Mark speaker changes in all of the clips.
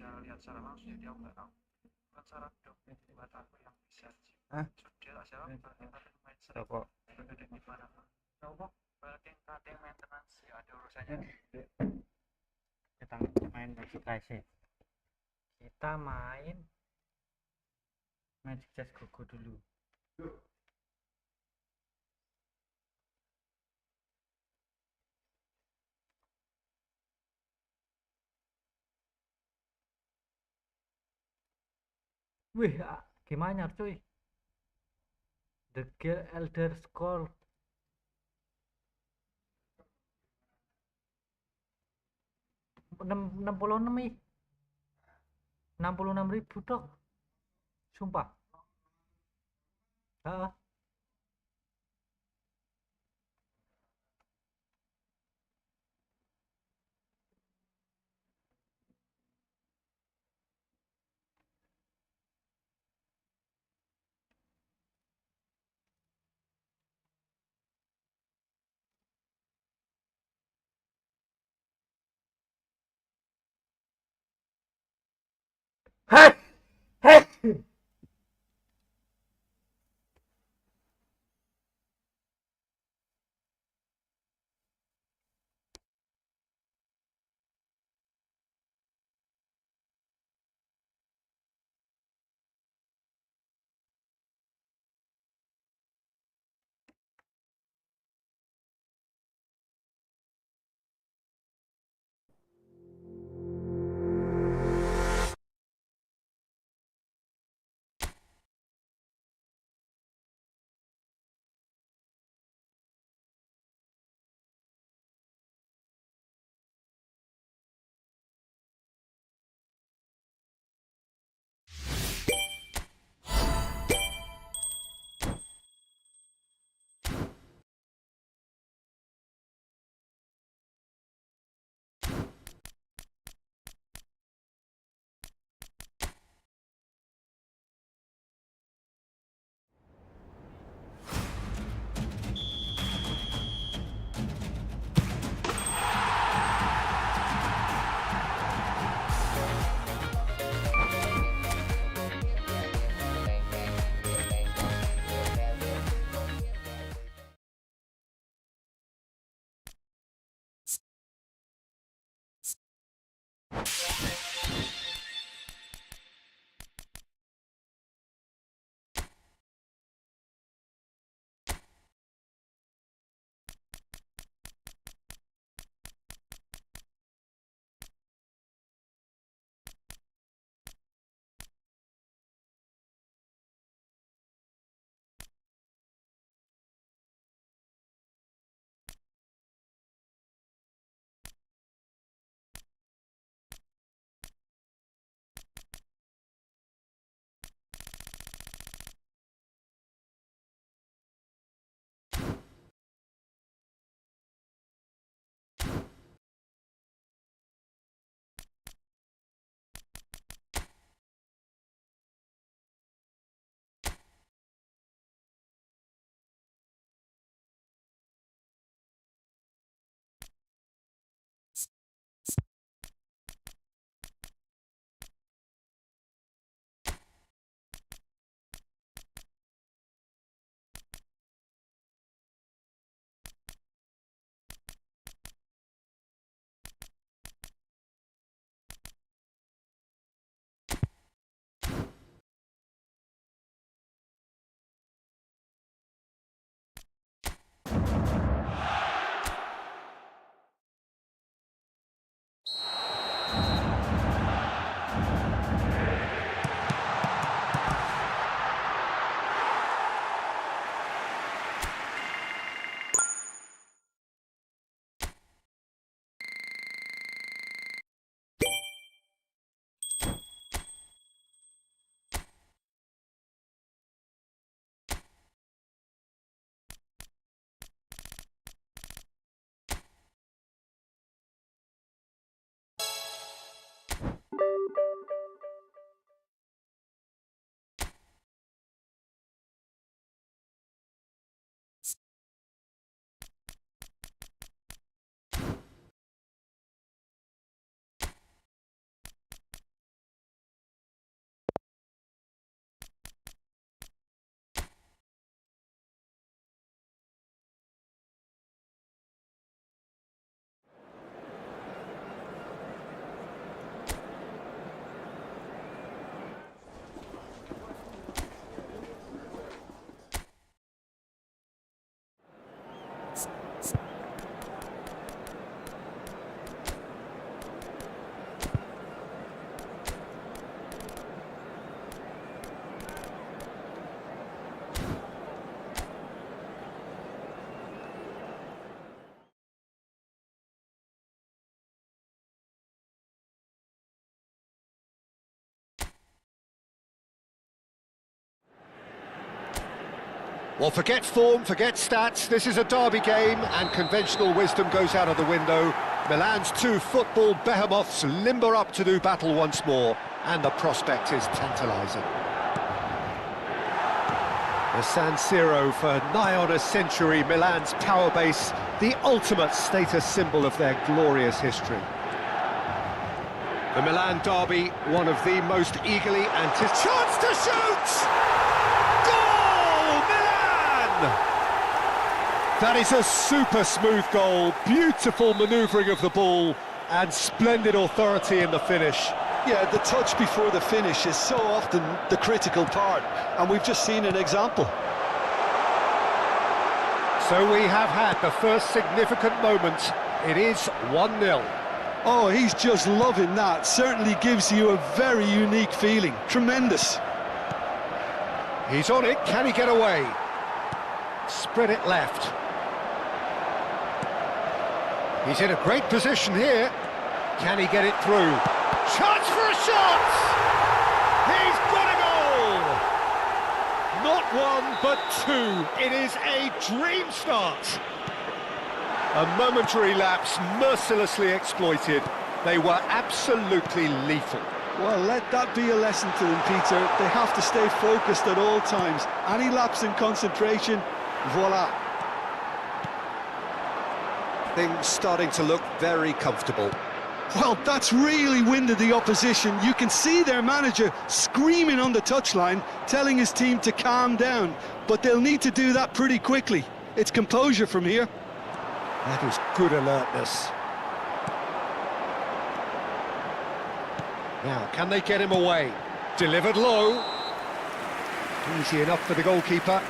Speaker 1: bisa lihat secara langsung, jadi aku nggak tahu. Bukan saran dok buat aku yang bisa sih.
Speaker 2: Hah?
Speaker 1: Sudah siapa yang kadang main sering
Speaker 2: Rokok.
Speaker 1: ada di mana rokok yang kadang maintenance ya ada urusannya.
Speaker 2: Kita main Magic Guys sih. Kita main Magic Chess Gogo dulu. Wih, gimana cuy? The Elder Scroll 66 ih. 66.000 dok. Sumpah. Heeh. Hei, hei.
Speaker 3: Well, forget form, forget stats. This is a derby game, and conventional wisdom goes out of the window. Milan's two football behemoths limber up to do battle once more, and the prospect is tantalising. The San Siro, for nigh on a century, Milan's power base, the ultimate status symbol of their glorious history. The Milan derby, one of the most eagerly anticipated... Chance to shoot! Goal! Milan! That is a super smooth goal, beautiful manoeuvring of the ball, and splendid authority in the finish.
Speaker 4: Yeah, the touch before the finish is so often the critical part, and we've just seen an example.
Speaker 3: So we have had the first significant moment. It is 1-0.
Speaker 4: Oh, he's just loving that. Certainly gives you a very unique feeling. Tremendous.
Speaker 3: He's on it. Can he get away? Spread it left. He's in a great position here. Can he get it through? Chance for a shot! He's got a goal! Not one, but two. It is a dream start. A momentary lapse, mercilessly exploited. They were absolutely lethal.
Speaker 4: Well, let that be a lesson to them, Peter. They have to stay focused at all times. Any lapse in concentration, voila.
Speaker 3: Things starting to look very comfortable.
Speaker 4: Well, that's really winded the opposition. You can see their manager screaming on the touchline, telling his team to calm down. But they'll need to do that pretty quickly. It's composure from here.
Speaker 3: That is good alertness. Now, can they get him away? Delivered low. Easy enough for the goalkeeper.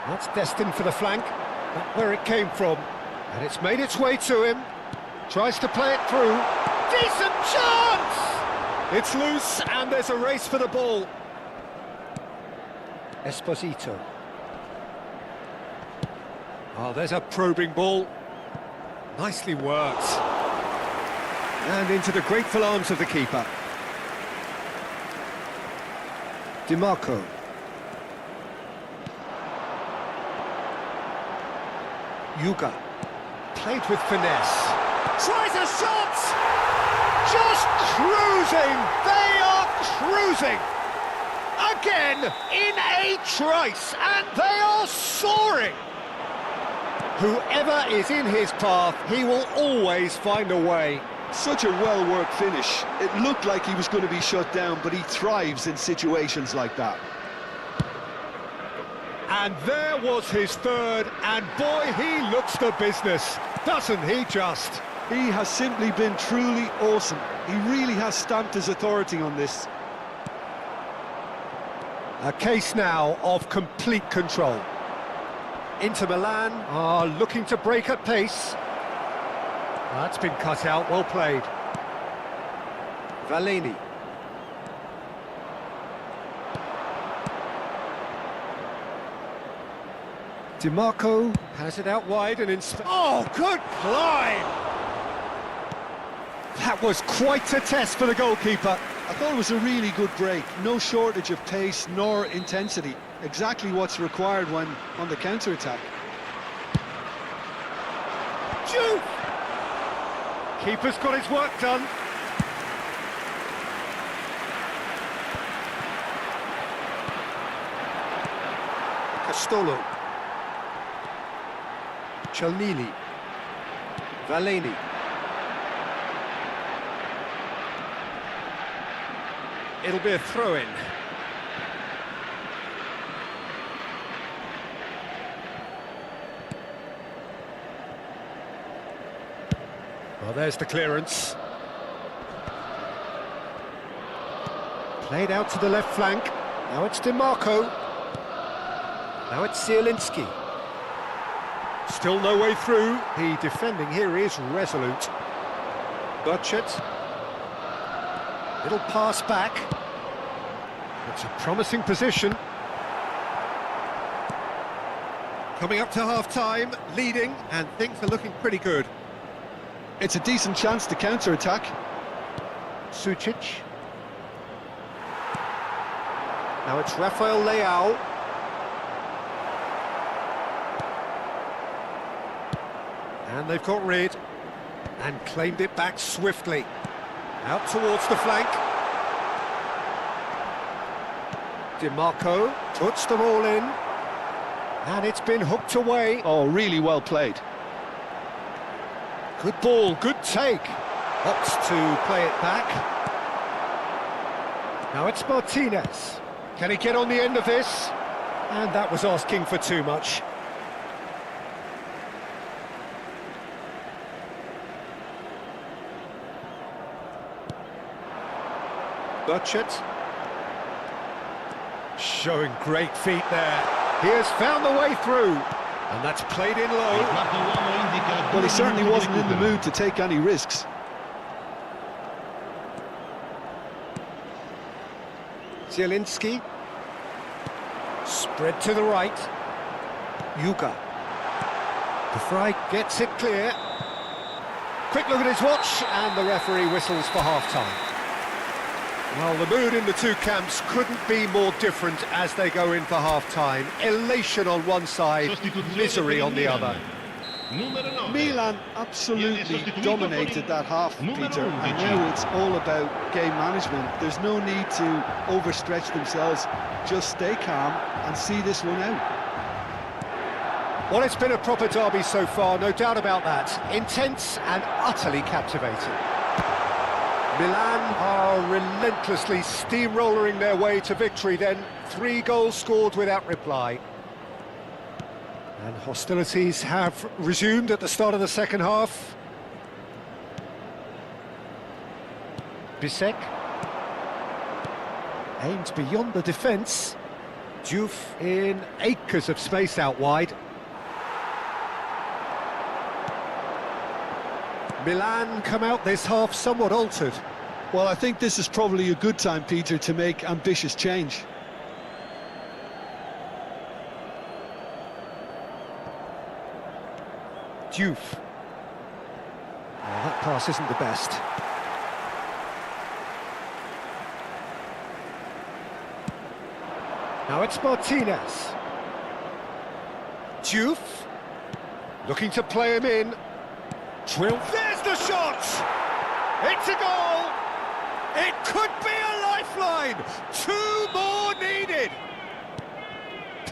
Speaker 3: That's destined for the flank. Not where it came from. And it's made its way to him. Tries to play it through. Decent chance! It's loose and there's a race for the ball. Esposito. Oh, there's a probing ball. Nicely worked. And into the grateful arms of the keeper. DiMarco. Yuga, played with finesse, tries a shot, just cruising, they are cruising, again in a trice, and they are soaring. Whoever is in his path, he will always find a way.
Speaker 4: Such a well-worked finish. It looked like he was going to be shut down, but he thrives in situations like that.
Speaker 3: And there was his third, and boy, he looks the business, doesn't he just?
Speaker 4: He has simply been truly awesome. He really has stamped his authority on this.
Speaker 3: A case now of complete control. Inter Milan are looking to break at pace. That's been cut out, well played. Valeni. DiMarco has it out wide and in... Oh, good climb! That was quite a test for the goalkeeper.
Speaker 4: I thought it was a really good break. No shortage of pace nor intensity. Exactly what's required when on the counter-attack.
Speaker 3: Juve! Keeper's got his work done. Castolo. Cialnini. Valeni. It'll be a throw-in. Well, there's the clearance. Played out to the left flank. Now it's DiMarco. Now it's Zielinski. Still no way through. The defending here is resolute. Butchert. Little pass back. It's a promising position. Coming up to half-time, leading, and things are looking pretty good.
Speaker 4: It's a decent chance to counter-attack.
Speaker 3: Sucic. Now it's Rafael Leao. And they've got rid and claimed it back swiftly. Out towards the flank. DiMarco puts them all in. And it's been hooked away.
Speaker 4: Oh, really well played.
Speaker 3: Good ball, good take. Opts to play it back. Now it's Martinez. Can he get on the end of this? And that was asking for too much. Butchert. Showing great feet there. He has found the way through. And that's played in low.
Speaker 4: Well, he certainly wasn't in the mood to take any risks.
Speaker 3: Zielinski. Spread to the right. Yuga. The Fry gets it clear. Quick look at his watch, and the referee whistles for half-time. Well, the mood in the two camps couldn't be more different as they go in for half-time. Elation on one side, misery on the other.
Speaker 4: Milan absolutely dominated that half, Peter, and now it's all about game management. There's no need to overstretch themselves. Just stay calm and see this one out.
Speaker 3: Well, it's been a proper derby so far, no doubt about that. Intense and utterly captivating. Milan are relentlessly steamrollering their way to victory then. 3 goals scored without reply. And hostilities have resumed at the start of the second half. Bisek. Aims beyond the defence. Diouf in acres of space out wide. Milan come out this half somewhat altered.
Speaker 4: Well, I think this is probably a good time, Peter, to make ambitious change.
Speaker 3: Diouf. Well, that pass isn't the best. Now it's Martinez. Diouf. Looking to play him in. There's the shot! It's a goal! It could be a lifeline! 2 more needed!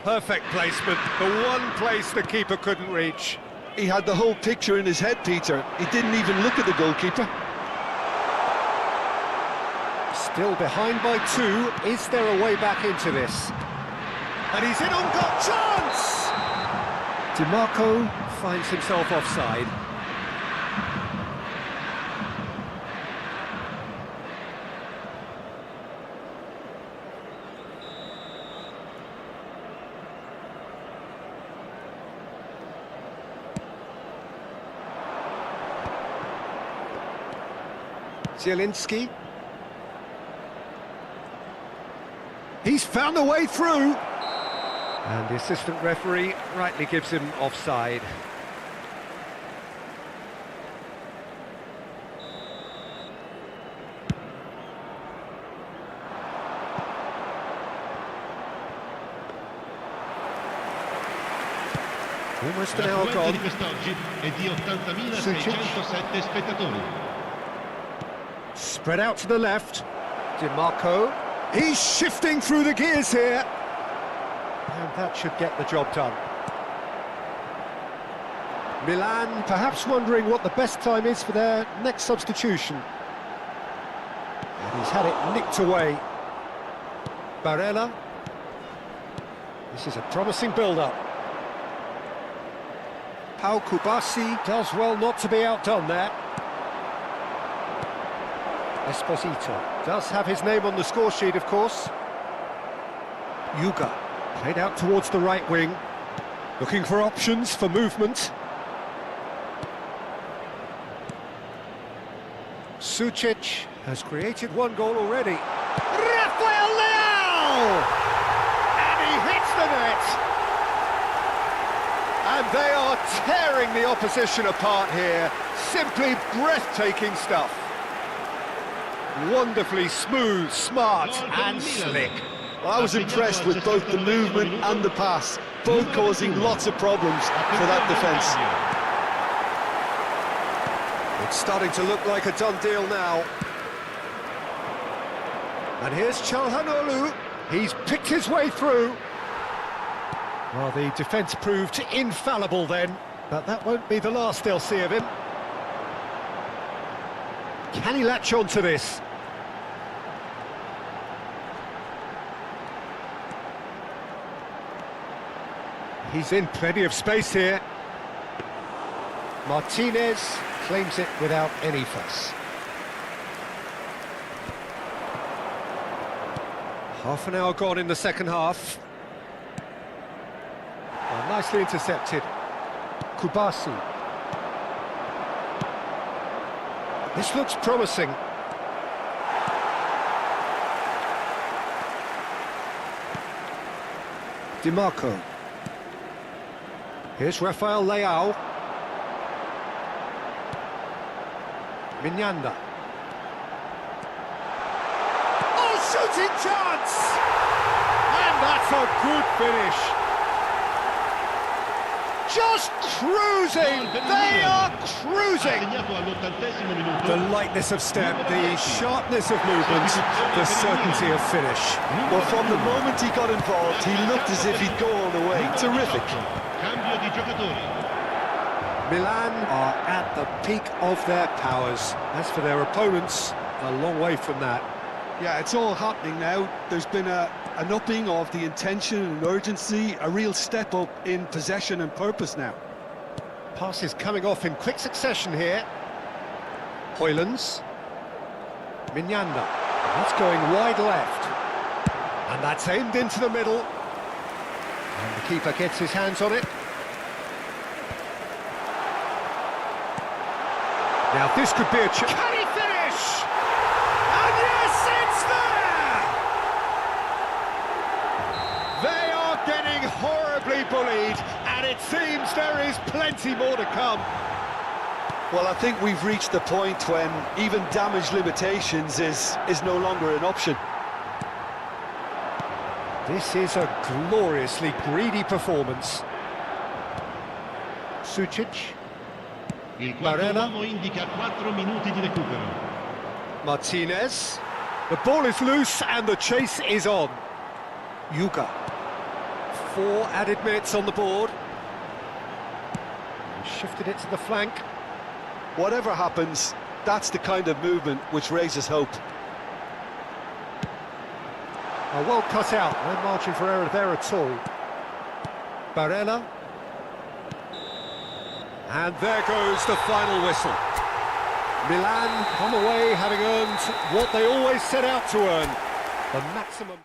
Speaker 3: Perfect placement, the one place the keeper couldn't reach.
Speaker 4: He had the whole picture in his head, Peter. He didn't even look at the goalkeeper.
Speaker 3: Still behind by 2. Is there a way back into this? And he's in on goal! Chance! DiMarco finds himself offside. Zielinski. He's found a way through. And the assistant referee rightly gives him offside. Almost an hour gone. Sucic. Spread out to the left. DiMarco. He's shifting through the gears here. And that should get the job done. Milan perhaps wondering what the best time is for their next substitution. And he's had it nicked away. Barella. This is a promising build-up. Pau Kubasi does well not to be outdone there. Esposito does have his name on the score sheet, of course. Yuga played out towards the right wing, looking for options for movement. Sucic has created 1 goal already. Rafael Leao! And he hits the net! And they are tearing the opposition apart here. Simply breathtaking stuff. Wonderfully smooth, smart and slick.
Speaker 4: Well, I was impressed with both the movement and the pass, both causing lots of problems for that defence.
Speaker 3: It's starting to look like a done deal now. And here's Çalhanoğlu. He's picked his way through. Well, the defence proved infallible then, but that won't be the last they'll see of him. Can he latch on to this? He's in plenty of space here. Martinez claims it without any fuss. Half an hour gone in the second half. Oh, nicely intercepted. Kubasi. This looks promising. DiMarco. Here's Rafael Leao. Mignanda. Oh, shooting chance! And that's a good finish. Just cruising! They are cruising! The lightness of step, the sharpness of movement, the certainty of finish.
Speaker 4: Well, from the moment he got involved, he looked as if he'd go all the way. Terrific.
Speaker 3: Milan are at the peak of their powers. As for their opponents, a long way from that.
Speaker 4: Yeah, it's all happening now. There's been an upping of the intention and urgency, a real step up in possession and purpose now.
Speaker 3: Passes coming off in quick succession here. Højlunds. Mignanda. That's going wide left. And that's aimed into the middle. And the keeper gets his hands on it. Now this could be a chance. Can he finish? And yes, it's there! They are getting horribly bullied, and it seems there is plenty more to come.
Speaker 4: Well, I think we've reached the point when even damage limitations is no longer an option.
Speaker 3: This is a gloriously greedy performance. Sucic.
Speaker 5: Il quarto uomo indica 4 minuti di recupero.
Speaker 3: Martinez. The ball is loose and the chase is on. Yuga. 4 added minutes on the board. Shifted it to the flank.
Speaker 4: Whatever happens, that's the kind of movement which raises hope.
Speaker 3: Oh, well cut out. No margin for error there at all. Barella. And there goes the final whistle. Milan come away having earned what they always set out to earn, the maximum.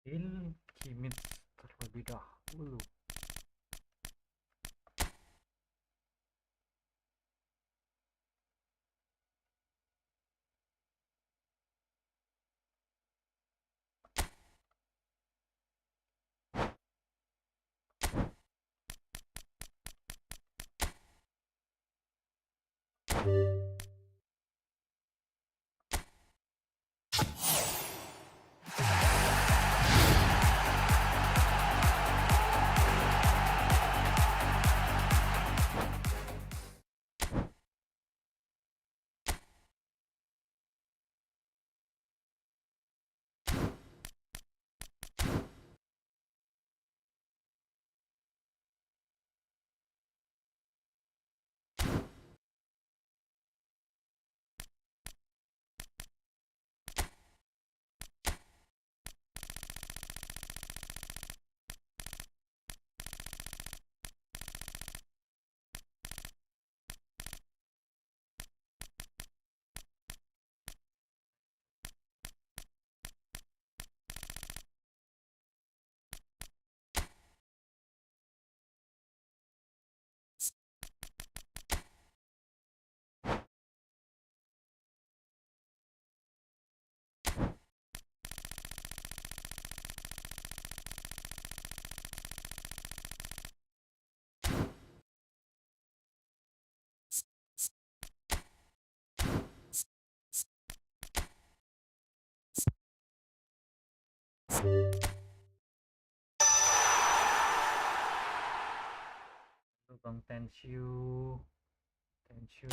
Speaker 2: Heal Kimit terlebih dahulu. Bang, thank you. Thank you.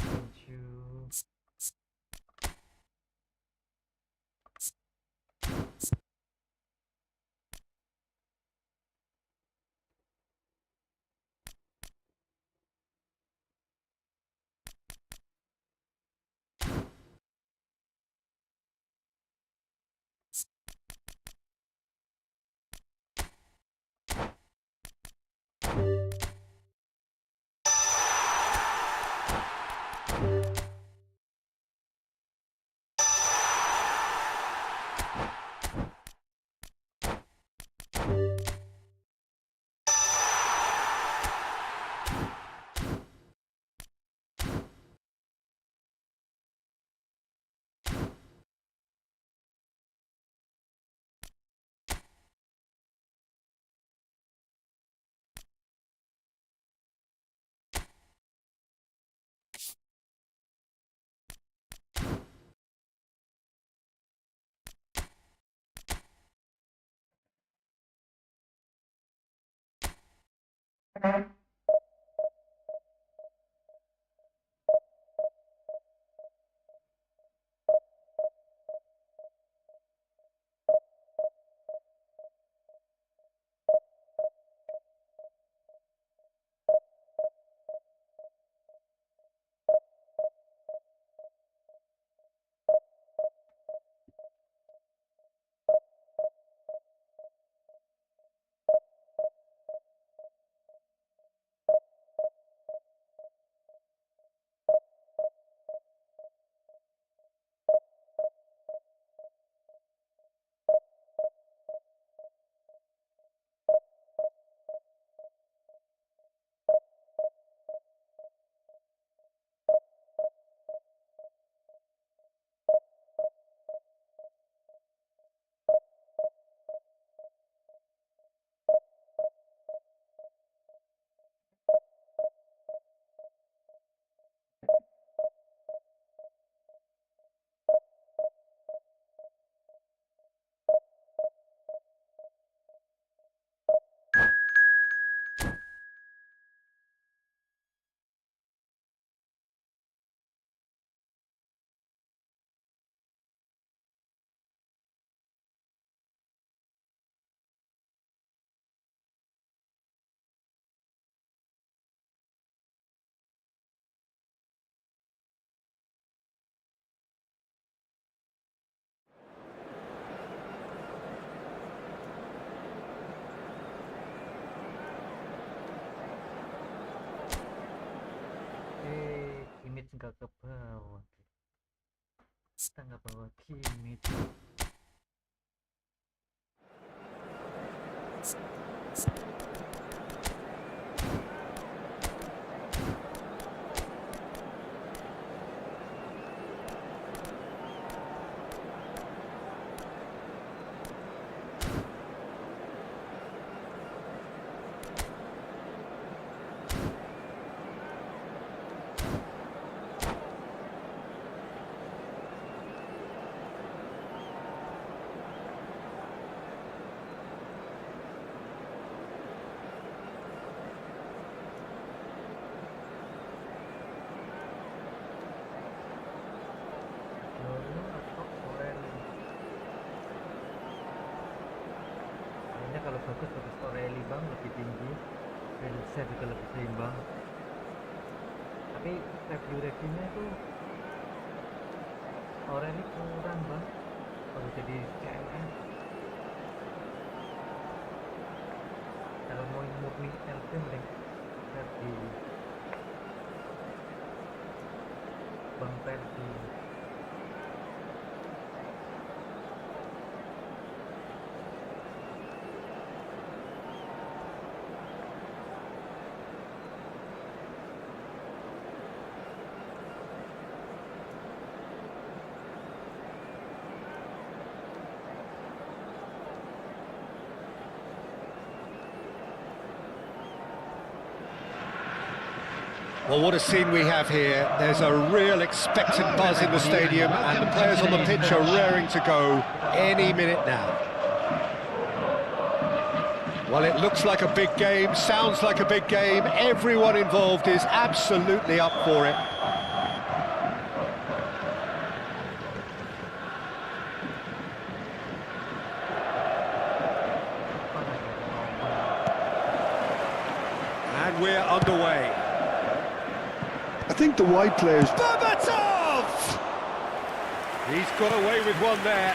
Speaker 2: nggak ke bawah. Kita nggak bawa kimit. Dulu atau Oreli? Kayaknya kalau bagus Oreli bang, lebih tinggi. Saya juga lebih seimbang. Tapi review-reviewnya itu Oreli kurang bang. Kalau jadi CMS. Kalau mau murni LP mending Verdi. Bang Verdi.
Speaker 3: Well, what a scene we have here. There's a real expectant buzz in the stadium, and the players on the pitch are raring to go any minute now. Well, it looks like a big game, sounds like a big game. Everyone involved is absolutely up for it. And we're underway.
Speaker 4: I think the wide players...
Speaker 3: Berbatov! He's got away with one there.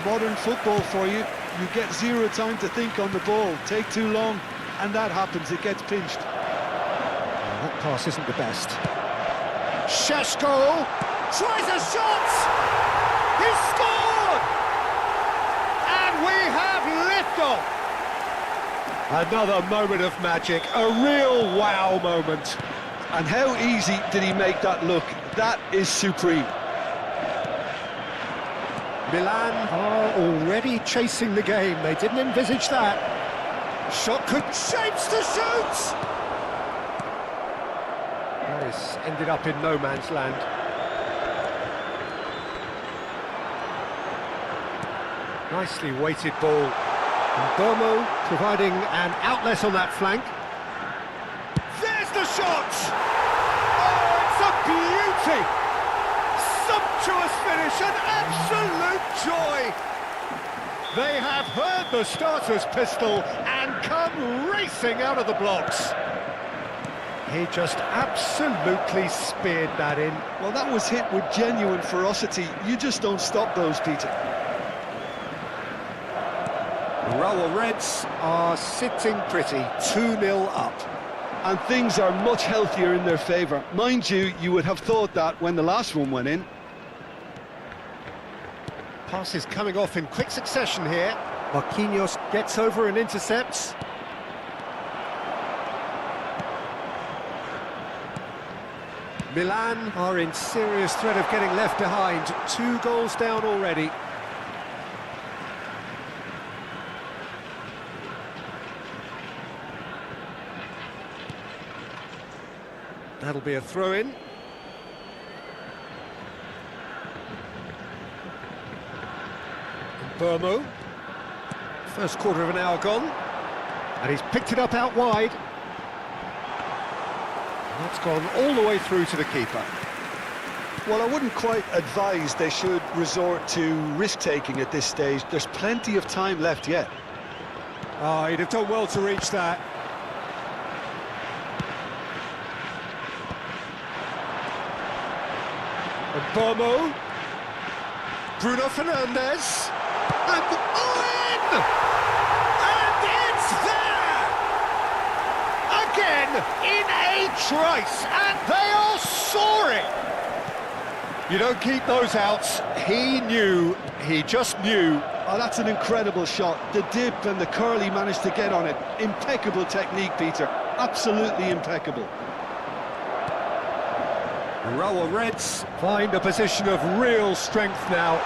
Speaker 4: Modern football for you. You get zero time to think on the ball. Take too long, and that happens. It gets pinched.
Speaker 3: That pass isn't the best. Sheshko tries a shot! He scored! And we have liftoff! Another moment of magic, a real wow moment.
Speaker 4: And how easy did he make that look? That is supreme.
Speaker 3: Milan are already chasing the game. They didn't envisage that. Shot could shapes to shoot! That has ended up in no man's land. Nicely weighted ball. And Burmo providing an outlet on that flank. There's the shot! Oh, it's a beauty! Sumptuous finish, an absolute joy! They have heard the starter's pistol and come racing out of the blocks. He just absolutely speared that in.
Speaker 4: Well, that was hit with genuine ferocity. You just don't stop those, Peter.
Speaker 3: The Rawa Reds are sitting pretty, 2-0 up.
Speaker 4: And things are much healthier in their favour. Mind you, you would have thought that when the last one went in.
Speaker 3: Passes coming off in quick succession here. Marquinhos gets over and intercepts. Milan are in serious threat of getting left behind. 2 goals down already. That'll be a throw-in. Burmo. First quarter of an hour gone. And he's picked it up out wide. And that's gone all the way through to the keeper.
Speaker 4: Well, I wouldn't quite advise they should resort to risk-taking at this stage. There's plenty of time left yet.
Speaker 3: Oh, he'd have done well to reach that. And Burmo. Bruno Fernandes. And Owen! And it's there! Again, in a trice, and they are soaring! You don't keep those outs. He just knew.
Speaker 4: Oh, that's an incredible shot. The dip and the curl he managed to get on it. Impeccable technique, Peter. Absolutely impeccable.
Speaker 3: Raul Reds find a position of real strength now.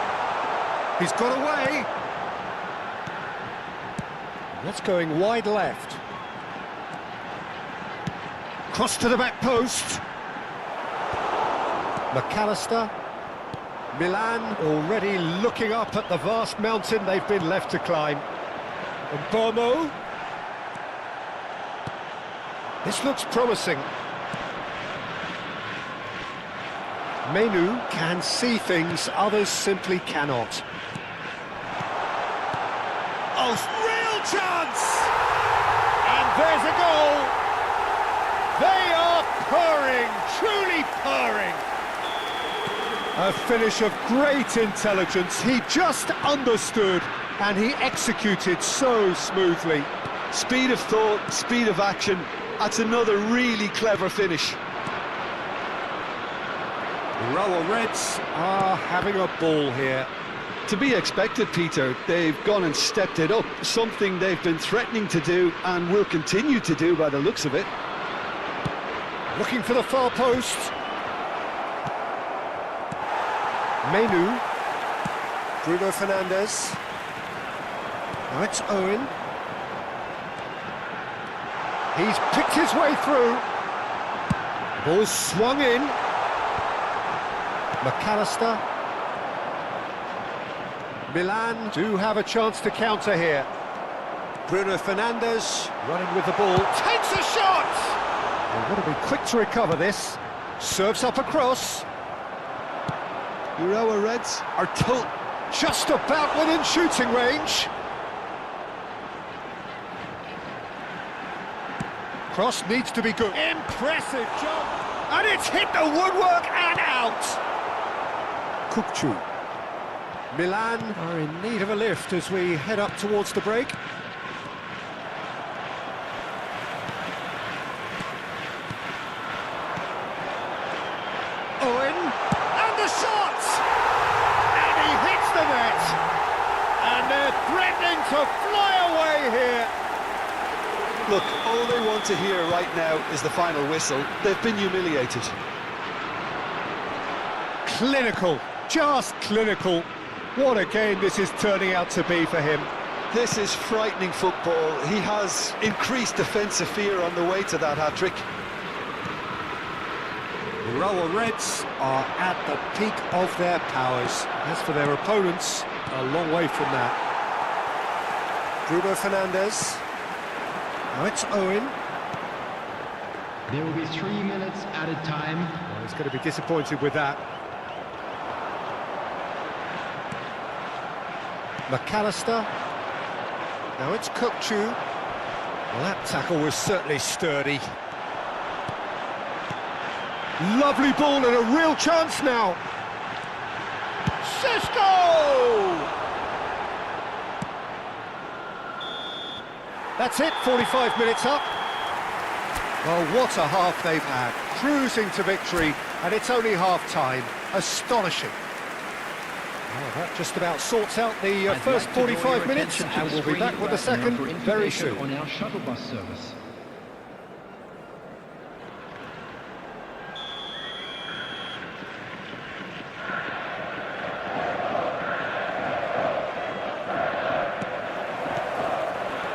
Speaker 3: He's got away. That's going wide left. Cross to the back post. McAllister. Milan already looking up at the vast mountain they've been left to climb. And Bomo. This looks promising. Menu can see things others simply cannot. Oh, real chance! And there's a goal! They are purring, truly purring. A finish of great intelligence. He just understood and he executed so smoothly.
Speaker 4: Speed of thought, speed of action. That's another really clever finish.
Speaker 3: Raul Reds are having a ball here.
Speaker 4: To be expected, Peter. They've gone and stepped it up, something they've been threatening to do and will continue to do by the looks of it.
Speaker 3: Looking for the far post. Menu. Bruno Fernandes. Now it's Owen. He's picked his way through. Ball swung in. McAllister. Milan do have a chance to counter here. Bruno Fernandes running with the ball. Takes a shot! They've got to be quick to recover this. Serves up across.
Speaker 4: Urawa Reds are
Speaker 3: just about within shooting range. Cross needs to be good. Impressive jump. And it's hit the woodwork and out. Kukçu. Milan are in need of a lift as we head up towards the break. Owen, and the shot! And he hits the net! And they're threatening to fly away here!
Speaker 4: Look, all they want to hear right now is the final whistle. They've been humiliated.
Speaker 3: Clinical, just clinical. What a game this is turning out to be for him.
Speaker 4: This is frightening football. He has increased defensive fear on the way to that hat-trick.
Speaker 3: Raul Reds are at the peak of their powers. As for their opponents, a long way from that. Bruno Fernandes. Now it's Owen.
Speaker 5: There will be 3 minutes added time.
Speaker 3: Well, he's going to be disappointed with that. McAllister. Now it's Kukçu. Well, that tackle was certainly sturdy. Lovely ball and a real chance now. Cisco! That's it, 45 minutes up. Well, what a half they've had. Cruising to victory, and it's only half-time. Astonishing. Well, that just about sorts out the first 45 minutes, and we'll be back with the second very soon.
Speaker 5: On our shuttle bus service.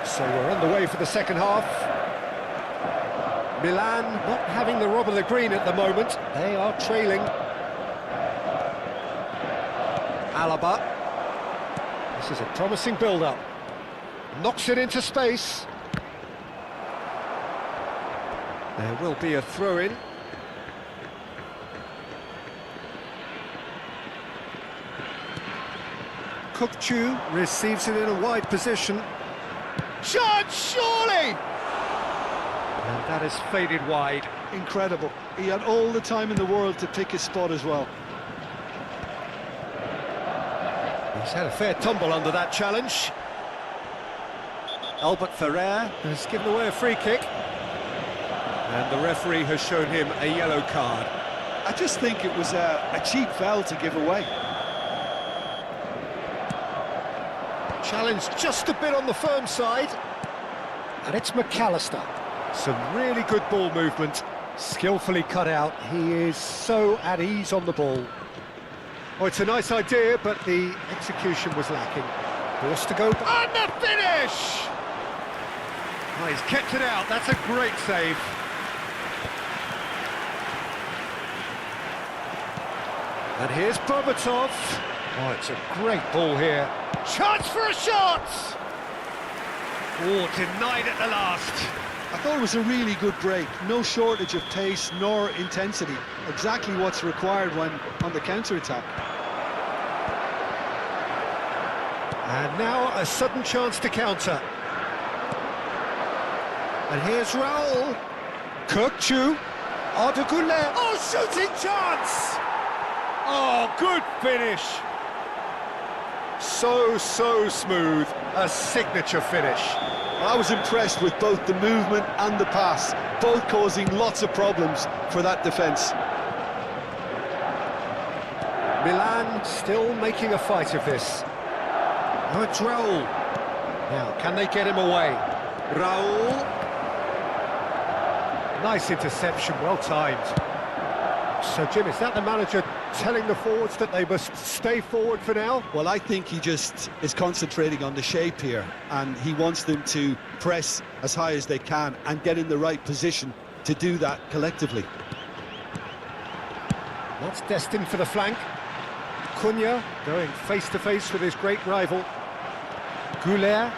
Speaker 3: So we're underway for the second half. Milan not having the rob of the green at the moment. They are trailing. Alaba. This is a promising build-up. Knocks it into space. There will be a throw-in. Kukçu receives it in a wide position. Shot, surely! And that has faded wide.
Speaker 4: Incredible. He had all the time in the world to pick his spot as well.
Speaker 3: He's had a fair tumble under that challenge. Albert Ferrer has given away a free kick. And the referee has shown him a yellow card.
Speaker 4: I just think it was a cheap foul to give away.
Speaker 3: Challenged just a bit on the firm side. And it's McAllister. Some really good ball movement. Skillfully cut out. He is so at ease on the ball. Oh, it's a nice idea, but the execution was lacking. Forced to go. And the finish! Oh, he's kept it out. That's a great save. And here's Berbatov. Oh, it's a great ball here. Chance for a shot! Oh, denied at the last.
Speaker 4: I thought it was a really good break. No shortage of pace nor intensity. Exactly what's required when on the counter-attack.
Speaker 3: And now a sudden chance to counter. And here's Raul. Kirkchu. Ardagoulet. Oh, shooting chance! Oh, good finish. So smooth. A signature finish.
Speaker 4: I was impressed with both the movement and the pass, both causing lots of problems for that defence.
Speaker 3: Milan still making a fight of this. Oh, it's Raul. Now, can they get him away? Raul. Nice interception, well timed. So, Jim, is that the manager telling the forwards that they must stay forward for now?
Speaker 4: Well, I think he just is concentrating on the shape here, and he wants them to press as high as they can and get in the right position to do that collectively.
Speaker 3: That's destined for the flank. Cunha going face-to-face with his great rival. Goulet.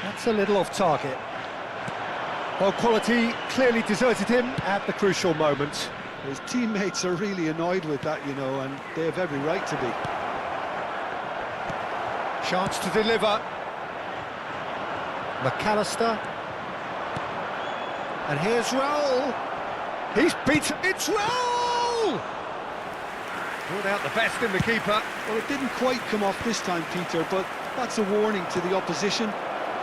Speaker 3: That's a little off target. Well, quality clearly deserted him at the crucial moment.
Speaker 4: His teammates are really annoyed with that, you know, and they have every right to be.
Speaker 3: Chance to deliver. McAllister. And here's Raul. He's beaten. It's Raul! Pulled out the best in the keeper.
Speaker 4: Well, it didn't quite come off this time, Peter, but that's a warning to the opposition.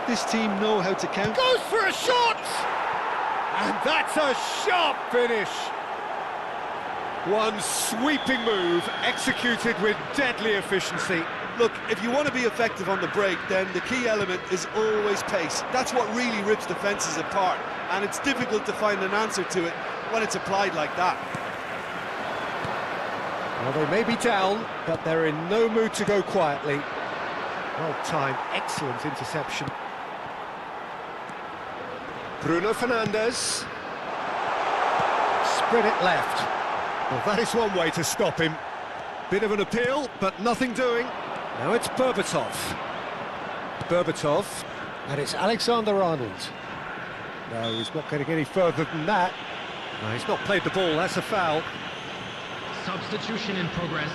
Speaker 4: This team know how to count.
Speaker 3: Goes for a shot! And that's a sharp finish. One sweeping move, executed with deadly efficiency.
Speaker 4: Look, if you want to be effective on the break, then the key element is always pace. That's what really rips defences apart, and it's difficult to find an answer to it when it's applied like that.
Speaker 3: Well, they may be down, but they're in no mood to go quietly. Well timed, excellent interception. Bruno Fernandes. Spread it left. Well, that is one way to stop him. Bit of an appeal, but nothing doing. Now it's Berbatov. Berbatov, and it's Alexander-Arnold. No, he's not getting any further than that. No, he's not played the ball, that's a foul.
Speaker 5: Substitution in progress.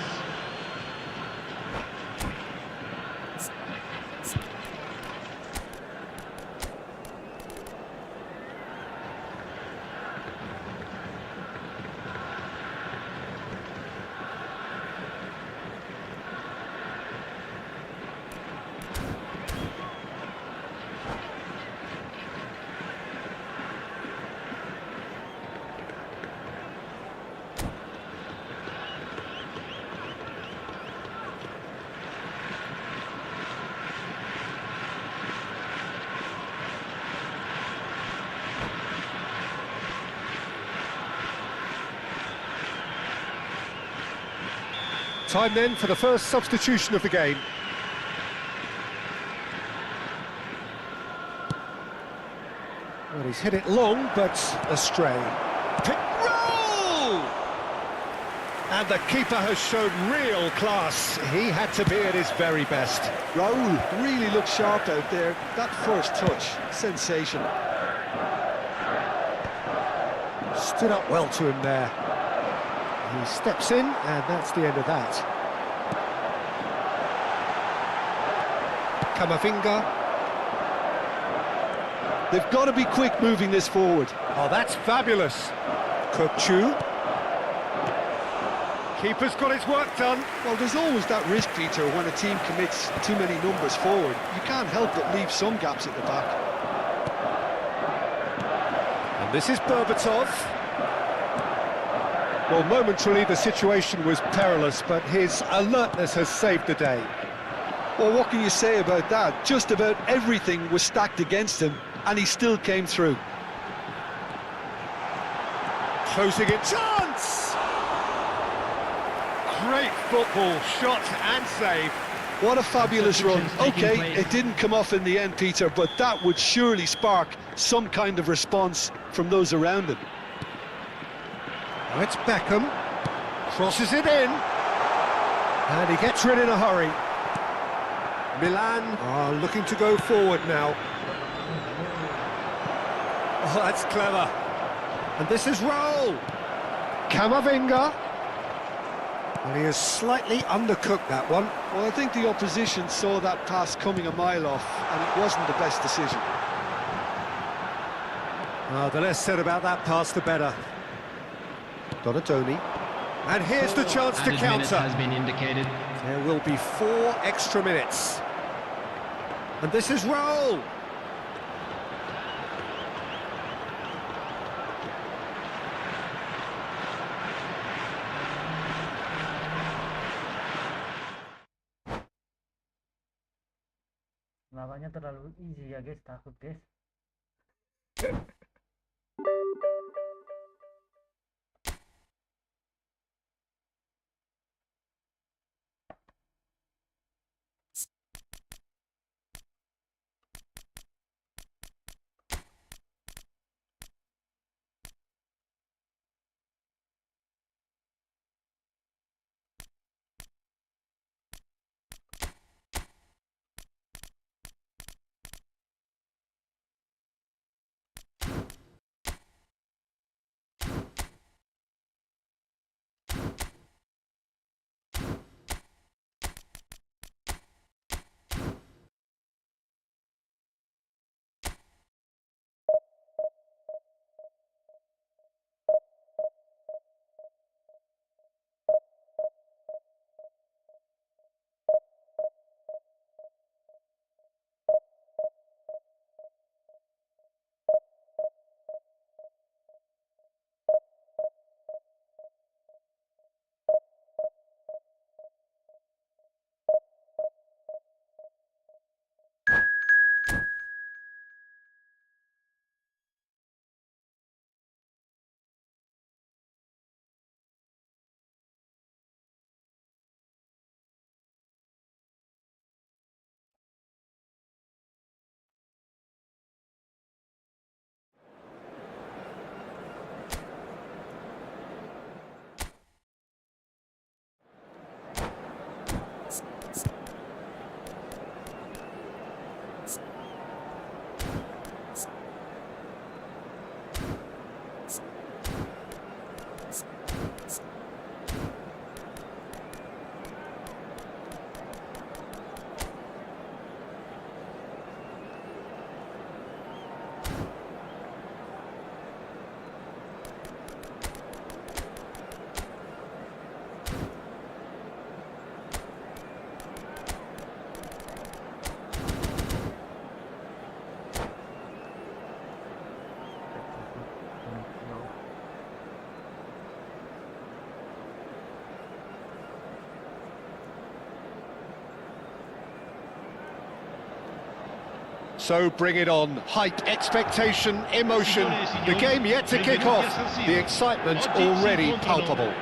Speaker 3: Time then for the first substitution of the game. Well, he's hit it long, but astray. Pick roll! And the keeper has shown real class. He had to be at his very best.
Speaker 4: Raul really looked sharp out there. That first touch, sensational.
Speaker 3: Stood up well to him there. He steps in, and that's the end of that. Camavinga.
Speaker 4: They've got to be quick moving this forward.
Speaker 3: Oh, that's fabulous. Kirkchu. Keeper's got his work done.
Speaker 4: Well, there's always that risk, Peter, when a team commits too many numbers forward. You can't help but leave some gaps at the back.
Speaker 3: This is Berbatov. Well, momentarily the situation was perilous, but his alertness has saved the day.
Speaker 4: Well, what can you say about that? Just about everything was stacked against him, and he still came through.
Speaker 3: Closing in chance! Great football, shot and save.
Speaker 4: What a fabulous run. Okay, it didn't come off in the end, Peter, but that would surely spark some kind of response from those around him.
Speaker 3: Now it's Beckham, crosses it in, and he gets rid in a hurry. Milan are looking to go forward now. Oh, that's clever. And this is Raul. Camavinga. Well, he has slightly undercooked that one.
Speaker 4: Well, I think the opposition saw that pass coming a mile off, and it wasn't the best decision.
Speaker 3: The less said about that pass, the better. Donatoni. And here's the chance to counter.
Speaker 5: Has been indicated.
Speaker 3: There will be 4 extra minutes. And this is Raul.
Speaker 2: Lawannya terlalu easy ya guys, takut guys.
Speaker 3: So bring it on. Hype, expectation, emotion. The game yet to kick off. The excitement already palpable.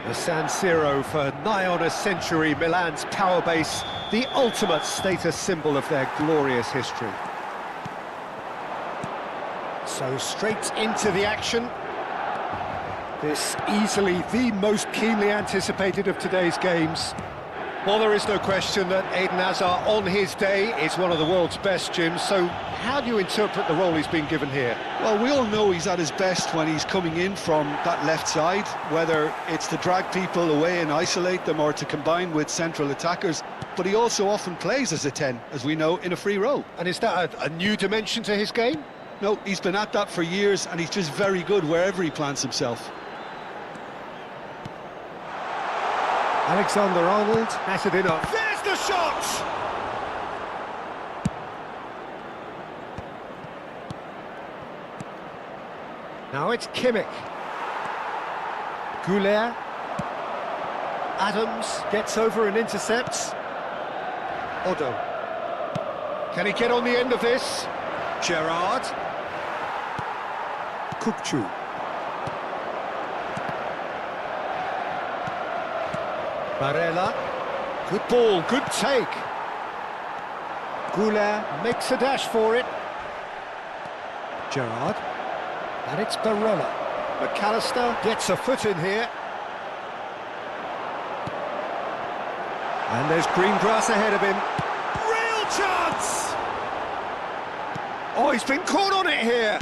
Speaker 3: The San Siro for nigh on a century, Milan's power base, the ultimate status symbol of their glorious history. So straight into the action. This easily the most keenly anticipated of today's games. Well, there is no question that Eden Hazard, on his day, is one of the world's best, Jim. So how do you interpret the role he's been given here?
Speaker 4: Well, we all know he's at his best when he's coming in from that left side, whether it's to drag people away and isolate them or to combine with central attackers. But he also often plays as a 10, as we know, in a free role.
Speaker 3: And is that a new dimension to his game?
Speaker 4: No, he's been at that for years, and he's just very good wherever he plants himself.
Speaker 3: Alexander-Arnold has it in up. There's the shot! Now it's Kimmich. Goulet. Adams gets over and intercepts. Odo. Can he get on the end of this? Gerrard. Kukçu. Barella. Good ball, good take. Goulet makes a dash for it. Gerrard. And it's Barella. McAllister gets a foot in here. And there's green grass ahead of him. Real chance! Oh, he's been caught on it here.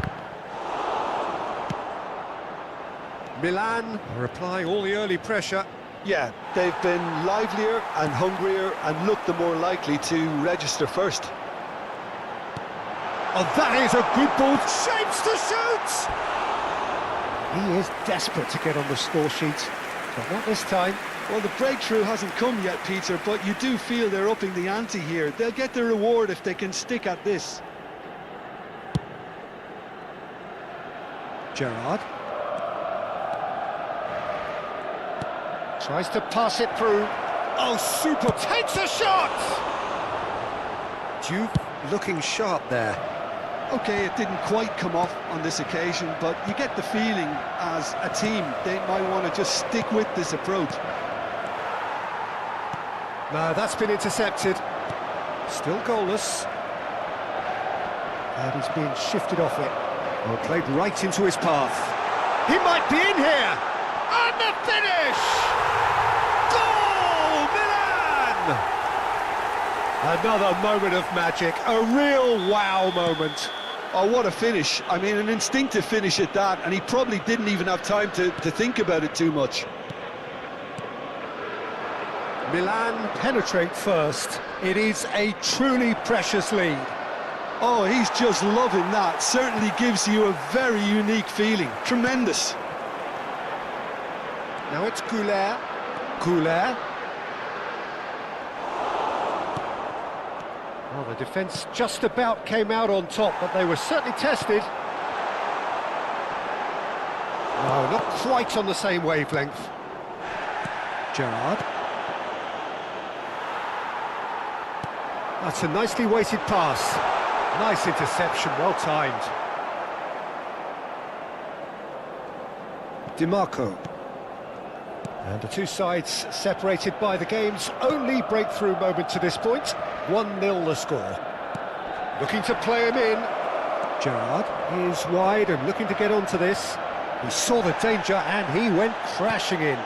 Speaker 3: Milan are applying all the early pressure.
Speaker 4: Yeah, they've been livelier and hungrier and looked the more likely to register first.
Speaker 3: Oh, that is a good ball. Shapes to shoot! He is desperate to get on the score sheet, but not this time.
Speaker 4: Well, the breakthrough hasn't come yet, Peter, but you do feel they're upping the ante here. They'll get the reward if they can stick at this.
Speaker 3: Gerrard. Tries to pass it through. Oh, super. Takes a shot! Duke looking sharp there.
Speaker 4: Okay, it didn't quite come off on this occasion, but you get the feeling as a team they might want to just stick with this approach.
Speaker 3: No, that's been intercepted. Still goalless. And he's being shifted off it. Well, played right into his path. He might be in here! And the finish! Goal, Milan! Another moment of magic, a real wow moment.
Speaker 4: Oh, what a finish. I mean, an instinctive finish at that, and he probably didn't even have time to think about it too much.
Speaker 3: Milan penetrate first. It is a truly precious lead.
Speaker 4: Oh, he's just loving that. Certainly gives you a very unique feeling. Tremendous.
Speaker 3: Now it's Goulet. Goulet. Well, the defence just about came out on top, but they were certainly tested. No, not quite on the same wavelength. Gerrard. That's a nicely weighted pass. Nice interception, well timed. DiMarco. And the two sides separated by the game's only breakthrough moment to this point. 1-0 the score. Looking to play him in. Gerrard is wide and looking to get onto this. He saw the danger and he went crashing in.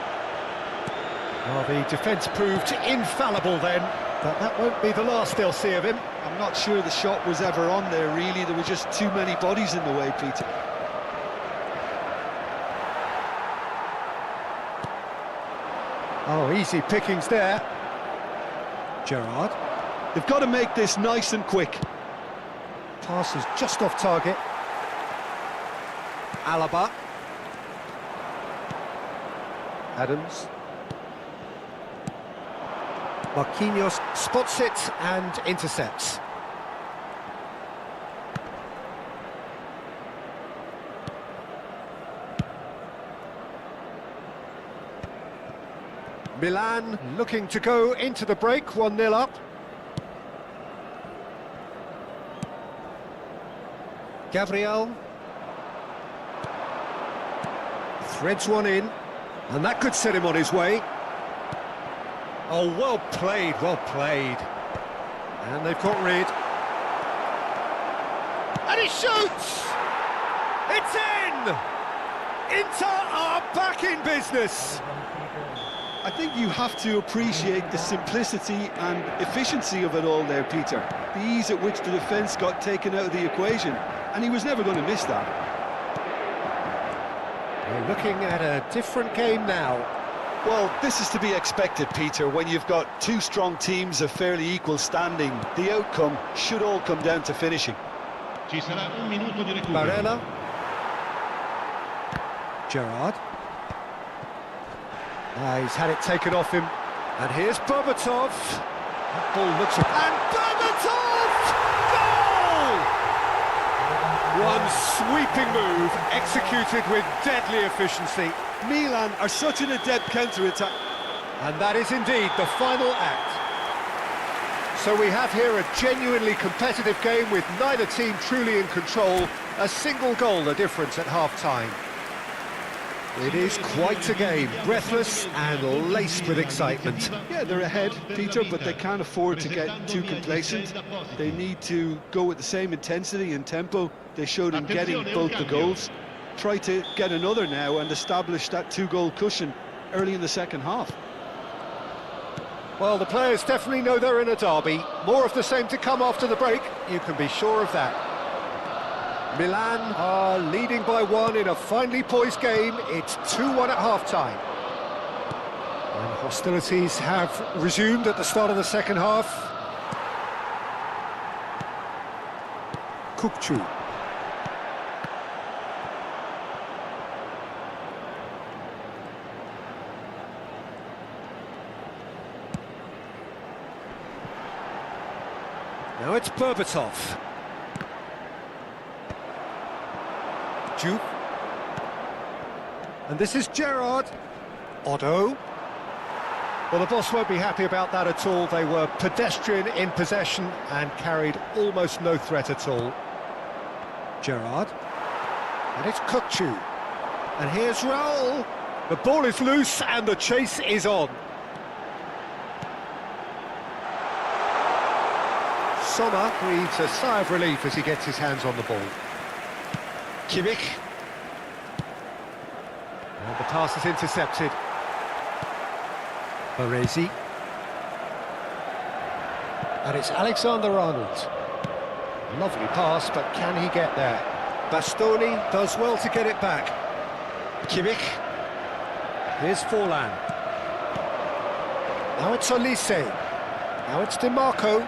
Speaker 3: Well, the defence proved infallible then, but that won't be the last they'll see of him.
Speaker 4: I'm not sure the shot was ever on there, really. There were just too many bodies in the way, Peter.
Speaker 3: Oh, easy pickings there. Gerrard.
Speaker 4: They've got to make this nice and quick.
Speaker 3: Pass is just off target. Alaba. Adams. Marquinhos spots it and intercepts. Milan looking to go into the break, 1-0 up. Gabriel. Threads one in, and that could set him on his way. Oh, well played, well played. And they've got rid. And he shoots! It's in! Inter are back in business!
Speaker 4: I think you have to appreciate the simplicity and efficiency of it all there, Peter. The ease at which the defence got taken out of the equation, and he was never going to miss that.
Speaker 3: We're looking at a different game now.
Speaker 4: Well, this is to be expected, Peter, when you've got two strong teams of fairly equal standing. The outcome should all come down to finishing.
Speaker 5: Ci sarà un minuto di recupero.
Speaker 3: Barella. Gerrard. He's had it taken off him. And here's Berbatov. That ball looks... And Berbatov! Goal! One sweeping move, executed with deadly efficiency.
Speaker 4: Milan are such an adept counter-attack.
Speaker 3: And that is indeed the final act. So we have here a genuinely competitive game with neither team truly in control. A single goal the difference at half-time. It is quite a game, breathless and laced with excitement.
Speaker 4: Yeah, they're ahead, Peter, but they can't afford to get too complacent. They need to go with the same intensity and tempo they showed in getting both the goals. Try to get another now and establish that two-goal cushion early in the second half.
Speaker 3: Well, the players definitely know they're in a derby. More of the same to come after the break, you can be sure of that. Milan are leading by one in a finely poised game. It's 2-1 at half-time. And hostilities have resumed at the start of the second half. Kukçu. Now it's Berbatov. Juke. And this is Gerrard. Otto. Well, the boss won't be happy about that at all. They were pedestrian in possession and carried almost no threat at all. Gerrard. And it's Kukçu. And here's Raul. The ball is loose and the chase is on. Sommer breathes a sigh of relief as he gets his hands on the ball. Kimmich. And the pass is intercepted. Baresi. And it's Alexander-Arnold. Lovely pass, but can he get there? Bastoni does well to get it back. Kimmich. Here's Forlan. Now it's Olise. Now it's DiMarco.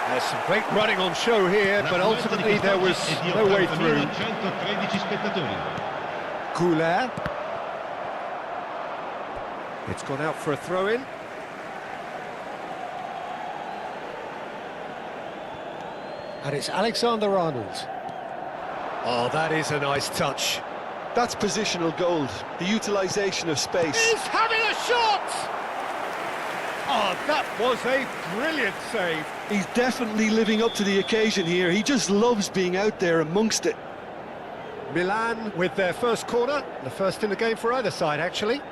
Speaker 3: There's some great running on show here, but ultimately there was no way through. Goulet. It's gone out for a throw-in. And it's Alexander-Arnold. Oh, that is a nice touch.
Speaker 4: That's positional gold, the utilisation of space.
Speaker 3: He's having a shot! Oh, that was a brilliant save.
Speaker 4: He's definitely living up to the occasion here. He just loves being out there amongst it.
Speaker 3: Milan with their first corner, the first in the game for either side, actually. And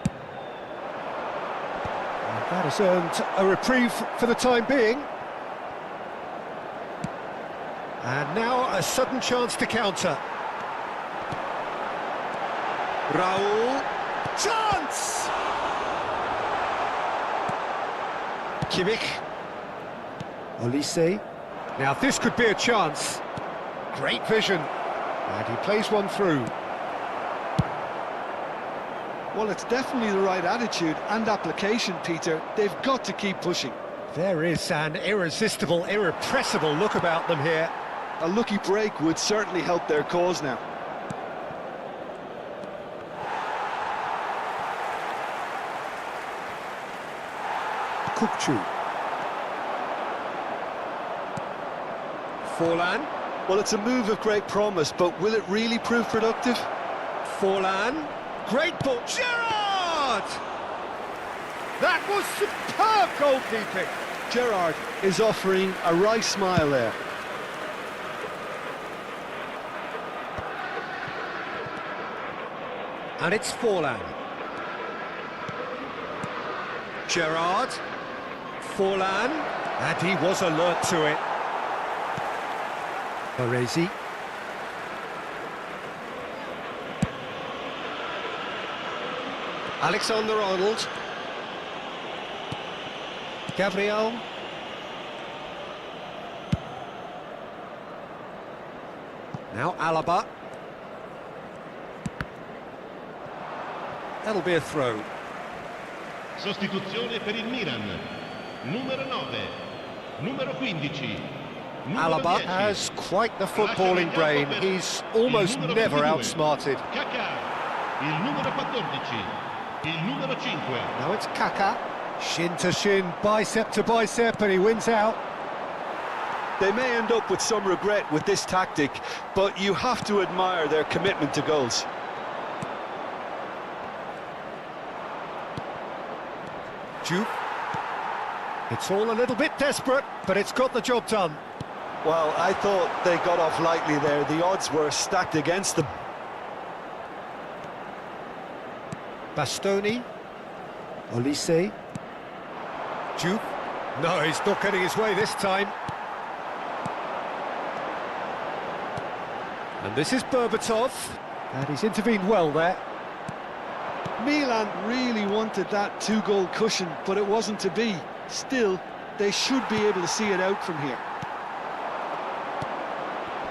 Speaker 3: that has earned a reprieve for the time being. And now a sudden chance to counter. Raul. Chance! Kimmich. Olise. Now this could be a chance. Great vision. And he plays one through.
Speaker 4: Well, it's definitely the right attitude and application, Peter. They've got to keep pushing.
Speaker 3: There is an irresistible, irrepressible look about them here.
Speaker 4: A lucky break would certainly help their cause now.
Speaker 3: Kukçu. Forlan.
Speaker 4: Well, it's a move of great promise, but will it really prove productive?
Speaker 3: Forlan. Great ball. Gerrard! That was superb goalkeeping.
Speaker 4: Gerrard is offering a wry smile there.
Speaker 3: And it's Forlan. Gerrard. Forlan. And he was alert to it. Baresi. Alexander-Arnold. Gabriel. Now Alaba. That'll be a throw.
Speaker 5: Sostituzione per il Milan. Numero 9. Numero 15.
Speaker 3: Alaba has quite the footballing brain. He's almost never outsmarted.
Speaker 5: Kaká. Il numero 14. Il numero 5.
Speaker 3: Now it's Kaká. Shin to shin, bicep to bicep, and he wins out.
Speaker 4: They may end up with some regret with this tactic, but you have to admire their commitment to goals.
Speaker 3: Juke. It's all a little bit desperate, but it's got the job done.
Speaker 4: Well, I thought they got off lightly there. The odds were stacked against them.
Speaker 3: Bastoni. Olise. Juke. No, he's not getting his way this time. And this is Berbatov. And he's intervened well there.
Speaker 4: Milan really wanted that two-goal cushion, but it wasn't to be. Still, they should be able to see it out from here.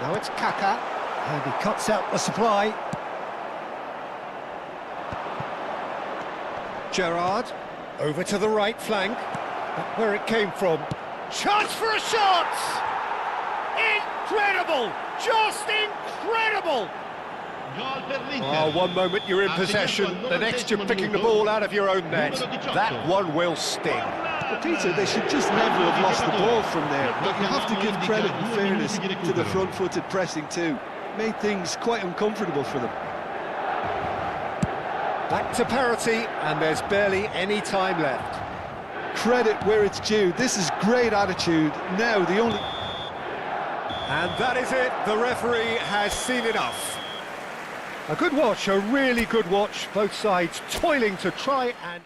Speaker 3: Now it's Kaka, and he cuts out the supply. Gerrard, over to the right flank. That's where it came from. Chance for a shot! Incredible! Just incredible! Oh, one moment you're in possession, the next you're picking the ball out of your own net. That one will sting.
Speaker 4: Well, Peter, they should just never have lost the ball from there, but you have to give credit and fairness to the front-footed pressing too. Made things quite uncomfortable for them.
Speaker 3: Back to parity, and there's barely any time left.
Speaker 4: Credit where it's due. This is great attitude. Now, the only...
Speaker 3: And that is it. The referee has seen enough. A good watch, a really good watch. Both sides toiling to try and...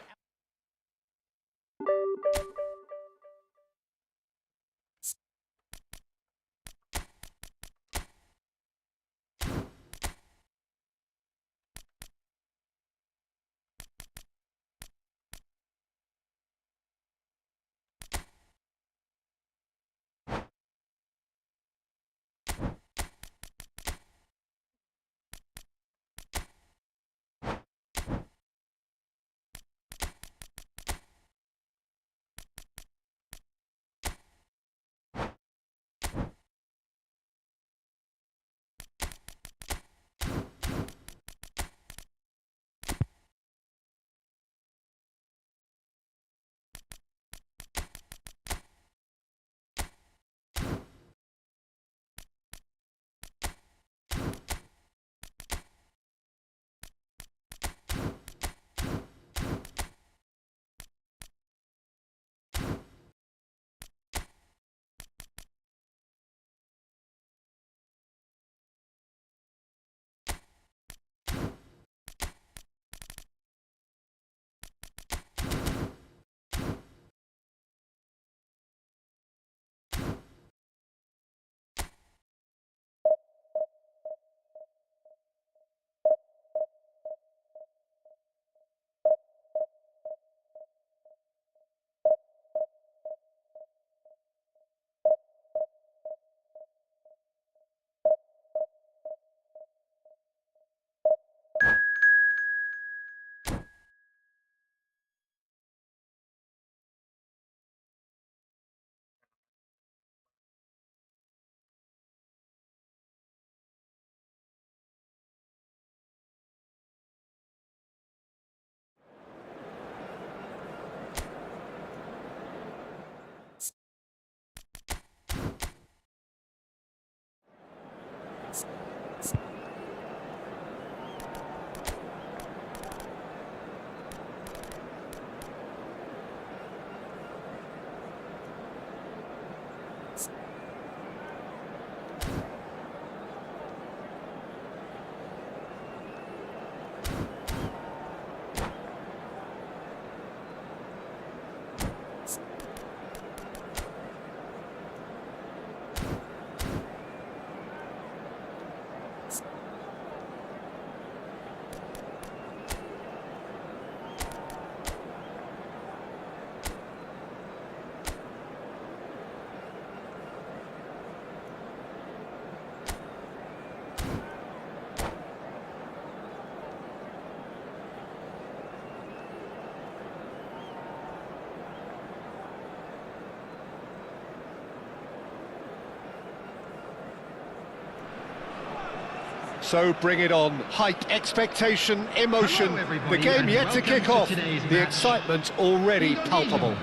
Speaker 3: So bring it on. Hype, expectation, emotion. The game yet to kick off. The excitement already palpable.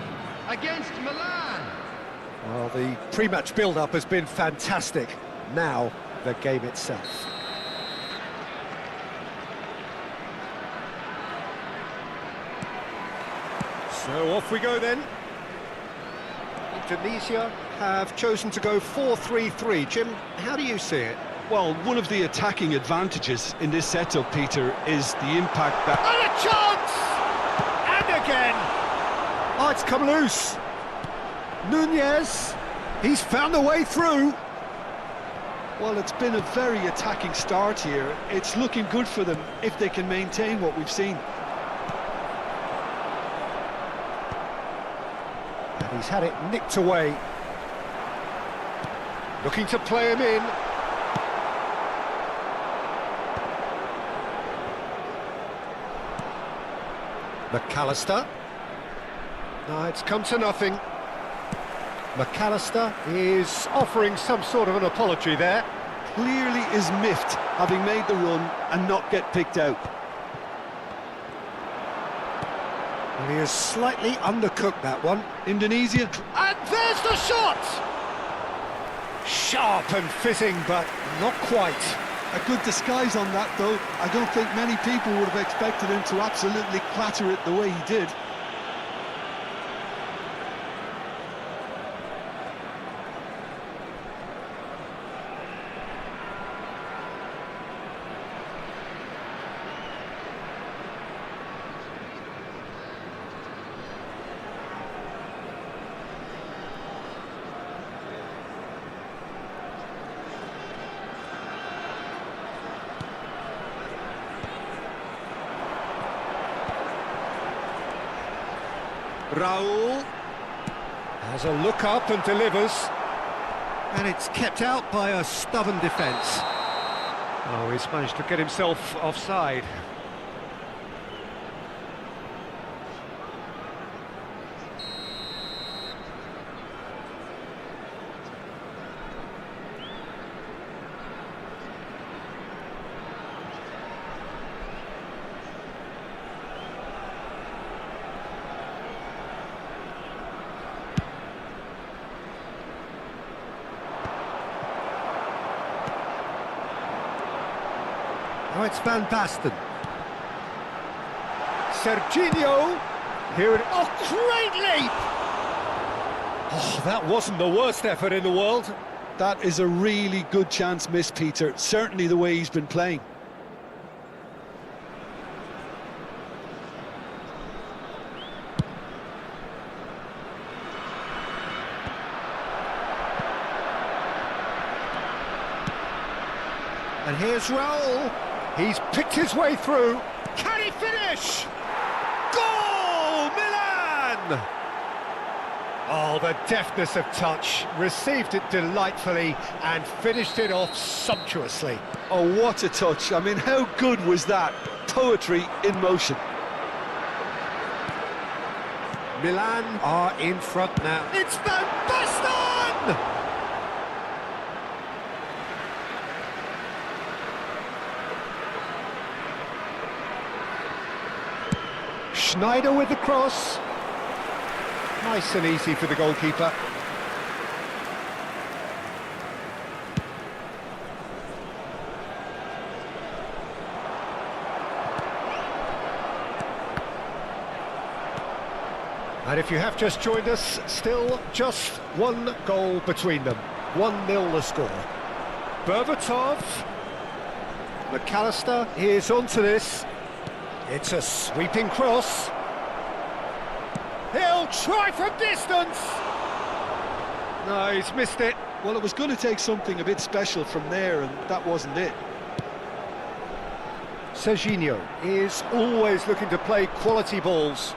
Speaker 5: Against Milan.
Speaker 3: Well, the pre-match build-up has been fantastic. Now, the game itself. So off we go then. Indonesia have chosen to go 4-3-3. Jim, how do you see it?
Speaker 4: Well, one of the attacking advantages in this setup, Peter, is the impact that...
Speaker 3: And a chance! And again! Oh, it's come loose. Nunez, he's found a way through.
Speaker 4: Well, it's been a very attacking start here. It's looking good for them if they can maintain what we've seen.
Speaker 3: And he's had it nicked away. Looking to play him in. McAllister. No, it's come to nothing. McAllister is offering some sort of an apology there.
Speaker 4: Clearly is miffed, having made the run and not get picked out.
Speaker 3: And he has slightly undercooked that one.
Speaker 4: Indonesia.
Speaker 3: And there's the shot! Sharp and fitting, but not quite.
Speaker 4: A good disguise on that, though. I don't think many people would have expected him to absolutely clatter it the way he did.
Speaker 3: Raul has a look up and delivers, and it's kept out by a stubborn defence. Oh, he's managed to get himself offside. Oh, it's Van Basten. Serginho. Here it... Oh, great leap! Oh, that wasn't the worst effort in the world.
Speaker 4: That is a really good chance missed, Peter. Certainly the way he's been playing.
Speaker 3: And here's Raul. He's picked his way through. Can he finish? Goal! Milan! Oh, the deftness of touch. Received it delightfully and finished it off sumptuously.
Speaker 4: Oh, what a touch. I mean, how good was that? Poetry in motion.
Speaker 3: Milan are in front now. It's Van Basten! Schneider with the cross. Nice and easy for the goalkeeper. And if you have just joined us, still just one goal between them. 1-0 the score. Berbatov. McAllister is onto this. It's a sweeping cross. He'll try from distance. No, he's missed it.
Speaker 4: Well, it was going to take something a bit special from there, and that wasn't it.
Speaker 3: Serginho is always looking to play quality balls.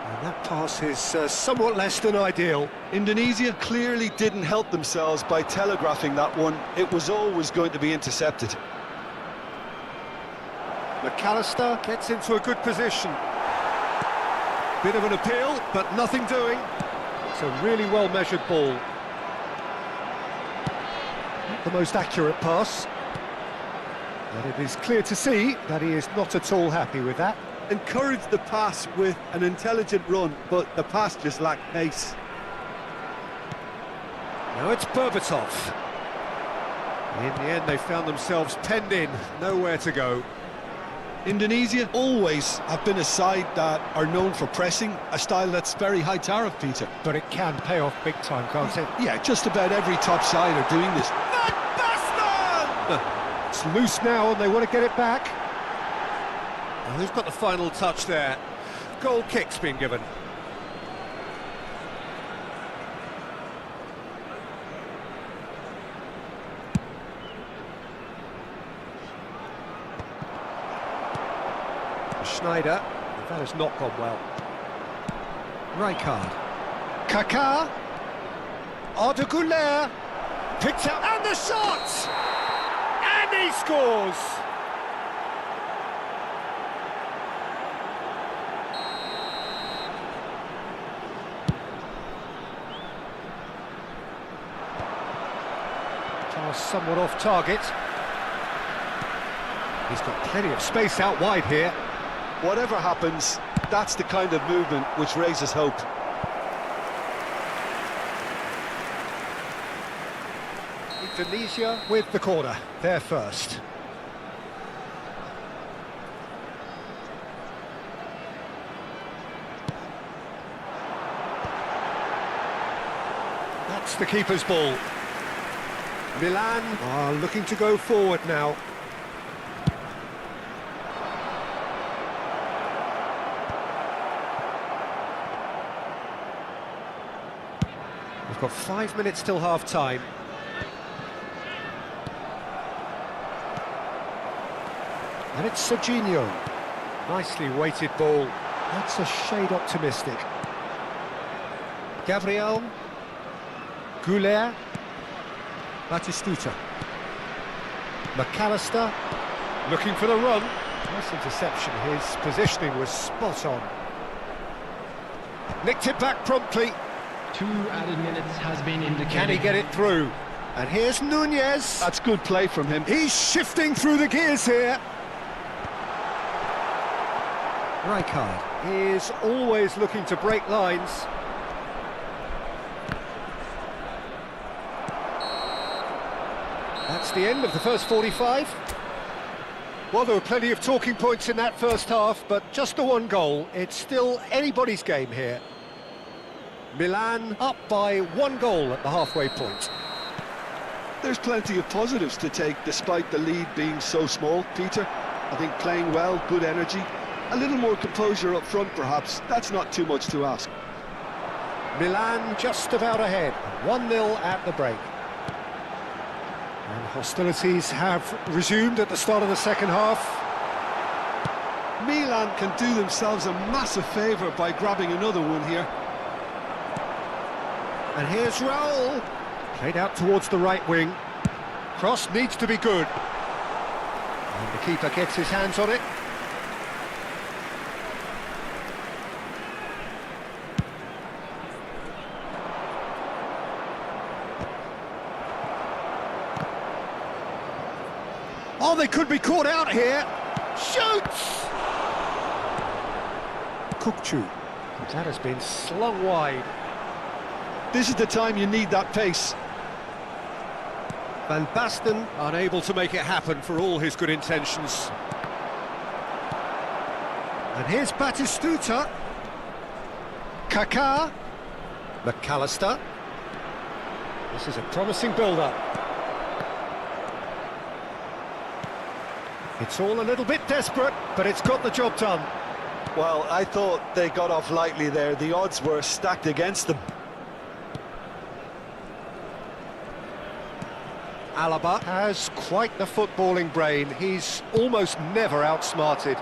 Speaker 3: And that pass is somewhat less than ideal.
Speaker 4: Indonesia clearly didn't help themselves by telegraphing that one. It was always going to be intercepted.
Speaker 3: McAllister gets into a good position. Bit of an appeal, but nothing doing. It's a really well-measured ball. Not the most accurate pass. But it is clear to see that he is not at all happy with that.
Speaker 4: encouraged the pass with an intelligent run, but the pass just lacked pace.
Speaker 3: Now it's Berbatov. In the end, they found themselves penned in, nowhere to go.
Speaker 4: Indonesia always have been a side that are known for pressing, a style that's very high tariff, Peter.
Speaker 3: But it can pay off big time, can't it?
Speaker 4: Yeah, just about every top side are doing this.
Speaker 3: It's loose now and they want to get it back. And who's got the final touch there? Goal kick's been given. Schneider, that has not gone well. Rijkaard. Kaká. Arda picked out, and the shot! And he scores! Pass somewhat off target. He's got plenty of space out wide here.
Speaker 4: Whatever happens, that's the kind of movement which raises hope.
Speaker 3: Indonesia with the corner, they're first. That's the keeper's ball. Milan are looking to go forward now. We've got 5 minutes till half-time. And it's Serginho. Nicely weighted ball. That's a shade optimistic. Gabriel. Goulet. Batistuta. McAllister. Looking for the run. Nice interception. His positioning was spot on. Nicked it back promptly.
Speaker 6: 2 added minutes has been indicated.
Speaker 3: Can he get it through? And here's Nunez.
Speaker 4: That's good play from him.
Speaker 3: He's shifting through the gears here. Rijkaard is always looking to break lines. That's the end of the first 45. Well, there were plenty of talking points in that first half, but just the one goal. It's still anybody's game here. Milan up by 1 goal at the halfway point.
Speaker 4: There's plenty of positives to take despite the lead being so small, Peter. I think playing well, good energy, a little more composure up front perhaps, that's not too much to ask.
Speaker 3: Milan just about ahead, 1-0 at the break. And hostilities have resumed at the start of the second half.
Speaker 4: Milan can do themselves a massive favour by grabbing another one here.
Speaker 3: And here's Raul. Played out towards the right wing. Cross needs to be good. And the keeper gets his hands on it. Oh, they could be caught out here. Shoots! Kukçu. That has been slung wide.
Speaker 4: This is the time you need that pace.
Speaker 3: Van Basten unable to make it happen for all his good intentions. And here's Batistuta. Kaká. McAllister. This is a promising build-up. It's all a little bit desperate, but it's got the job done.
Speaker 4: Well, I thought they got off lightly there. The odds were stacked against them.
Speaker 3: Alaba has quite the footballing brain. He's almost never outsmarted.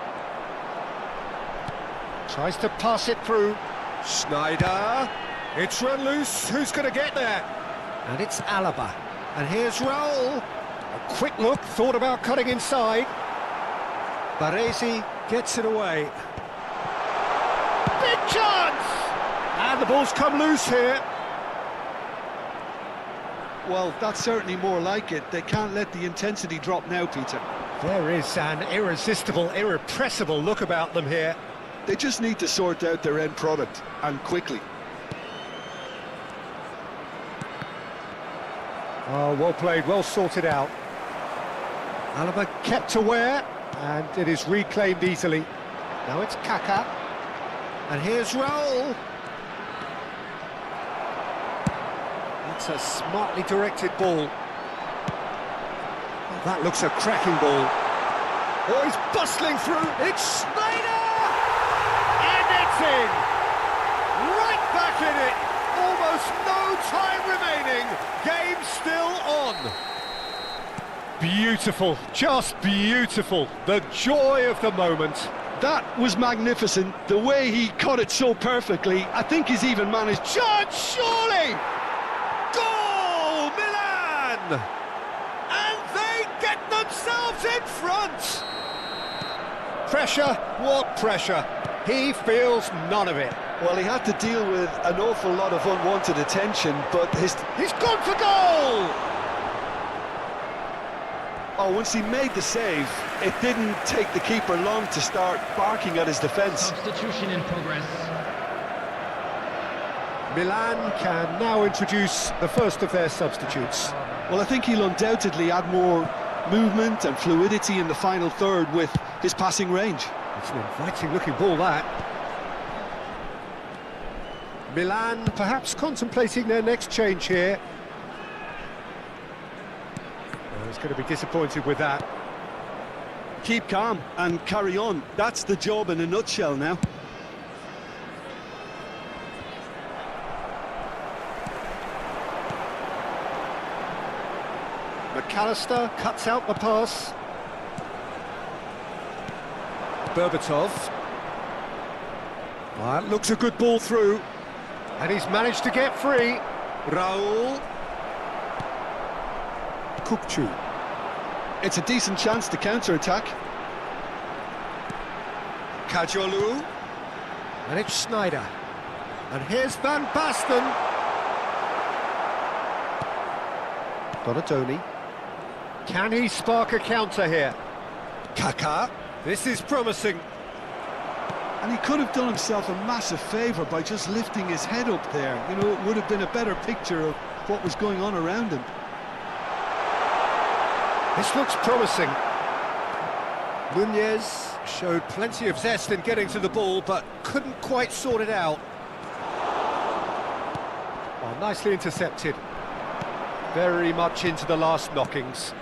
Speaker 3: Tries to pass it through. Schneider. It's run loose. Who's going to get there? And it's Alaba. And here's Raul. A quick look, thought about cutting inside. Baresi gets it away. Big chance! And the ball's come loose here.
Speaker 4: Well, that's certainly more like it. They can't let the intensity drop now, Peter.
Speaker 3: There is an irresistible, irrepressible look about them here.
Speaker 4: They just need to sort out their end product, and quickly.
Speaker 3: Oh, well played, well sorted out. Alaba kept aware, and it is reclaimed easily. Now it's Kaka, and here's Raul. That's a smartly directed ball. Oh, that looks a cracking ball. Oh, he's bustling through. It's Schneider! And it's in! Right back in it! Almost no time remaining. Game still on. Beautiful, just beautiful. The joy of the moment.
Speaker 4: That was magnificent. The way he cut it so perfectly. I think he's even managed...
Speaker 3: Shot, surely! Goal, Milan! And they get themselves in front! Pressure, what pressure? He feels none of it.
Speaker 4: Well, he had to deal with an awful lot of unwanted attention, but
Speaker 3: He's gone for goal!
Speaker 4: Oh, once he made the save, it didn't take the keeper long to start barking at his defence.
Speaker 6: Substitution in progress.
Speaker 3: Milan can now introduce the first of their substitutes.
Speaker 4: Well, I think he'll undoubtedly add more movement and fluidity in the final third with his passing range.
Speaker 3: It's an inviting looking ball, that. Milan perhaps contemplating their next change here. Well, he's going to be disappointed with that.
Speaker 4: Keep calm and carry on. That's the job in a nutshell now.
Speaker 3: McAllister cuts out the pass. Berbatov. That looks a good ball through. And he's managed to get free. Raul. Kukcu.
Speaker 4: It's a decent chance to counter-attack.
Speaker 3: Kajolu. And it's Schneider. And here's Van Basten. Donatoni. Can he spark a counter here? Kaka. This is promising.
Speaker 4: And he could have done himself a massive favour by just lifting his head up there. You know, it would have been a better picture of what was going on around him.
Speaker 3: This looks promising. Nunez showed plenty of zest in getting to the ball, but couldn't quite sort it out. Oh, nicely intercepted. Very much into the last knockings.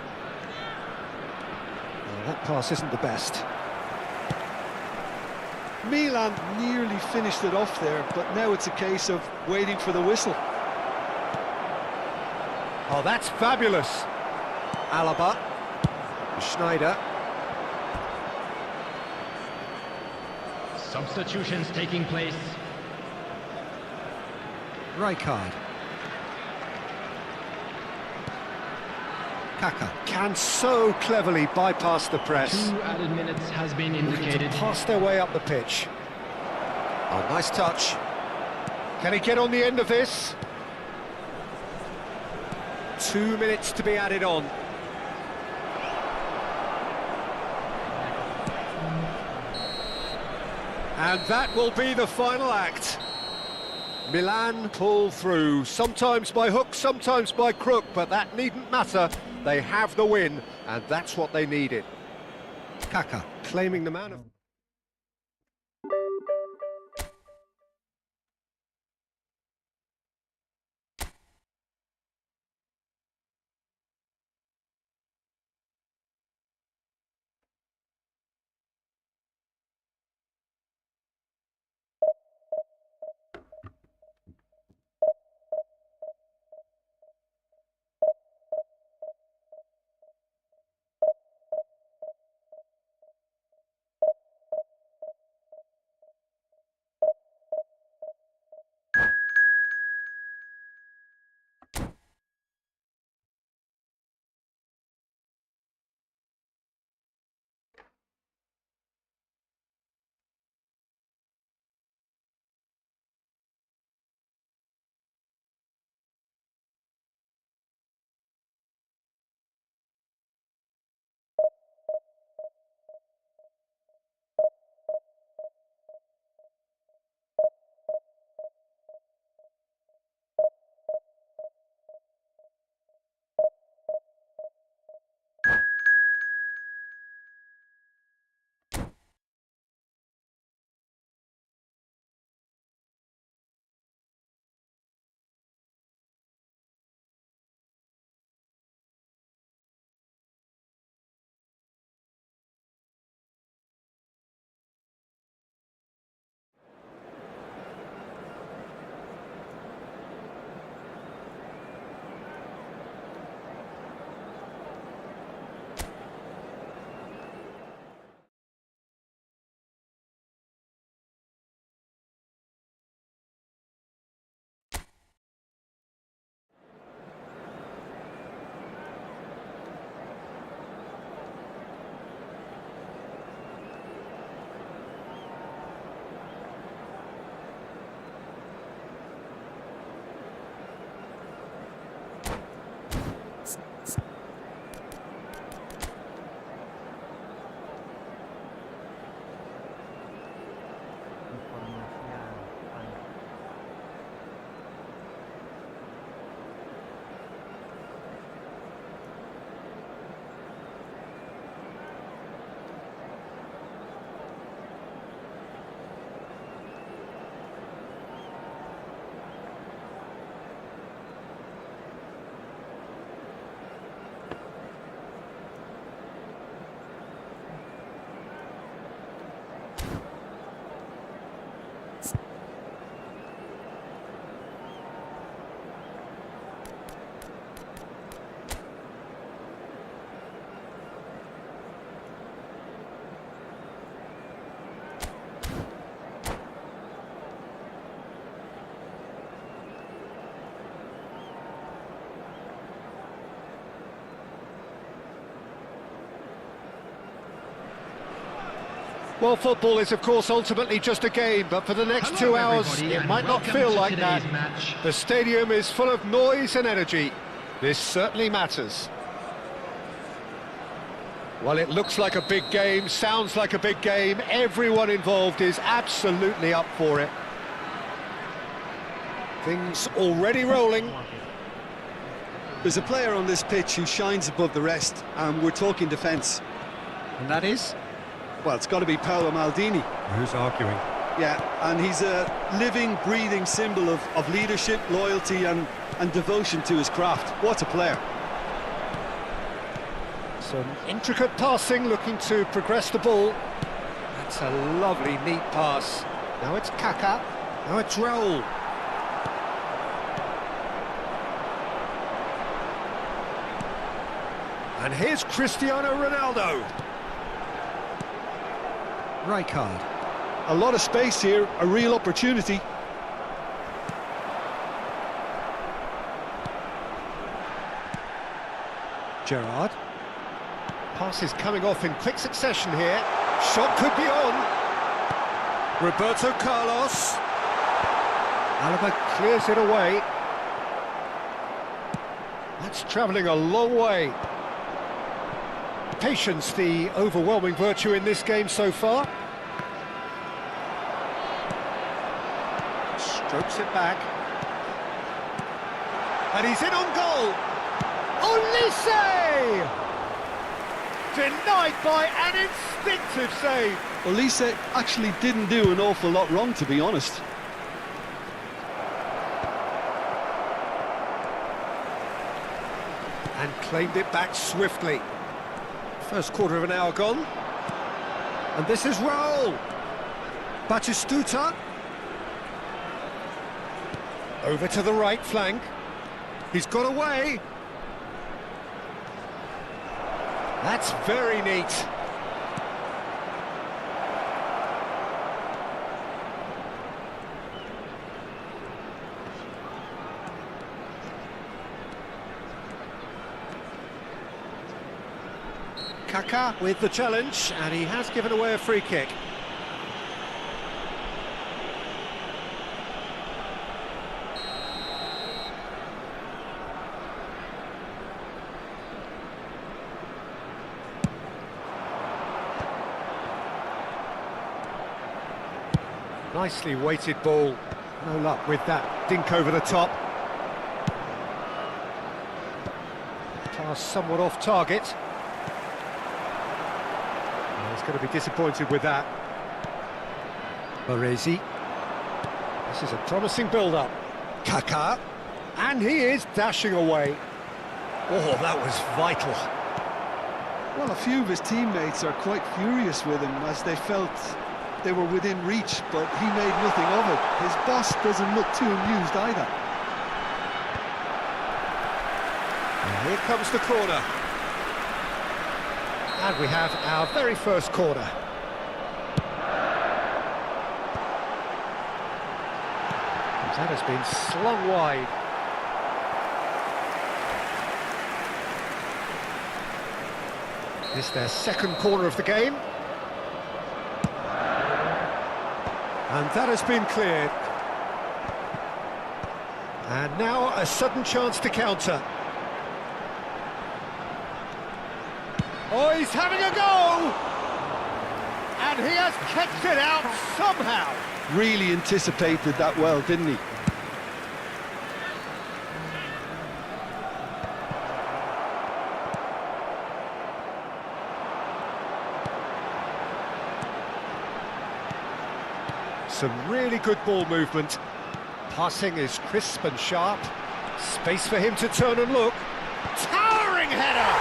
Speaker 3: Well, that pass isn't the best.
Speaker 4: Milan nearly finished it off there, but now it's a case of waiting for the whistle.
Speaker 3: Oh, that's fabulous. Alaba. Schneider.
Speaker 6: Substitutions taking place.
Speaker 3: Rijkaard. Kaka can so cleverly bypass the press.
Speaker 6: 2 added minutes has been indicated.
Speaker 3: Pass their way up the pitch. Oh, nice touch. Can he get on the end of this? 2 minutes to be added on. And that will be the final act. Milan pull through, sometimes by hook, sometimes by crook, but that needn't matter. They have the win, and that's what they needed. Kaka claiming the man of... Well, football is, of course, ultimately just a game, but for the next
Speaker 6: Hello,
Speaker 3: 2 hours,
Speaker 6: everybody,
Speaker 3: it
Speaker 6: and
Speaker 3: might not
Speaker 6: welcome
Speaker 3: feel
Speaker 6: to
Speaker 3: like that.
Speaker 6: today's match.
Speaker 3: The stadium is full of noise and energy. This certainly matters. Well, it looks like a big game, sounds like a big game. Everyone involved is absolutely up for it. Things already rolling.
Speaker 4: There's a player on this pitch who shines above the rest, and we're talking defence.
Speaker 3: And that is?
Speaker 4: Well, it's got to be Paolo Maldini.
Speaker 3: Who's arguing?
Speaker 4: Yeah, and he's a living, breathing symbol of leadership, loyalty and devotion to his craft. What a player.
Speaker 3: Some intricate passing, looking to progress the ball. That's a lovely, neat pass. Now it's Kaká. Now it's Raul. And here's Cristiano Ronaldo. Rijkaard.
Speaker 4: A lot of space here, a real opportunity.
Speaker 3: Gerrard. Pass is coming off in quick succession here. Shot could be on. Roberto Carlos. Alaba clears it away. That's travelling a long way. Patience, the overwhelming virtue in this game so far. Strokes it back. And he's in on goal. Olise! Denied by an instinctive save.
Speaker 4: Olise actually didn't do an awful lot wrong, to be honest.
Speaker 3: And claimed it back swiftly. First quarter of an hour gone. And this is Raul. Batistuta. Over to the right flank. He's got away. That's very neat. Kaká with the challenge, and he has given away a free kick. Nicely weighted ball. No luck with that dink over the top. Pass somewhat off target. He's going to be disappointed with that. Baresi. This is a promising build-up. Kaká. And he is dashing away. Oh, that was vital.
Speaker 4: Well, a few of his teammates are quite furious with him as they felt they were within reach, but he made nothing of it. His boss doesn't look too amused either.
Speaker 3: And here comes the corner. And we have our very first corner. That has been slung wide. This is their second corner of the game. And that has been cleared. And now a sudden chance to counter. Oh, he's having a go! And he has kept it out somehow.
Speaker 4: Really anticipated that well, didn't he?
Speaker 3: Some really good ball movement. Passing is crisp and sharp. Space for him to turn and look. Towering header!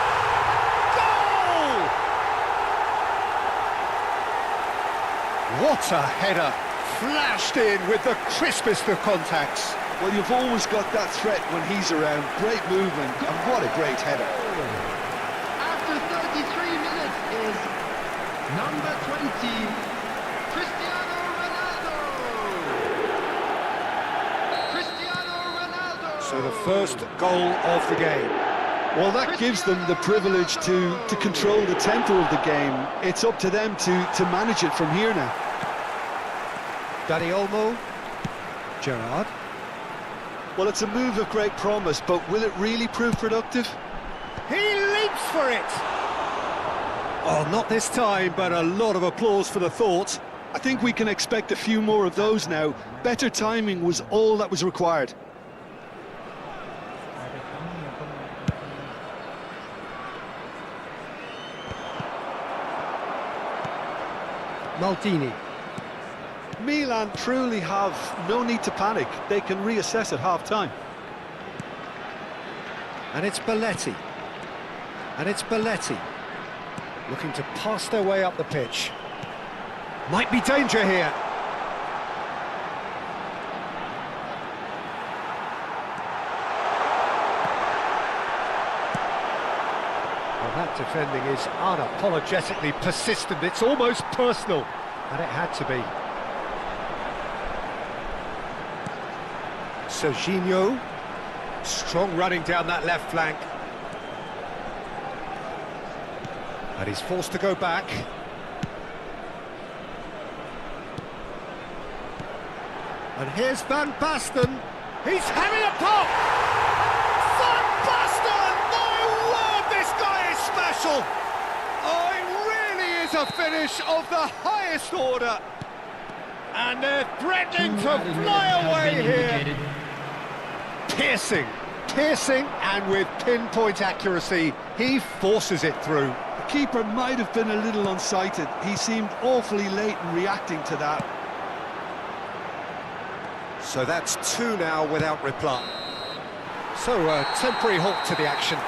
Speaker 3: Goal! What a header! Flashed in with the crispest of contacts.
Speaker 4: Well, you've always got that threat when he's around. Great movement, and what a great header.
Speaker 6: After 33 minutes is number 20, Cristiano Ronaldo. Cristiano Ronaldo.
Speaker 3: So the first goal of the game.
Speaker 4: Well, that gives them the privilege to control the tempo of the game. It's up to them to manage it from here now.
Speaker 3: Dani Olmo. Gerrard.
Speaker 4: Well, it's a move of great promise, but will it really prove productive?
Speaker 3: He leaps for it! Oh, not this time, but a lot of applause for the thought.
Speaker 4: I think we can expect a few more of those now. Better timing was all that was required.
Speaker 3: Maldini.
Speaker 4: Milan truly have no need to panic. They can reassess at half-time.
Speaker 3: And it's Belletti. And it's Belletti. Looking to pass their way up the pitch. Might be danger here. Well, that defending is unapologetically persistent. It's almost personal. And it had to be. Serginho. Strong running down that left flank. And he's forced to go back. And here's Van Basten. He's having a pop! Van Basten! My word, this guy is special! Oh, it really is a finish of the highest order. And they're threatening to fly away here. Piercing, and with pinpoint accuracy, he forces it through.
Speaker 4: The keeper might have been a little unsighted. He seemed awfully late in reacting to that.
Speaker 3: So that's two now without reply. So a temporary halt to the action.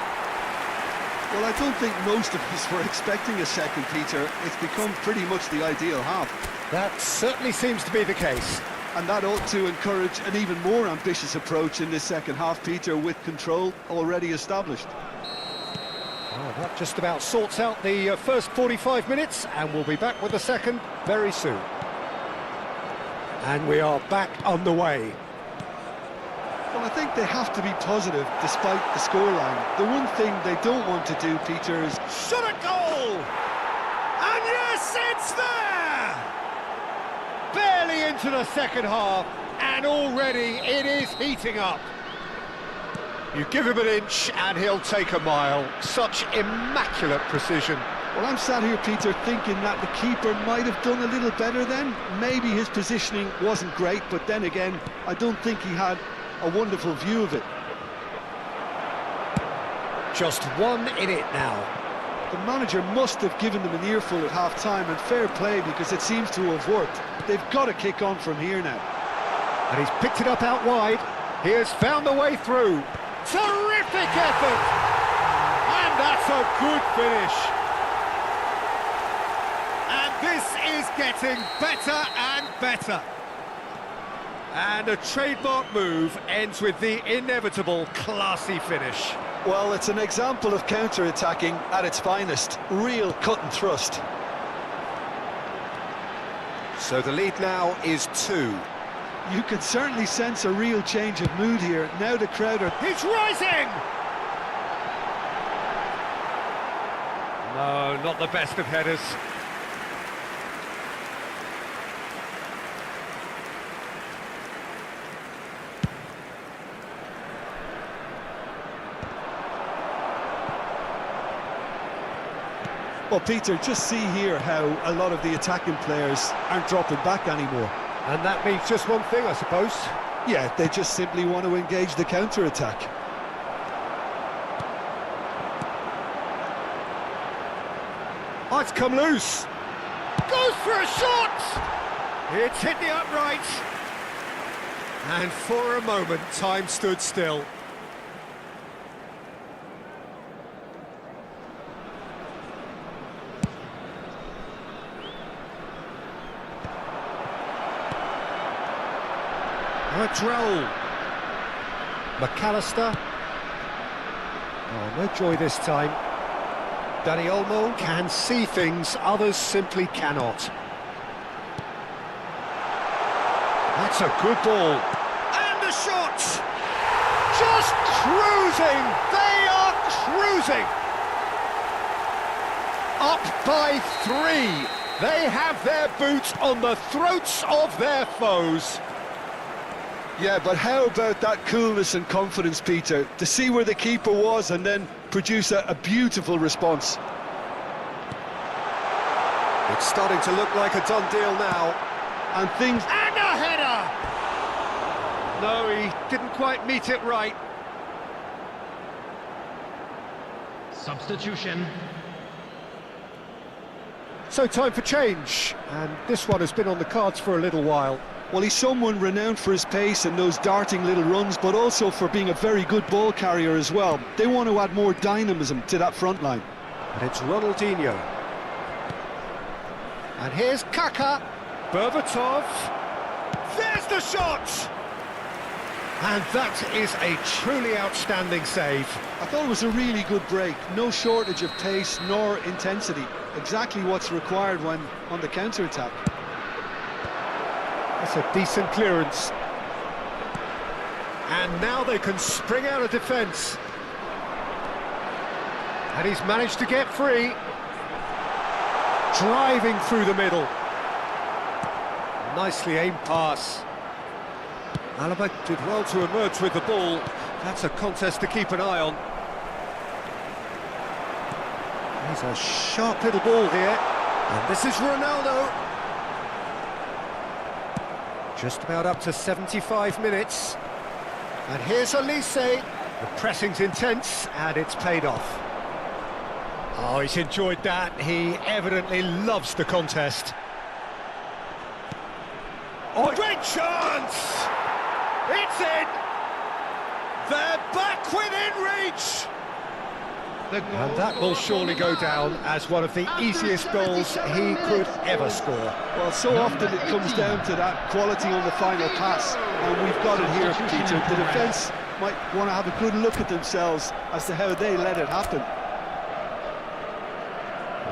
Speaker 4: Well, I don't think most of us were expecting a second, Peter. It's become pretty much the ideal half.
Speaker 3: That certainly seems to be the case.
Speaker 4: And that ought to encourage an even more ambitious approach in this second half, Peter, with control already established.
Speaker 3: Oh, that just about sorts out the first 45 minutes, and we'll be back with the second very soon. And we are back on the way.
Speaker 4: Well, I think they have to be positive despite the scoreline. The one thing they don't want to do, Peter, is...
Speaker 3: Shot a goal! And yes, it's there! Barely into the second half, and already it is heating up. You give him an inch and he'll take a mile. Such immaculate precision.
Speaker 4: Well, I'm sat here, Peter, thinking that the keeper might have done a little better then. Maybe his positioning wasn't great, but then again, I don't think he had a wonderful view of it.
Speaker 3: Just one in it now.
Speaker 4: The manager must have given them an earful at half-time, and fair play, because it seems to have worked. They've got to kick on from here now.
Speaker 3: And he's picked it up out wide. He has found the way through. Terrific effort! And that's a good finish. And this is getting better and better. And a trademark move ends with the inevitable classy finish.
Speaker 4: Well, it's an example of counter-attacking at its finest. Real cut and thrust.
Speaker 3: So the lead now is 2.
Speaker 4: You can certainly sense a real change of mood here. Now the crowd are...
Speaker 3: He's rising! No, not the best of headers.
Speaker 4: Well, Peter, just see here how a lot of the attacking players aren't dropping back anymore.
Speaker 3: And that means just one thing, I suppose.
Speaker 4: Yeah, they just simply want to engage the counter-attack.
Speaker 3: Oh, it's come loose. Goes for a shot! It's hit the upright. And for a moment, time stood still. Droll. McAllister. Oh, no joy this time. Dani Olmo can see things others simply cannot. That's a good ball. And the shot! Just cruising! They are cruising. Up by 3. They have their boots on the throats of their foes.
Speaker 4: Yeah, but how about that coolness and confidence, Peter, to see where the keeper was and then produce a beautiful response.
Speaker 3: It's starting to look like a done deal now.
Speaker 4: And things...
Speaker 3: And a header! No, he didn't quite meet it right.
Speaker 6: Substitution.
Speaker 3: So time for change, and this one has been on the cards for a little while.
Speaker 4: Well, he's someone renowned for his pace and those darting little runs, but also for being a very good ball carrier as well. They want to add more dynamism to that front line.
Speaker 3: And it's Ronaldinho. And here's Kaka. Berbatov. There's the shot! And that is a truly outstanding save.
Speaker 4: I thought it was a really good break. No shortage of pace nor intensity. Exactly what's required when on the counter-attack.
Speaker 3: That's a decent clearance. And now they can spring out of defence. And he's managed to get free. Driving through the middle. Nicely aimed pass. Alaba did well to emerge with the ball. That's a contest to keep an eye on. He's a sharp little ball here. And this is Ronaldo. Just about up to 75 minutes. And here's Elise. The pressing's intense and it's paid off. Oh, he's enjoyed that. He evidently loves the contest. Oh, great chance! It's in! They're back within reach! And that will surely go down as one of the easiest goals he could ever score.
Speaker 4: Well, so often it comes down to that quality on the final pass, and we've got it here, Peter. The defence might want to have a good look at themselves as to how they let it happen.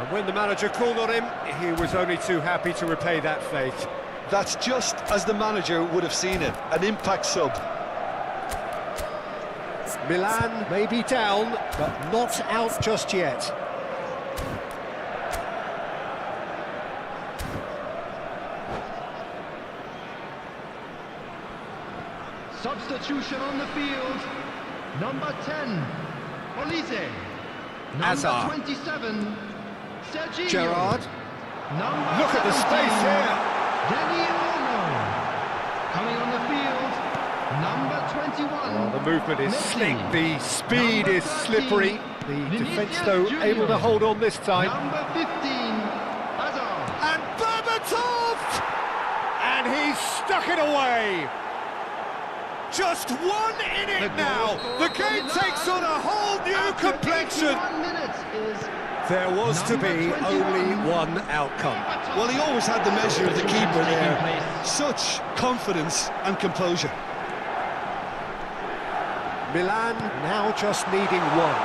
Speaker 3: And when the manager called on him, he was only too happy to repay that faith.
Speaker 4: That's just as the manager would have seen it, an impact sub.
Speaker 3: Milan may be down, but not out just yet.
Speaker 6: Substitution on the field. Number 10, Olise.
Speaker 3: Hazard.
Speaker 6: Number 27, Sergio.
Speaker 3: Gerrard.
Speaker 6: Number
Speaker 3: Look at the
Speaker 6: 17,
Speaker 3: space here.
Speaker 6: Dani Olmo. Coming on the field, number 21.
Speaker 3: Well, the movement is
Speaker 6: Messi.
Speaker 3: slick, the speed
Speaker 6: Number
Speaker 3: is
Speaker 6: 13,
Speaker 3: slippery. The defence,
Speaker 6: Vinicius
Speaker 3: though,
Speaker 6: Junior.
Speaker 3: able to hold on this time.
Speaker 6: Number 15, Hazard.
Speaker 3: And Berbatov! And he's stuck it away. Just one in it now. The game takes on a whole new complexion.
Speaker 6: 81 minutes is
Speaker 3: There was to be
Speaker 6: number 21.
Speaker 3: only one outcome.
Speaker 4: Well, he always had the measure of the keeper there. Such confidence and composure.
Speaker 3: Milan now just needing one.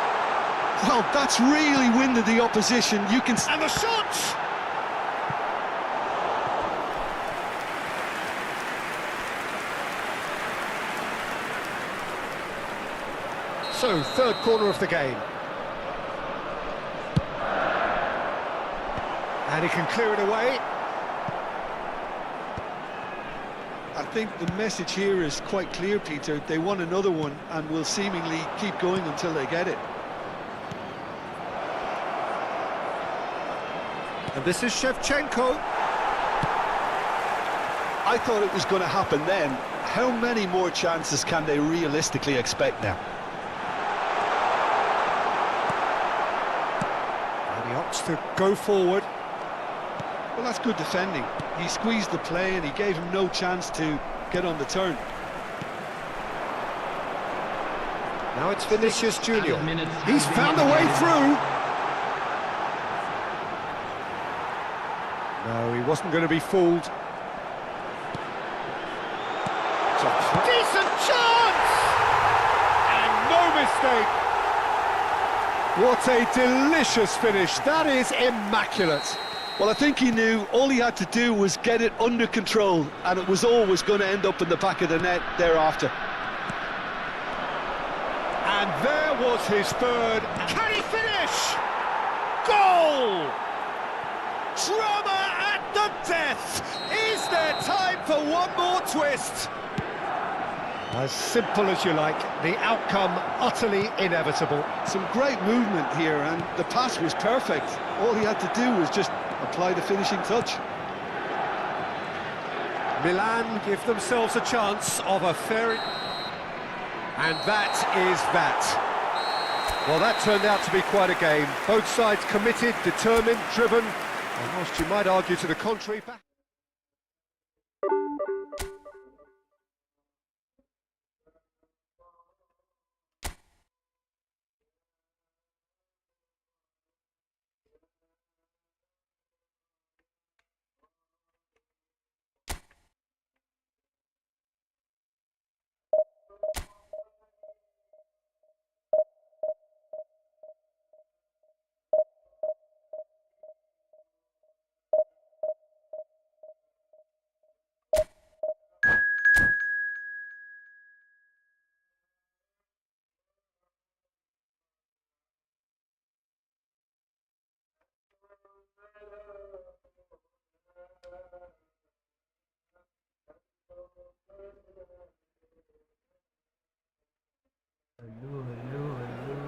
Speaker 4: Well, that's really winded the opposition. You can...
Speaker 3: And the shot! So, third corner of the game. And he can clear it away.
Speaker 4: I think the message here is quite clear, Peter. They want another one and will seemingly keep going until they get it.
Speaker 3: And this is Shevchenko.
Speaker 4: I thought it was going to happen then. How many more chances can they realistically expect now?
Speaker 3: And he opts to go forward.
Speaker 4: Well, that's good defending. He squeezed the play and he gave him no chance to get on the turn.
Speaker 3: Now it's Vinicius Junior.
Speaker 6: added minutes
Speaker 3: He's
Speaker 6: have
Speaker 3: found
Speaker 6: been
Speaker 3: a way
Speaker 6: indicated.
Speaker 3: through. No, he wasn't going to be fooled. It's a decent chance! And no mistake. What a delicious finish. That is immaculate.
Speaker 4: Well, I think he knew all he had to do was get it under control, and it was always going to end up in the back of the net thereafter.
Speaker 3: And there was his third. Can he finish? Goal! Drama at the death! Is there time for one more twist? As simple as you like, the outcome utterly inevitable.
Speaker 4: Some great movement here, and the pass was perfect. All he had to do was just apply the finishing touch.
Speaker 3: Milan give themselves a chance of a fair... And that is that. Well, that turned out to be quite a game. Both sides committed, determined, driven, and whilst you might argue to the contrary...
Speaker 2: Hello, hello, hello.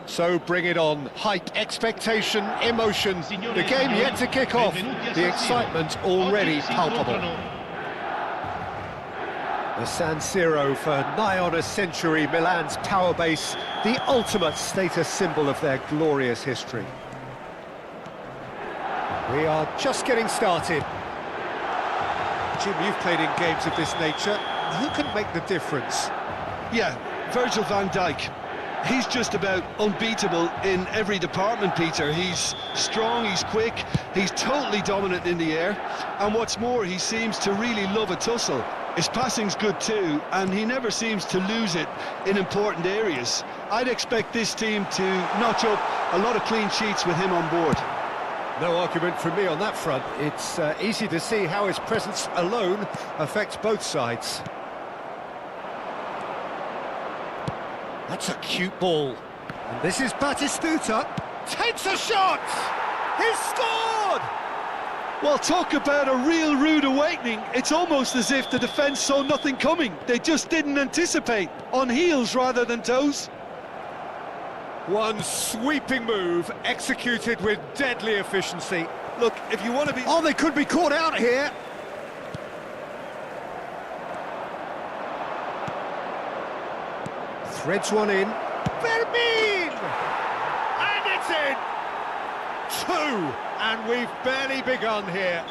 Speaker 3: So bring it on. Hype, expectation, emotion. The game yet to kick off. The excitement already palpable. The San Siro for nigh on a century, Milan's power base, the ultimate status symbol of their glorious history. We are just getting started. Jim, you've played in games of this nature. Who can make the difference?
Speaker 4: Yeah, Virgil van Dijk. He's just about unbeatable in every department, Peter. He's strong, he's quick, he's totally dominant in the air, and what's more, he seems to really love a tussle. His passing's good too, and he never seems to lose it in important areas. I'd expect this team to notch up a lot of clean sheets with him on board.
Speaker 3: No argument from me on that front. It's easy to see how his presence alone affects both sides. That's a cute ball. And this is Batistuta. Takes a shot! He's scored!
Speaker 4: Well, talk about a real rude awakening. It's almost as if the defence saw nothing coming. They just didn't anticipate. On heels rather than toes.
Speaker 3: One sweeping move, executed with deadly efficiency.
Speaker 4: Look, if you want to be...
Speaker 3: Oh, they could be caught out here. Threads one in. Vermin! And it's in! Two! And we've barely begun here.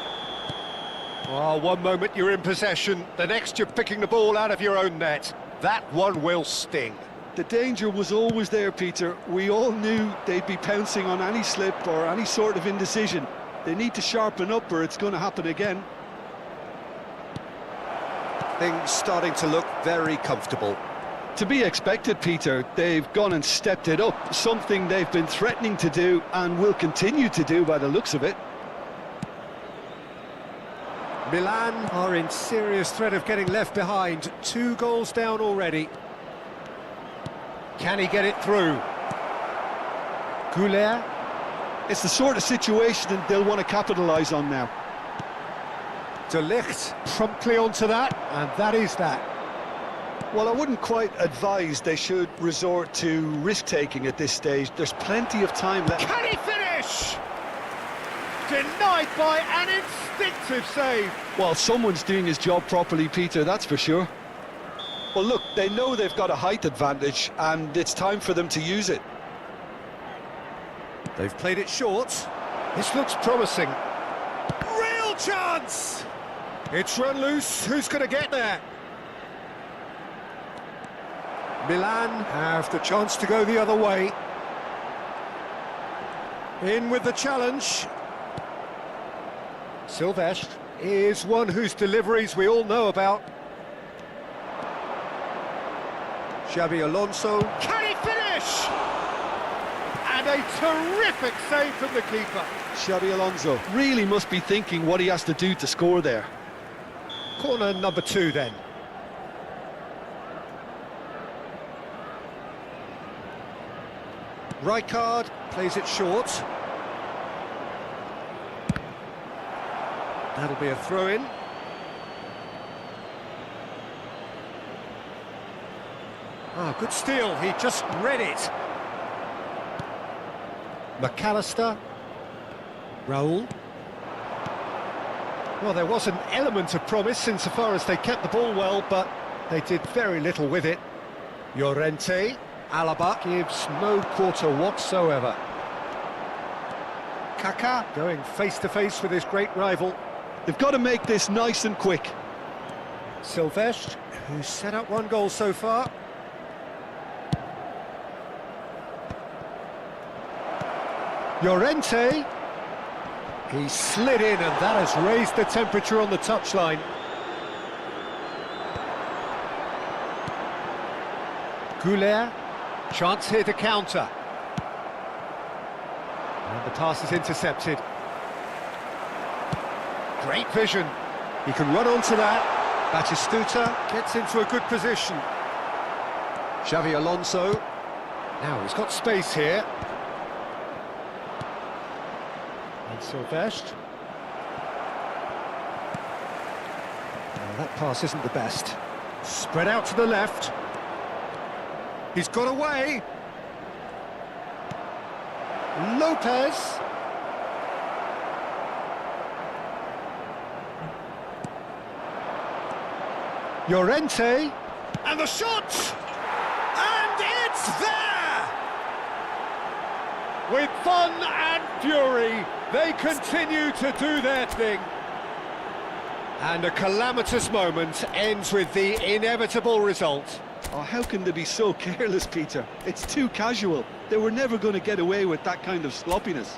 Speaker 3: Oh, one moment you're in possession, the next you're picking the ball out of your own net. That one will sting.
Speaker 4: The danger was always there, Peter. We all knew they'd be pouncing on any slip or any sort of indecision. They need to sharpen up or it's going to happen again.
Speaker 3: Things starting to look very comfortable.
Speaker 4: To be expected, Peter. They've gone and stepped it up, something they've been threatening to do and will continue to do by the looks of it.
Speaker 3: Milan are in serious threat of getting left behind. 2 goals down already. Can he get it through? Goulet.
Speaker 4: It's the sort of situation that they'll want to capitalise on now.
Speaker 3: De Ligt promptly onto that, and that is that.
Speaker 4: Well, I wouldn't quite advise they should resort to risk-taking at this stage. There's plenty of time left.
Speaker 3: Can he finish? Denied by an instinctive save.
Speaker 4: Well, someone's doing his job properly, Peter, that's for sure. Well, look, they know they've got a height advantage, and it's time for them to use it.
Speaker 3: They've played it short. This looks promising. Real chance! It's run loose. Who's going to get there? Milan have the chance to go the other way. In with the challenge. Silvestre is one whose deliveries we all know about. Xabi Alonso. Can he finish? And a terrific save from the keeper.
Speaker 4: Xabi Alonso really must be thinking what he has to do to score there.
Speaker 3: Corner number 2 then. Rijkaard plays it short. That'll be a throw-in. Ah, good steal, he just read it. McAllister. Raul. Well, there was an element of promise insofar as they kept the ball well, but they did very little with it. Llorente. Alaba gives no quarter whatsoever. Kaká going face-to-face with his great rival.
Speaker 4: They've got to make this nice and quick.
Speaker 3: Silvestre, who's set up 1 goal so far. Llorente. He slid in, and that has raised the temperature on the touchline. Goulet. Chance here to counter. And the pass is intercepted. Great vision. He can run onto that. Batistuta gets into a good position. Xabi Alonso. Now he's got space here. And Silvestre. Well, that pass isn't the best. Spread out to the left. He's got away. Lopez. Llorente. And the shot! And it's there! With fun and fury, they continue to do their thing. And a calamitous moment ends with the inevitable result.
Speaker 4: Oh, how can they be so careless, Peter? It's too casual. They were never going to get away with that kind of sloppiness.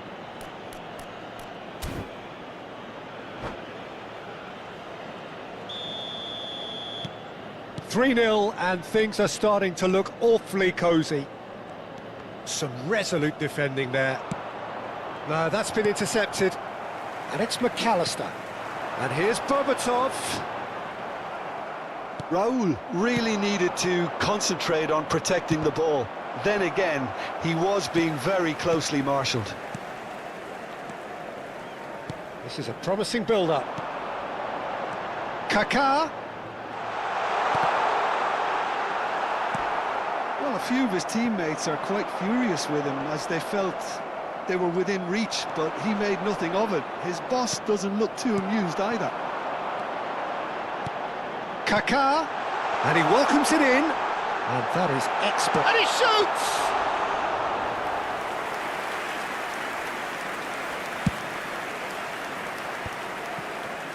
Speaker 3: "3-0, and things are starting to look awfully cosy. Some resolute defending there. No, that's been intercepted. And it's McAllister. And here's Berbatov.
Speaker 4: Raul really needed to concentrate on protecting the ball. Then again, he was being very closely marshalled.
Speaker 3: This is a promising build-up. Kaká.
Speaker 4: Well, a few of his teammates are quite furious with him as they felt they were within reach, but he made nothing of it. His boss doesn't look too amused either.
Speaker 3: Kaká, and he welcomes it in, and that is expert. And he shoots!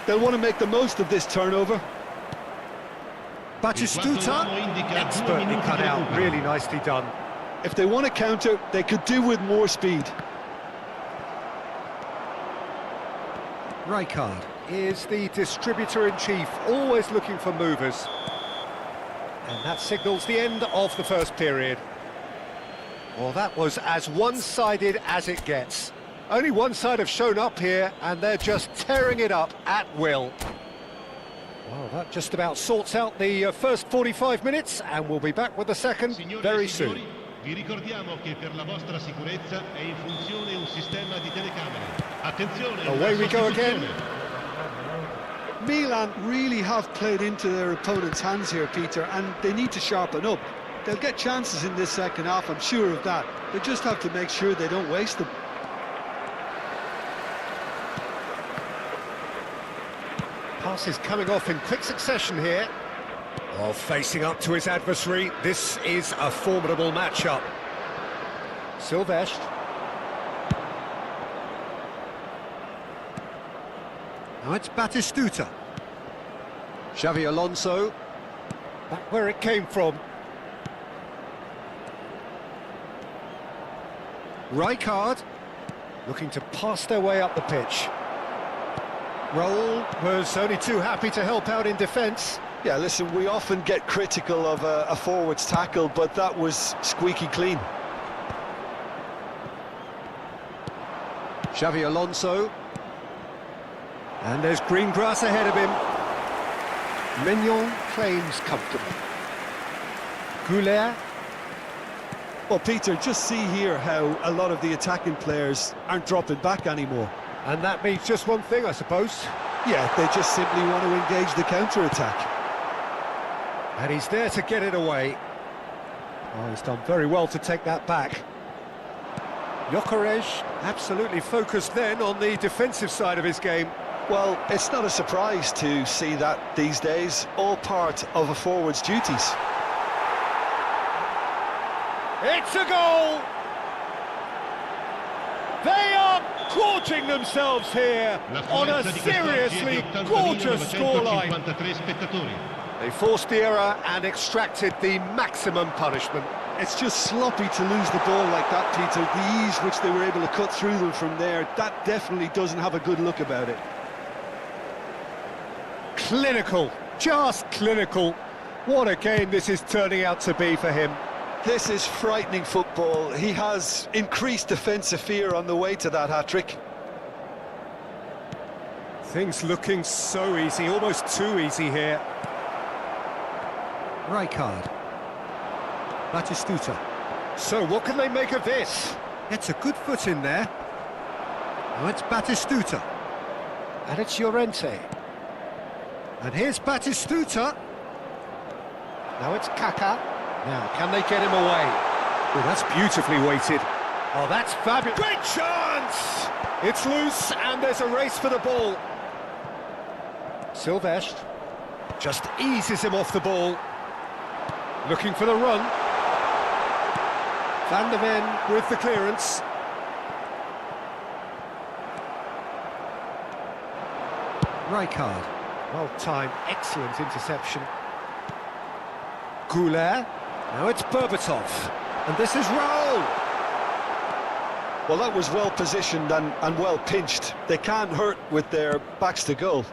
Speaker 4: They'll want to make the most of this turnover.
Speaker 3: Batistuta, expertly cut out, really nicely done.
Speaker 4: If they want to counter, they could do with more speed.
Speaker 3: Rijkaard is the distributor-in-chief, always looking for movers. And that signals the end of the first period. Well, that was as one-sided as it gets. Only one side have shown up here, and they're just tearing it up at will. Well, that just about sorts out the first 45 minutes, and we'll be back with the second very soon.
Speaker 5: Vi ricordiamo che per la vostra sicurezza è in funzione un sistema di telecamere. Attenzione,
Speaker 3: Away we go again.
Speaker 4: Milan really have played into their opponent's hands here, Peter, and they need to sharpen up. They'll get chances in this second half, I'm sure of that. They just have to make sure they don't waste them.
Speaker 3: Passes coming off in quick succession here. Oh, facing up to his adversary, this is a formidable matchup. Silvestre. Now it's Batistuta. Xavi Alonso. Back where it came from. Rijkaard. Looking to pass their way up the pitch. Raul was only too happy to help out in defence.
Speaker 4: Yeah, listen, we often get critical of a forward's tackle, but that was squeaky clean.
Speaker 3: Xavi Alonso. And there's green grass ahead of him. Mignon claims comfortable. Goulet.
Speaker 4: Well, Peter, just see here how a lot of the attacking players aren't dropping back anymore.
Speaker 3: And that means just one thing, I suppose.
Speaker 4: Yeah, they just simply want to engage the counter-attack.
Speaker 3: And he's there to get it away. Oh, he's done very well to take that back. Gyökeres absolutely focused then on the defensive side of his game.
Speaker 4: Well, it's not a surprise to see that these days, all part of a forward's duties.
Speaker 3: It's a goal! They are gorging themselves here on a seriously gorgeous scoreline. They forced the error and extracted the maximum punishment.
Speaker 4: It's just sloppy to lose the ball like that, Peter. The ease which they were able to cut through them from there, that definitely doesn't have a good look about it.
Speaker 3: Clinical, just clinical. What a game this is turning out to be for him.
Speaker 4: This is frightening football. He has increased defensive fear on the way to that hat-trick.
Speaker 3: Things looking so easy, almost too easy here. Rijkaard. Batistuta. So what can they make of this? It's a good foot in there. Now it's Batistuta. And it's Llorente. And here's Batistuta. Now it's Kaká. Now, can they get him away? Oh, that's beautifully weighted. Oh, that's fabulous. Great chance! It's loose, and there's a race for the ball. Silvestre just eases him off the ball. Looking for the run. Van der Ven with the clearance. Rijkaard. Well timed, excellent interception. Goulet. Now it's Berbatov. And this is Raul.
Speaker 4: Well, that was well positioned and well pinched. They can't hurt with their backs to goal.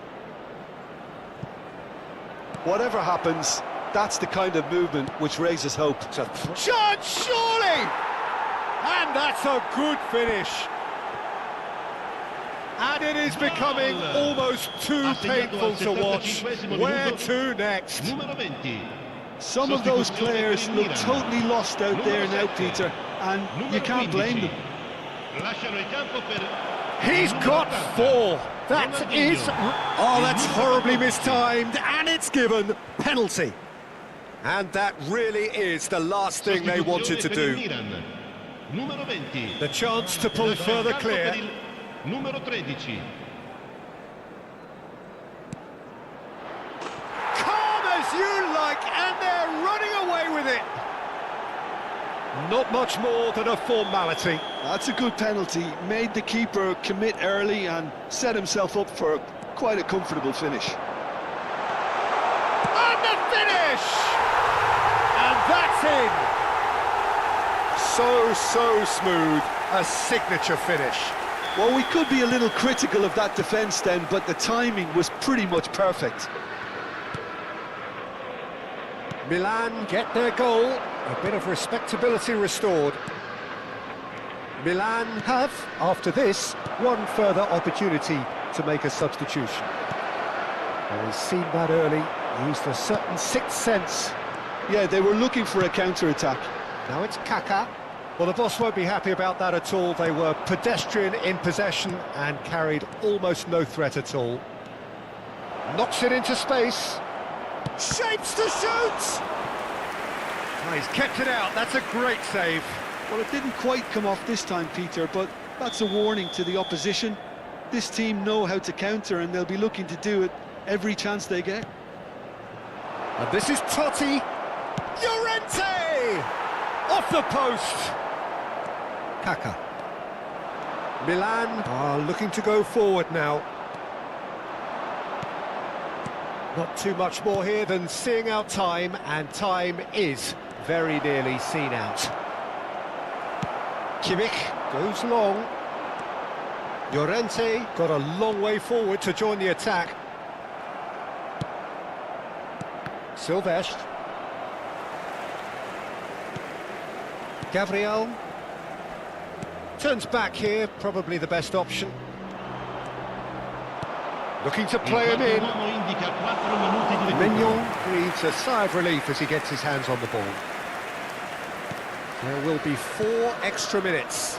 Speaker 4: Whatever happens, that's the kind of movement which raises hope.
Speaker 3: Chance, surely! And that's a good finish. And it is becoming almost too painful to watch. Where to next?
Speaker 4: Some of those players look totally lost out there now, Peter, and you can't blame them.
Speaker 3: He's got 4. That is... Oh, that's horribly mistimed, and it's given penalty. And that really is the last thing they wanted to do. The chance to pull further clear. Calm as you like, and they're running away with it. Not much more than a formality.
Speaker 4: That's a good penalty. Made the keeper commit early and set himself up for quite a comfortable finish.
Speaker 3: And the finish! And that's in. So smooth. A signature finish.
Speaker 4: Well, we could be a little critical of that defence then, but the timing was pretty much perfect.
Speaker 3: Milan get their goal. A bit of respectability restored. Milan have, after this, one further opportunity to make a substitution. They've seen that early, used a certain sixth sense.
Speaker 4: Yeah, they were looking for a counter-attack.
Speaker 3: Now it's Kaká. Well, the boss won't be happy about that at all. They were pedestrian in possession and carried almost no threat at all. Knocks it into space. Shapes to shoot! Oh, he's kept it out. That's a great save.
Speaker 4: Well, it didn't quite come off this time, Peter, but that's a warning to the opposition. This team know how to counter, and they'll be looking to do it every chance they get.
Speaker 3: And this is Totti. Llorente! Off the post. Kaká. Milan are looking to go forward now. Not too much more here than seeing out time, and time is very nearly seen out. Kimmich goes long. Llorente got a long way forward to join the attack. Silvestre. Gabriel. Turns back here, probably the best option. Looking to play him in. Mignon breathes a sigh of relief as he gets his hands on the ball. There will be 4 extra minutes.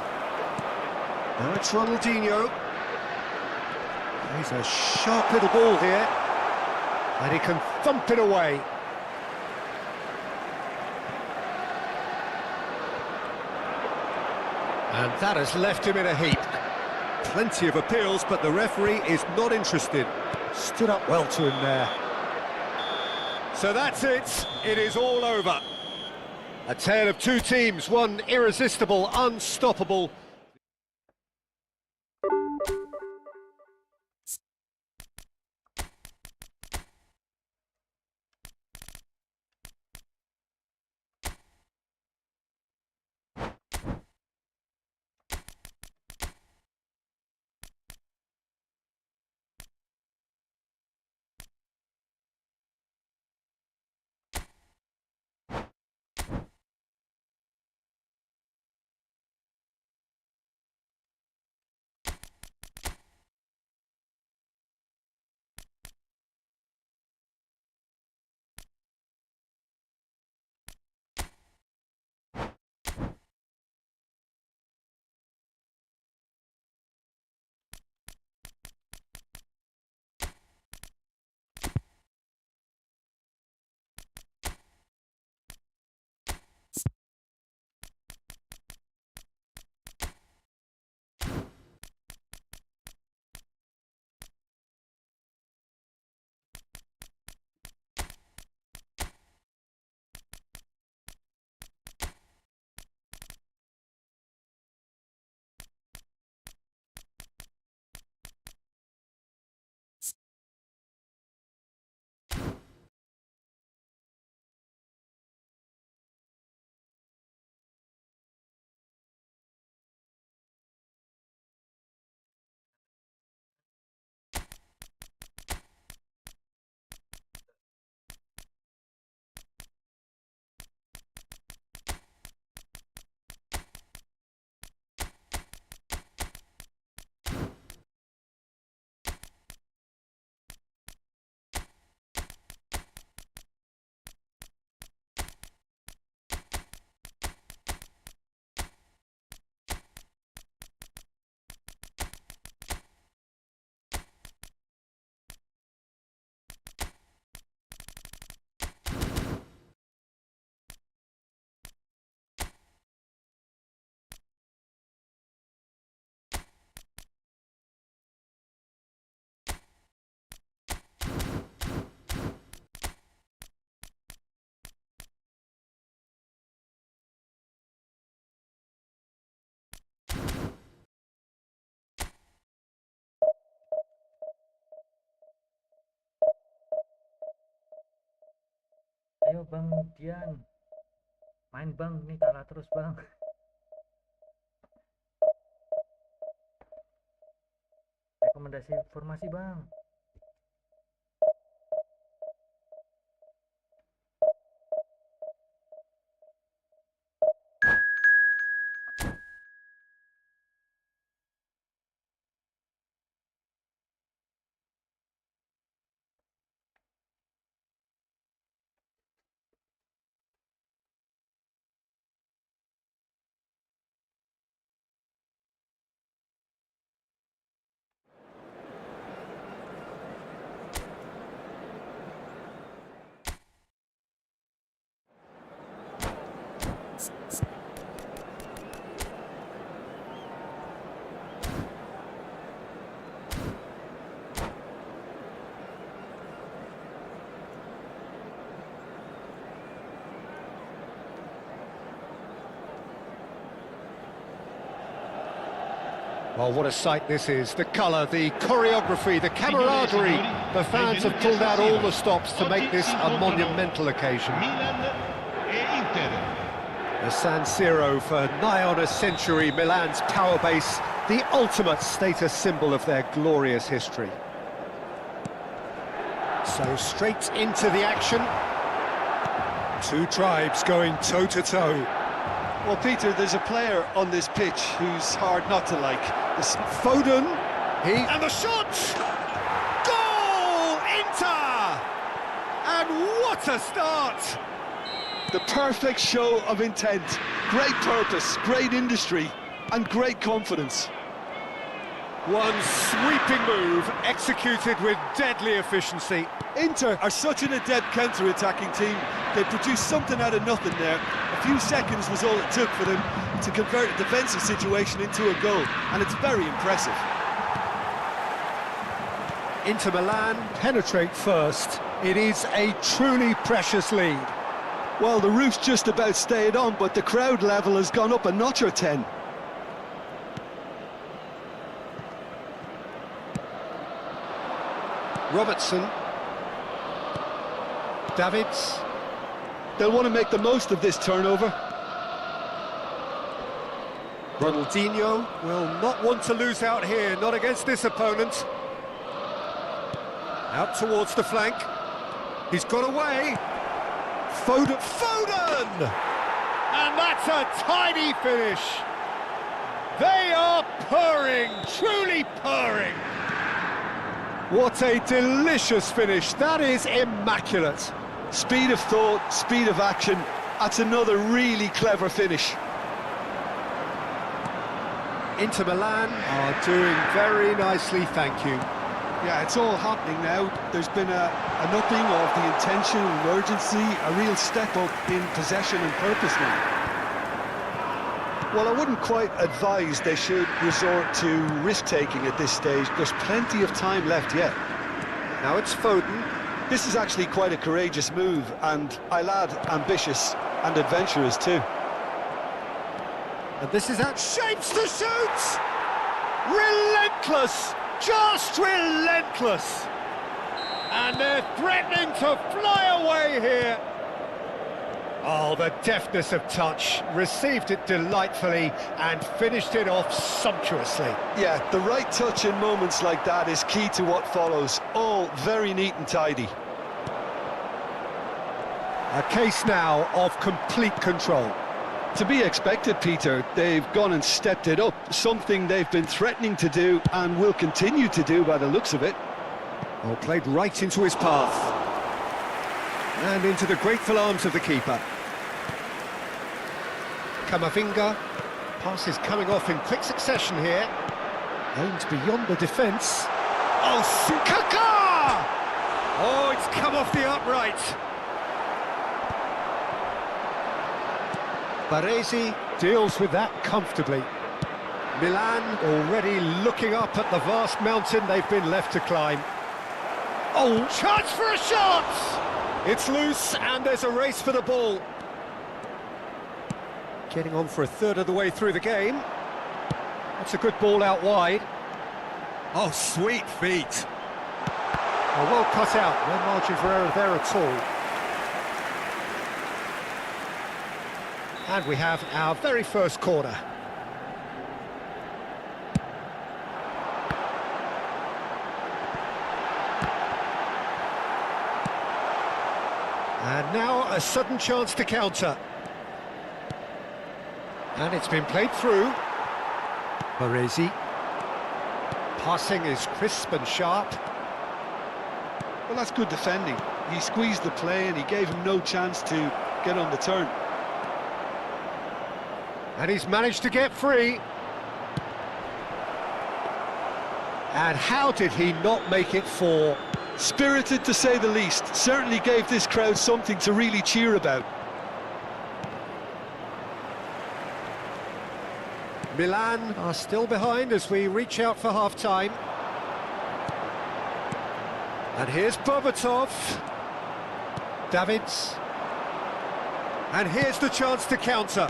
Speaker 3: Now it's Ronaldinho. He's a sharp little ball here, and he can thump it away. And that has left him in a heap. Plenty of appeals, but the referee is not interested. Stood up well to him there. So that's it. It is all over. A tale of 2 teams, one irresistible, unstoppable.
Speaker 2: Ayo Bang Dian, main Bang, nih kalah terus Bang. Rekomendasi formasi Bang.
Speaker 3: Well, what a sight this is. The colour, the choreography, the camaraderie. The fans have pulled out all the stops to make this a monumental occasion.
Speaker 5: Milan e Inter.
Speaker 3: The San Siro for nigh on a century, Milan's power base, the ultimate status symbol of their glorious history. So straight into the action. Two tribes going toe-to-toe.
Speaker 4: Well, Peter, there's a player on this pitch who's hard not to like. This
Speaker 3: Foden, and the shot! Goal! Inter! And what a start!
Speaker 4: the perfect show of intent, great purpose, great industry, and great confidence.
Speaker 3: One sweeping move, executed with deadly efficiency.
Speaker 4: Inter are such an adept counter-attacking team. They produced something out of nothing there. A few seconds was all it took for them to convert a defensive situation into a goal, and it's very impressive.
Speaker 3: Inter Milan penetrate first. It is a truly precious lead.
Speaker 4: Well, the roof's just about stayed on, but the crowd level has gone up a notch or 10.
Speaker 3: Robertson. Davids.
Speaker 4: They'll want to make the most of this turnover.
Speaker 3: Ronaldinho will not want to lose out here, not against this opponent. Out towards the flank. He's got away. Foden! And that's a tidy finish. They are purring, truly purring. What a delicious finish. That is immaculate.
Speaker 4: Speed of thought, speed of action. That's another really clever finish.
Speaker 3: Inter Milan are doing very nicely, thank you.
Speaker 4: Yeah, it's all happening now. There's been an upping of the intention and urgency, a real step up in possession and purpose now. Well, I wouldn't quite advise they should resort to risk-taking at this stage. There's plenty of time left yet.
Speaker 3: Now it's Foden.
Speaker 4: This is actually quite a courageous move, and I'll add ambitious and adventurous too.
Speaker 3: And this is out, shapes to shoot! Relentless! Just relentless! And they're threatening to fly away here. Oh, the deftness of touch, received it delightfully and finished it off sumptuously.
Speaker 4: Yeah, the right touch in moments like that is key to what follows. All very neat and tidy.
Speaker 3: A case now of complete control.
Speaker 4: To be expected, Peter. They've gone and stepped it up, something they've been threatening to do and will continue to do by the looks of it.
Speaker 3: Oh, played right into his path. And into the grateful arms of the keeper. Camavinga. Pass is coming off in quick succession here. Aimed beyond the defence. Oh, Kaka! Oh, it's come off the upright. Baresi deals with that comfortably. Milan already looking up at the vast mountain they've been left to climb. Oh, chance for a shot! It's loose and there's a race for the ball. Getting on for a third of the way through the game. That's a good ball out wide. Oh, sweet feet. Oh, well cut out, no margin for error there at all. And we have our very first corner. And now a sudden chance to counter. And it's been played through. Baresi. Passing is crisp and sharp.
Speaker 4: Well, that's good defending. He squeezed the play and he gave him no chance to get on the turn.
Speaker 3: And he's managed to get free. And how did he not make it 4?
Speaker 4: Spirited, to say the least. Certainly gave this crowd something to really cheer about.
Speaker 3: Milan are still behind as we reach out for half-time. And here's Bobatov. Davids. And here's the chance to counter.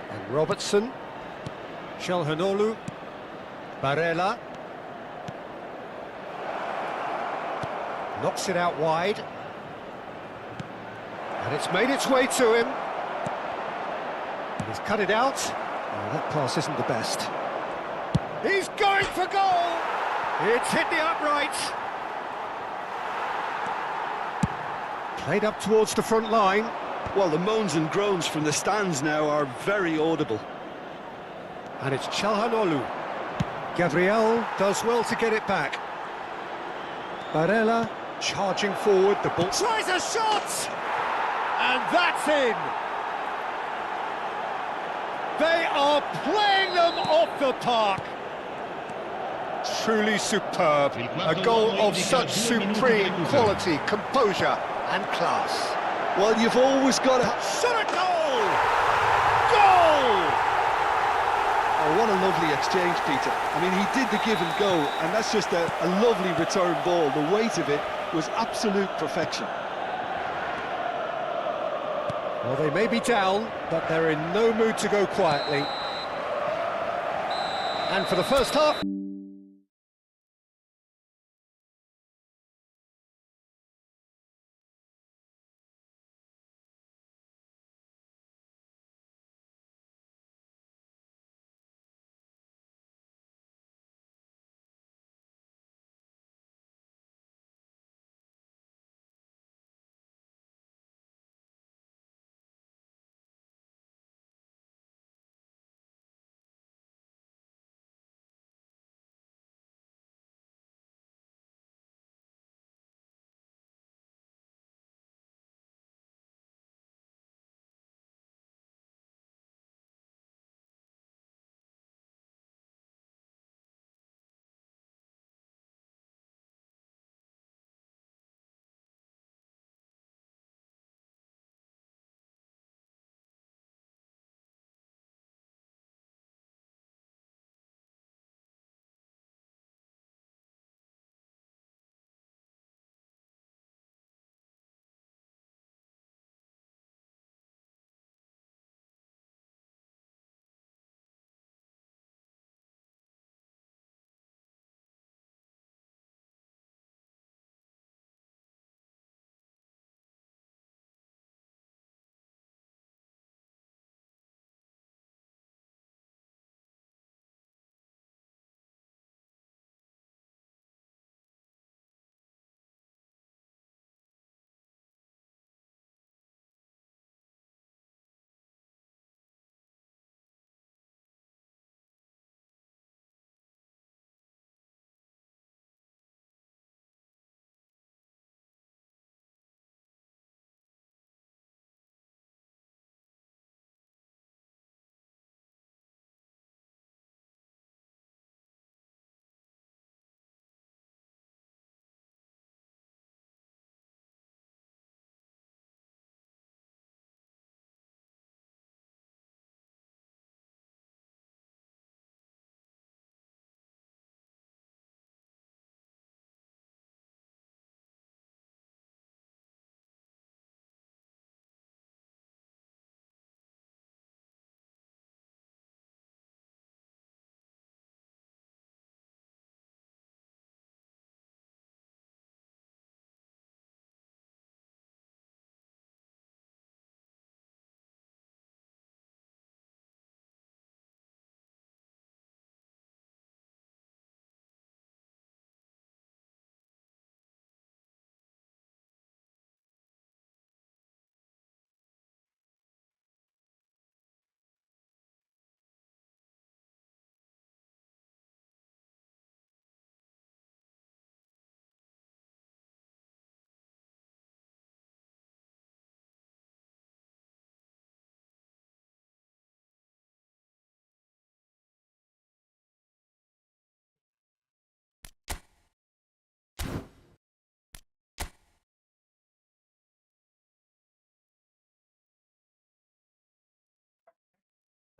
Speaker 3: And Robertson. Shalhanoglu. Barella. Knocks it out wide. And it's made its way to him. He's cut it out. Oh, that pass isn't the best. He's going for goal! It's hit the upright. Played up towards the front line.
Speaker 4: Well, the moans and groans from the stands now are very audible.
Speaker 3: And it's Çalhanoğlu. Gabriel does well to get it back. Barella charging forward, the ball tries a shot! And that's in! They are playing them off the park! Truly superb. A goal of such supreme quality, composure and class.
Speaker 4: Well, you've always got to...
Speaker 3: Shot at goal! Goal!
Speaker 4: Oh, what a lovely exchange, Peter. I mean, he did the give and go, and that's just a lovely return ball. The weight of it was absolute perfection.
Speaker 3: Well, they may be down, but they're in no mood to go quietly. And for the first half...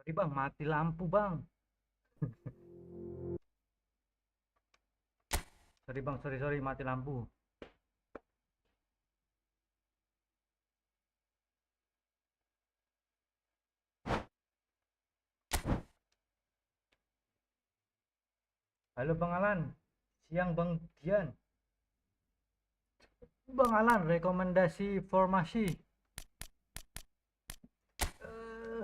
Speaker 2: Sorry bang, mati lampu bang. Sorry bang, sorry mati lampu. Halo Bang Alan, siang Bang Dian. Bang Alan, rekomendasi formasi. Eh,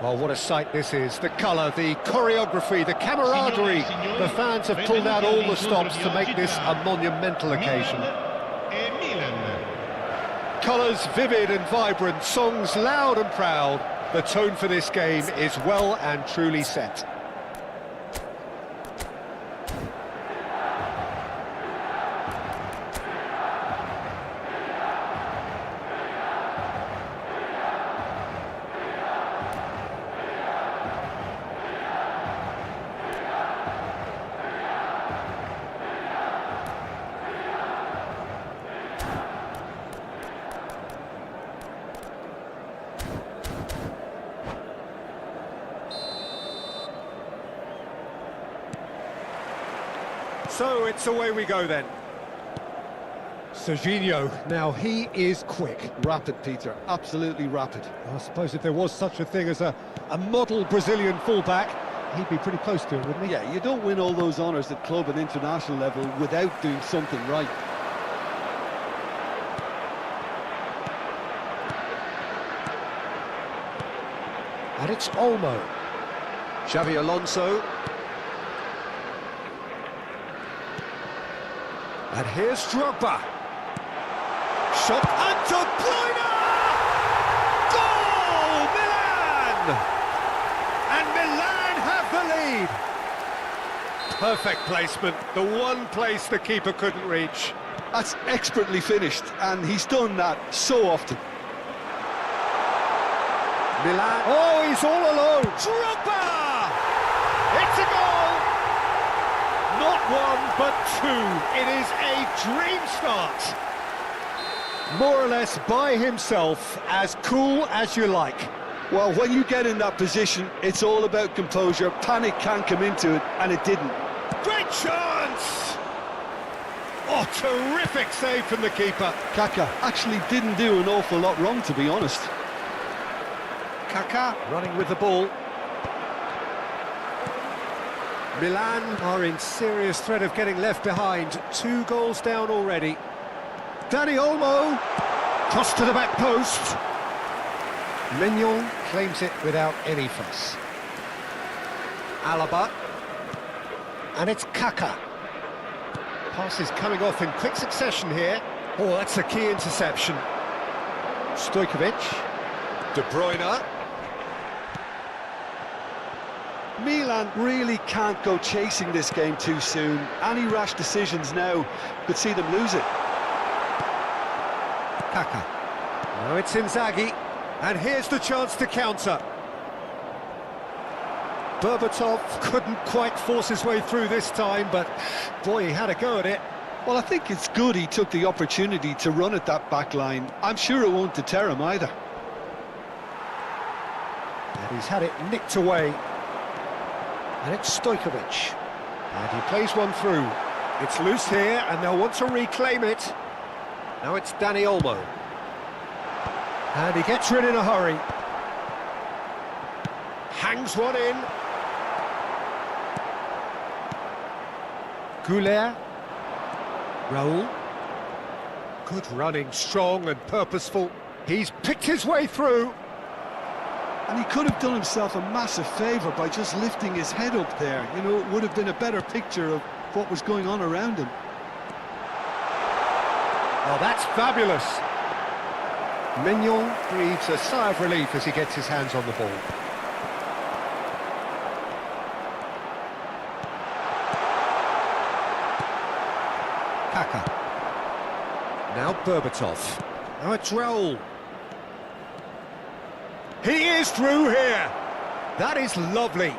Speaker 3: Well, what a sight this is. The colour, the choreography, the camaraderie. The fans have pulled out all the stops to make this a monumental occasion. Colours vivid and vibrant, songs loud and proud. The tone for this game is well and truly set. So it's away we go then. Serginho, now he is quick.
Speaker 4: Rapid, Peter, absolutely rapid.
Speaker 3: I suppose if there was such a thing as a model Brazilian fullback, he'd be pretty close to it, wouldn't he?
Speaker 4: Yeah, you don't win all those honours at club and international level without doing something right.
Speaker 3: And it's Olmo. Xavi Alonso. And here's Drogba. Shot and De Bruyne! Goal! Milan! And Milan have the lead. Perfect placement, the one place the keeper couldn't reach.
Speaker 4: That's expertly finished, and he's done that so often.
Speaker 3: Milan, oh, he's all alone. Drogba! It's a goal! Not one, but two. It is a dream start. More or less by himself, as cool as you like.
Speaker 4: Well, when you get in that position, it's all about composure. Panic can't come into it, and it didn't.
Speaker 3: Great chance! Oh, terrific save from the keeper.
Speaker 4: Kaká actually didn't do an awful lot wrong, to be honest.
Speaker 3: Kaká running with the ball. Milan are in serious threat of getting left behind. 2 goals down already. Dani Olmo, cross to the back post. Mignon claims it without any fuss. Alaba. And it's Kaká. Passes coming off in quick succession here. Oh, that's a key interception. Stojkovic. De Bruyne.
Speaker 4: Milan really can't go chasing this game too soon. Any rash decisions now could see them lose it.
Speaker 3: Kaká. Now it's Inzaghi, and here's the chance to counter. Berbatov couldn't quite force his way through this time, but boy, he had a go at it.
Speaker 4: Well, I think it's good he took the opportunity to run at that back line. I'm sure it won't deter him either.
Speaker 3: And he's had it nicked away. And it's Stojkovic. And he plays one through. It's loose here, and they'll want to reclaim it. Now it's Dani Olmo. And he gets rid in a hurry. Hangs one in. Goulet. Raul. Good running, strong and purposeful. He's picked his way through.
Speaker 4: And he could have done himself a massive favour by just lifting his head up there. You know, it would have been a better picture of what was going on around him.
Speaker 3: Oh, that's fabulous. Mignon breathes a sigh of relief as he gets his hands on the ball. Kaká. Now Berbatov. Now it's Raul. He is through here. That is lovely.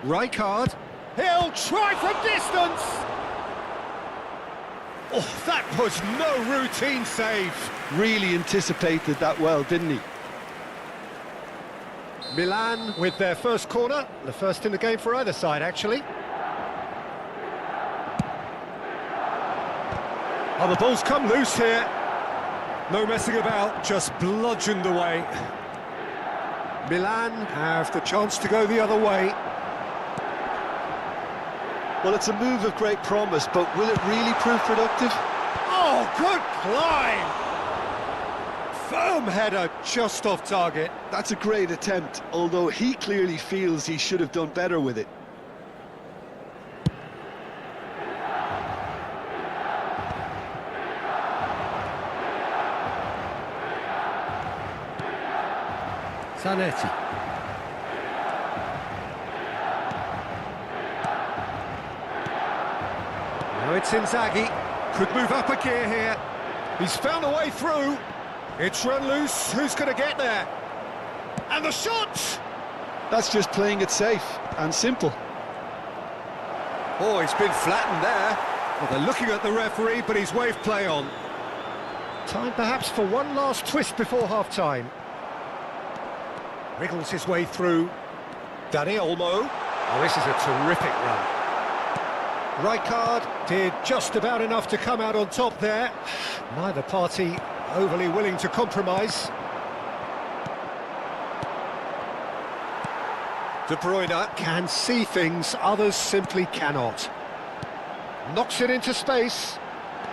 Speaker 3: Rijkaard. He'll try from distance. Oh, that was no routine save.
Speaker 4: Really anticipated that well, didn't he?
Speaker 3: Milan with their first corner. The first in the game for either side, actually. Oh, the ball's come loose here. No messing about, just bludgeoned away. Milan have the chance to go the other way.
Speaker 4: Well, it's a move of great promise, but will it really prove productive?
Speaker 3: Oh, good climb! Firm header, just off target.
Speaker 4: That's a great attempt, although he clearly feels he should have done better with it.
Speaker 3: Zanetti. Now it's Inzaghi. Could move up a gear here. He's found a way through. It's run loose. Who's going to get there? And the shot!
Speaker 4: That's just playing it safe and simple.
Speaker 3: Oh, he's been flattened there. Well, they're looking at the referee, but he's waved play on. Time perhaps for one last twist before half-time. Wriggles his way through. Dani Olmo. Oh, this is a terrific run. Rijkaard did just about enough to come out on top there. Neither party overly willing to compromise. De Bruyne can see things others simply cannot. Knocks it into space,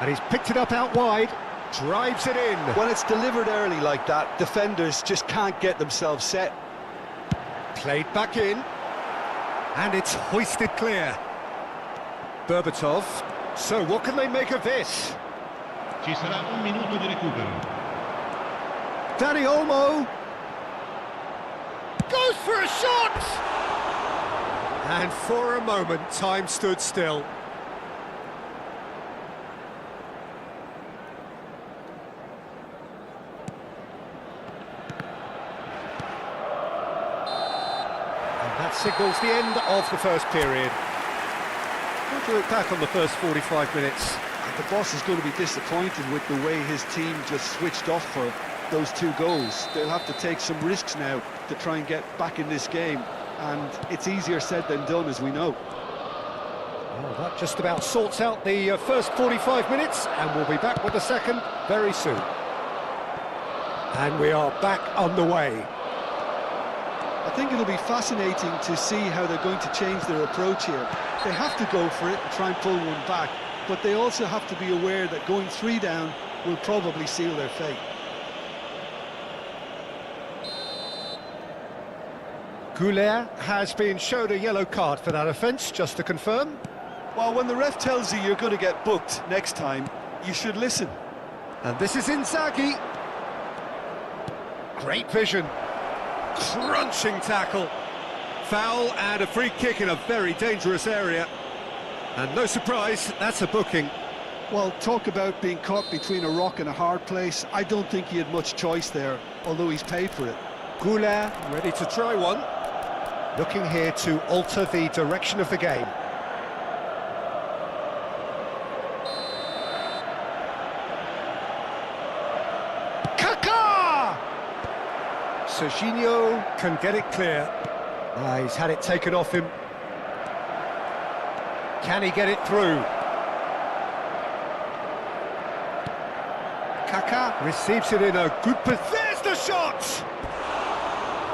Speaker 3: and he's picked it up out wide, drives it in.
Speaker 4: When it's delivered early like that, defenders just can't get themselves set.
Speaker 3: Played back in, and it's hoisted clear. Berbatov. So what can they make of this?
Speaker 5: Ci sarà un minuto di recupero.
Speaker 3: Dani Olmo goes for a shot! And for a moment, time stood still. And that signals the end of the first period. What do you look back on the first 45 minutes?
Speaker 4: The boss is going to be disappointed with the way his team just switched off for those 2 goals. They'll have to take some risks now to try and get back in this game, and it's easier said than done, as we know.
Speaker 3: Well, that just about sorts out the first 45 minutes, and we'll be back with the second very soon. And we are back underway.
Speaker 4: I think it'll be fascinating to see how they're going to change their approach here. They have to go for it and try and pull one back, but they also have to be aware that going 3 down will probably seal their fate.
Speaker 3: Goulet has been showed a yellow card for that offence, just to confirm.
Speaker 4: Well, when the ref tells you you're going to get booked next time, you should listen.
Speaker 3: And this is Inzaghi. Great vision. Crunching tackle. Foul and a free kick in a very dangerous area. And no surprise, that's a booking.
Speaker 4: Well, talk about being caught between a rock and a hard place. I don't think he had much choice there, although he's paid for it.
Speaker 3: Goulet ready to try one. Looking here to alter the direction of the game. Kaká! Serginho can get it clear. He's had it taken off him. Can he get it through? Kaká receives it in a good position. There's the shot!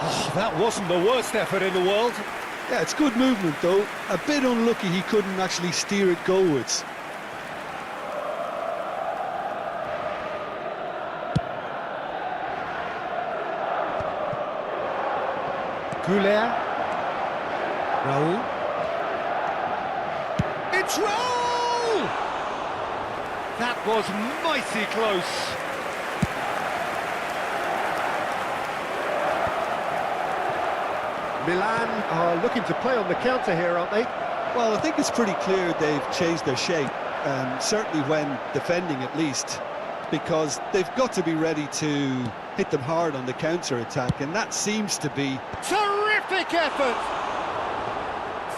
Speaker 3: Oh, that wasn't the worst effort in the world.
Speaker 4: Yeah, it's good movement, though. A bit unlucky he couldn't actually steer it goalwards.
Speaker 3: Goulet. Raul. It's Raul! That was mighty close. Milan are looking to play on the counter here, aren't they?
Speaker 4: Well, I think it's pretty clear they've changed their shape, certainly when defending at least, because they've got to be ready to hit them hard on the counter-attack, and that seems to be...
Speaker 3: Terrific effort!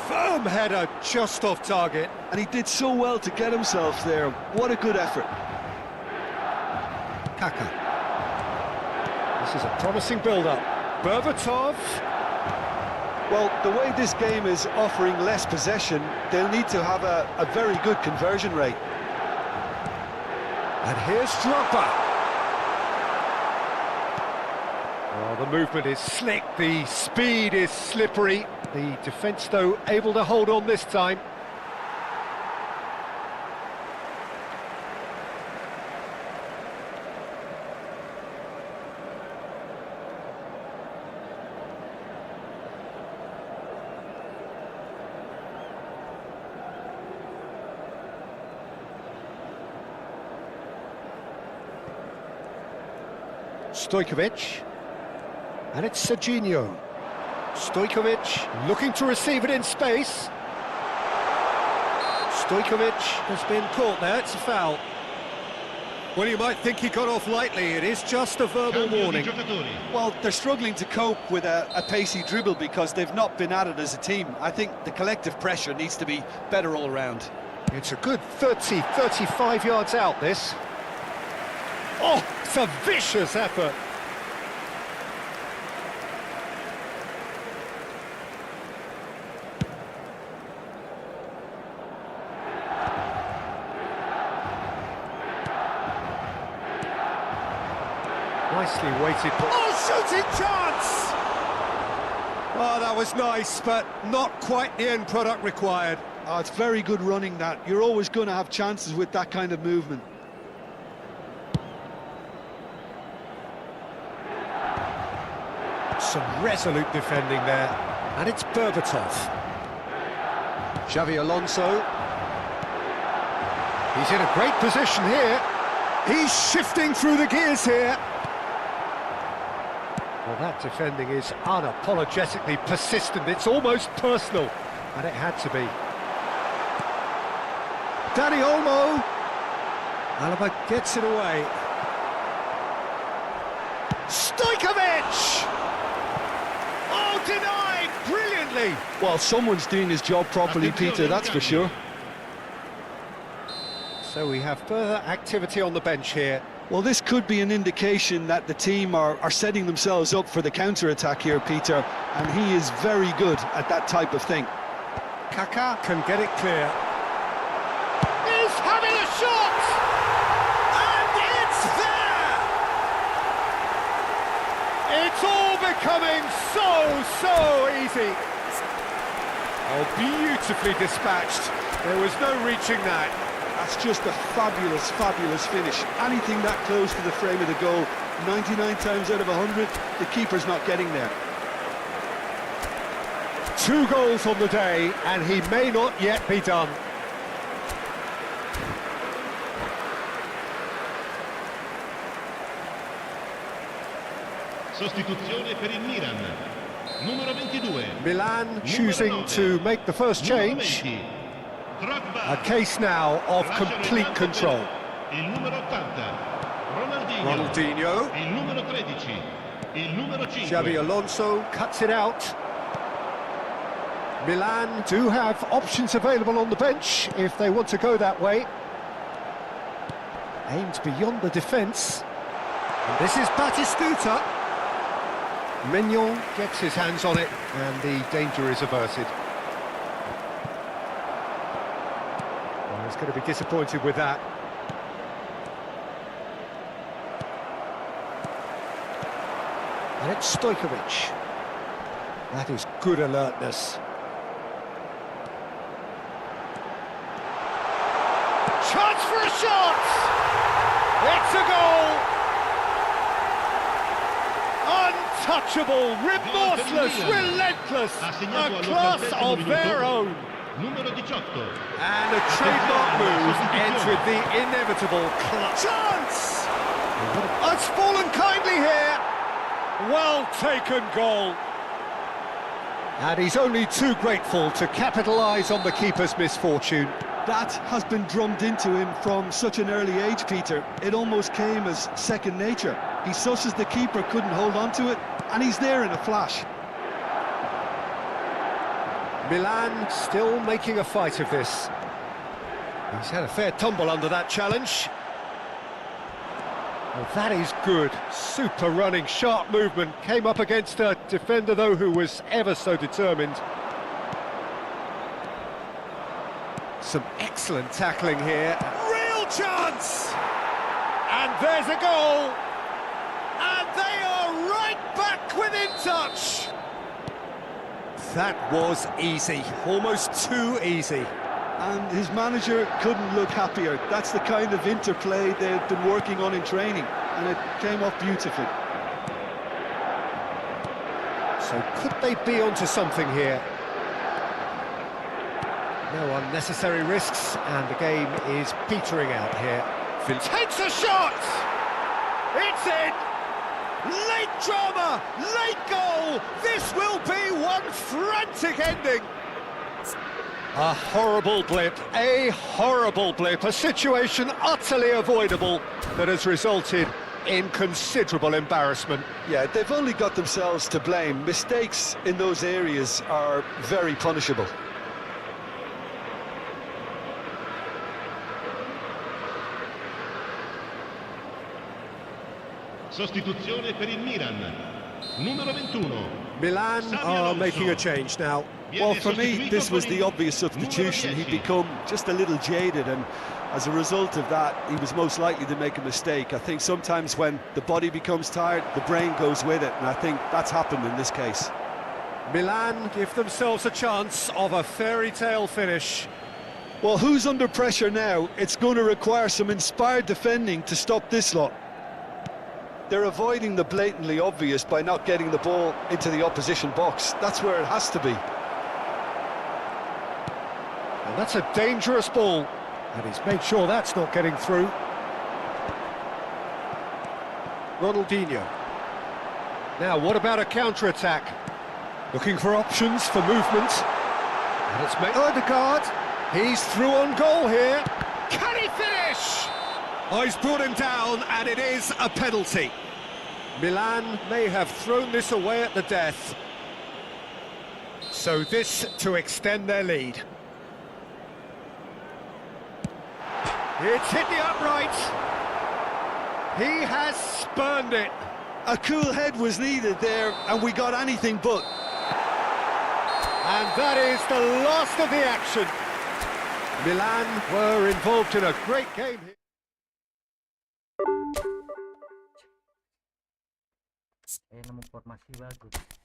Speaker 3: Firm header just off target.
Speaker 4: And he did so well to get himself there. What a good effort.
Speaker 3: Kaká. This is a promising build-up. Berbatov.
Speaker 4: Well, the way this game is offering less possession, they'll need to have a very good conversion rate.
Speaker 3: And here's Drogba. Oh, the movement is slick, the speed is slippery. The defence, though, able to hold on this time. Stojkovic, and it's Serginho. Stojkovic looking to receive it in space. Stojkovic has been caught there, it's a foul. Well, you might think he got off lightly, it is just a verbal
Speaker 5: Cambio di
Speaker 3: warning.
Speaker 5: giocatori.
Speaker 4: Well, they're struggling to cope with a pacey dribble because they've not been at it as a team. I think the collective pressure needs to be better all around.
Speaker 3: It's a good 30, 35 yards out, this. Oh, it's a vicious effort. Nicely weighted. Oh, shooting chance! Oh, that was nice, but not quite the end product required.
Speaker 4: Oh, it's very good running that. You're always going to have chances with that kind of movement.
Speaker 3: Some resolute defending there. And it's Berbatov. Xavi Alonso. He's in a great position here. He's shifting through the gears here. Well, that defending is unapologetically persistent. It's almost personal, and it had to be. Dani Olmo. Alaba gets it away. Stojkovic! Oh, denied brilliantly.
Speaker 4: Well, someone's doing his job properly, Peter, that's for sure.
Speaker 3: So we have further activity on the bench here.
Speaker 4: Well, this could be an indication that the team are setting themselves up for the counter-attack here, Peter, and he is very good at that type of thing.
Speaker 3: Kaká can get it clear. He's having a shot! And it's there! It's all becoming so easy. Oh, beautifully dispatched. There was no reaching that.
Speaker 4: That's just a fabulous, fabulous finish. Anything that close to the frame of the goal, 99 times out of 100, the keeper's not getting there.
Speaker 3: 2 goals on the day, and he may not yet be done.
Speaker 5: Sostituzione per il Milan. Numero 22.
Speaker 3: Milan choosing to make the first change. A case now of complete control.
Speaker 5: Il numero 80.
Speaker 3: Ronaldinho.
Speaker 5: Il numero 13. Il numero 5.
Speaker 3: Xavi Alonso cuts it out. Milan do have options available on the bench if they want to go that way. Aims beyond the defence. And this is Batistuta. Mignon gets his hands on it, and the danger is averted. Well, he's going to be disappointed with that. And it's Stojkovic. That is good alertness. Chance for a shot! It's a goal! Untouchable, remorseless, relentless, a class of their own.
Speaker 5: Numero 18.
Speaker 3: And a trademark move ends with the inevitable clutch. Chance! It's fallen kindly here. Well taken goal. And he's only too grateful to capitalise on the keeper's misfortune.
Speaker 4: That has been drummed into him from such an early age, Peter. It almost came as second nature. He susses the keeper couldn't hold on to it, and he's there in a flash.
Speaker 3: Milan still making a fight of this. He's had a fair tumble under that challenge. Well, that is good. Super running, sharp movement. Came up against a defender, though, who was ever so determined. Some excellent tackling here. Real chance! And there's a goal! And they are right back within touch! That was easy, almost too easy.
Speaker 4: And his manager couldn't look happier. That's the kind of interplay they've been working on in training, and it came off beautifully.
Speaker 3: So could they be onto something here? No unnecessary risks, and the game is petering out here. Takes a shot! It's in! Late drama! Late goal! This will be one frantic ending! A horrible blip, a situation utterly avoidable that has resulted in considerable embarrassment.
Speaker 4: Yeah, they've only got themselves to blame. Mistakes in those areas are very punishable.
Speaker 5: Sostituzione per il Milan. Numero 21.
Speaker 3: Milan are making a change now.
Speaker 5: Viene
Speaker 4: Well, for me,
Speaker 5: sostituito
Speaker 4: this was
Speaker 5: con
Speaker 4: the
Speaker 5: il
Speaker 4: obvious
Speaker 5: numero
Speaker 4: substitution. He'd
Speaker 5: 10.
Speaker 4: become just a little jaded, and as a result of that, he was most likely to make a mistake. I think sometimes when the body becomes tired, the brain goes with it, and I think that's happened in this case.
Speaker 3: Milan give themselves a chance of a fairy tale finish.
Speaker 4: Well, who's under pressure now? It's going to require some inspired defending to stop this lot. They're avoiding the blatantly obvious by not getting the ball into the opposition box. That's where it has to be.
Speaker 3: And that's a dangerous ball, and he's made sure that's not getting through. Ronaldinho. Now, what about a counter-attack? Looking for options for movement. And it's made... Odegaard, he's through on goal here. Can he finish? Oh, he's brought him down, and it is a penalty. Milan may have thrown this away at the death. So this to extend their lead. It's hit the upright. He has spurned it.
Speaker 4: A cool head was needed there, and we got anything but.
Speaker 3: And that is the last of the action. Milan were involved in a great game here.
Speaker 2: Nemu formasi bagus.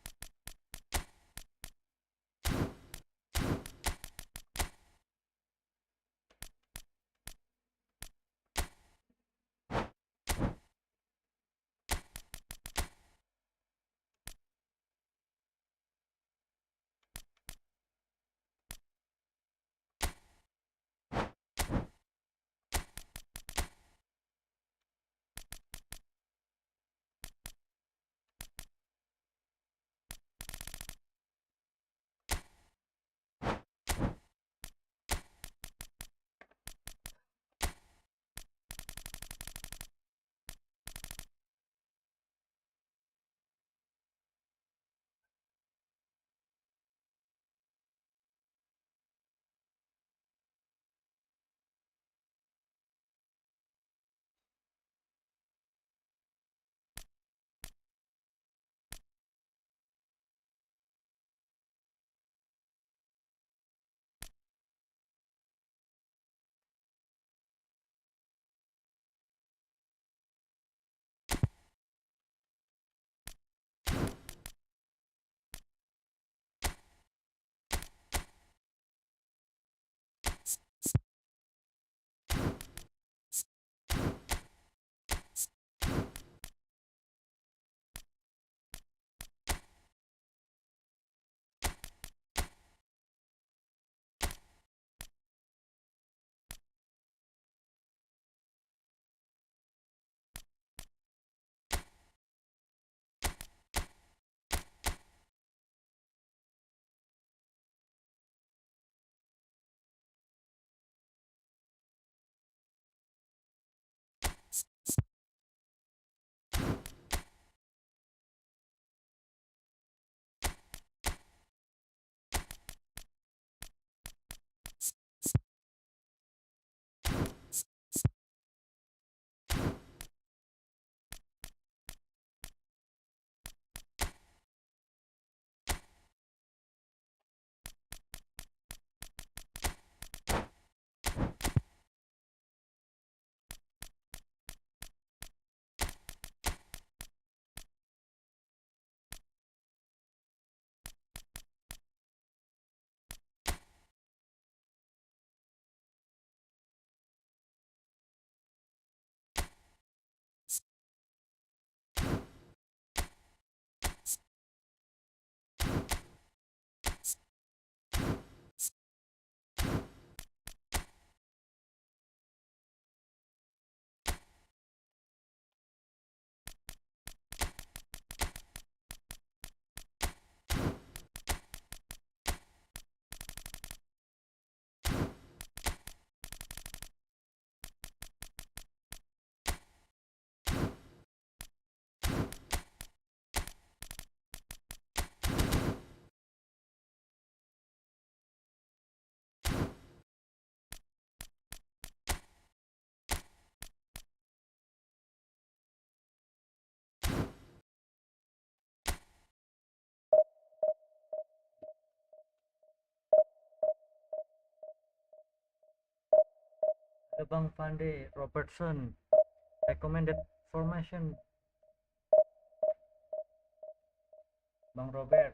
Speaker 2: Abang Fande Robertson recommended formation. Bang Robert.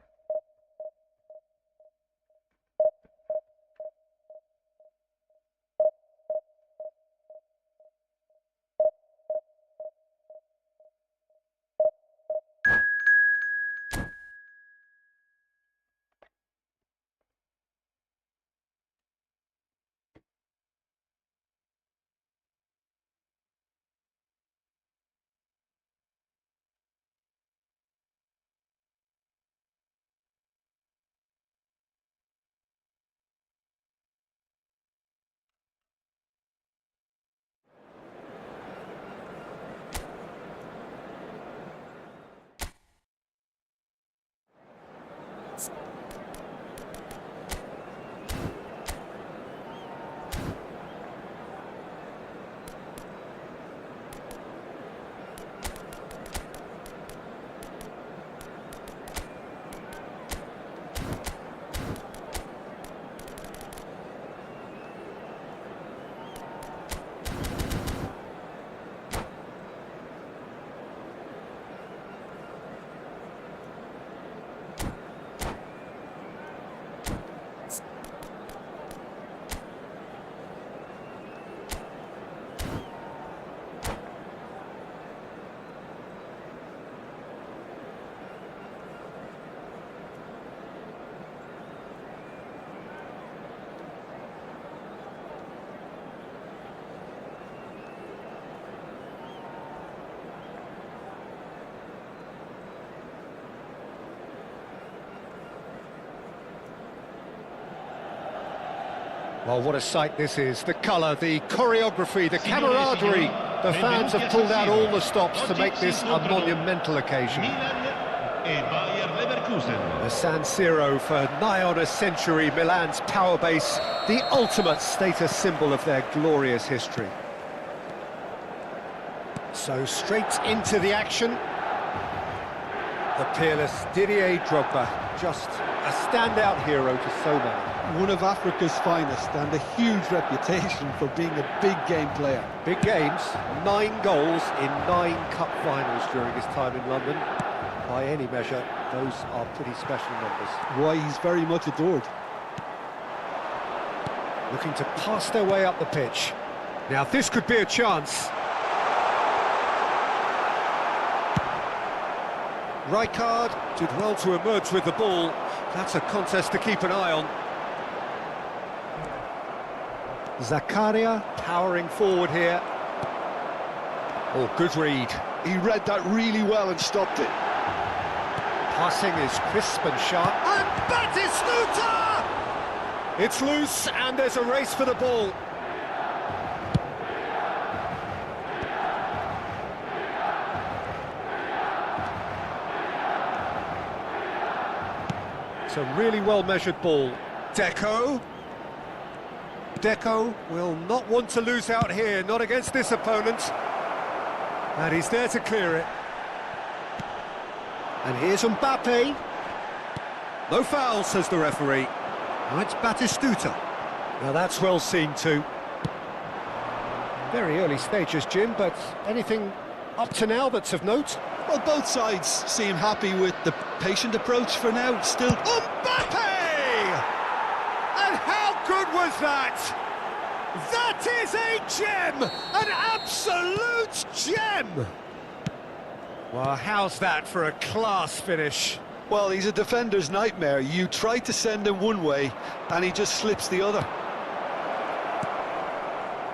Speaker 3: Well, what a sight this is. The colour, the choreography, the camaraderie. The fans have pulled out all the stops to make this a monumental occasion.
Speaker 5: Milan e Bayer Leverkusen.
Speaker 3: The San Siro for nigh on a century, Milan's power base, the ultimate status symbol of their glorious history. So straight into the action. The peerless Didier Drogba, just a standout hero to so many.
Speaker 4: One of Africa's finest and a huge reputation for being a big game player.
Speaker 3: Big games, 9 goals in 9 cup finals during his time in London. By any measure, those are pretty special numbers.
Speaker 4: Why, he's very much adored.
Speaker 3: Looking to pass their way up the pitch. Now this could be a chance. Rijkaard did well to emerge with the ball. That's a contest to keep an eye on. Zakaria powering forward here. Oh, good read.
Speaker 4: He read that really well and stopped it.
Speaker 3: Passing is crisp and sharp. And Batistuta! It's loose and there's a race for the ball. It's a really well-measured ball. Deco. Deco will not want to lose out here, not against this opponent. And he's there to clear it. And here's Mbappe. No foul, says the referee. Now it's Batistuta. Now that's well seen too. Very early stages, Jim, but anything up to now that's of note?
Speaker 4: Well, both sides seem happy with the patient approach for now. Still,
Speaker 3: Mbappe! And how good was that? That is a gem! An absolute gem! Well, how's that for a class finish?
Speaker 4: well, he's a defender's nightmare. You try to send him one way, and he just slips the other.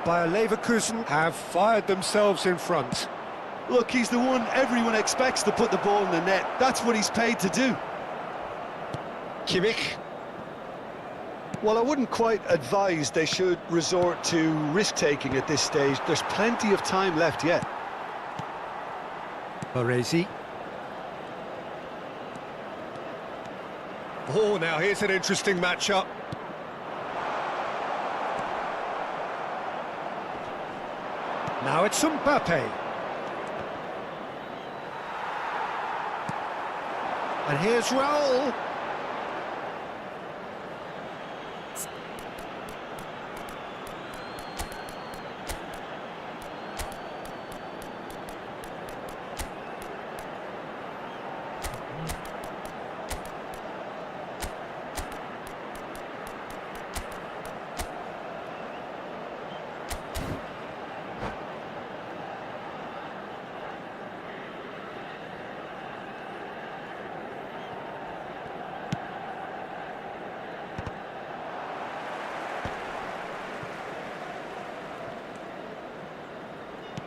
Speaker 3: Bayer Leverkusen have fired themselves in front.
Speaker 4: Look, he's the one everyone expects to put the ball in the net. That's what he's paid to do.
Speaker 3: Kimmich.
Speaker 4: Well, I wouldn't quite advise they should resort to risk-taking at this stage. There's plenty of time left yet.
Speaker 3: Baresi. Oh, now here's an interesting matchup. Now it's Mbappe. And here's Raul.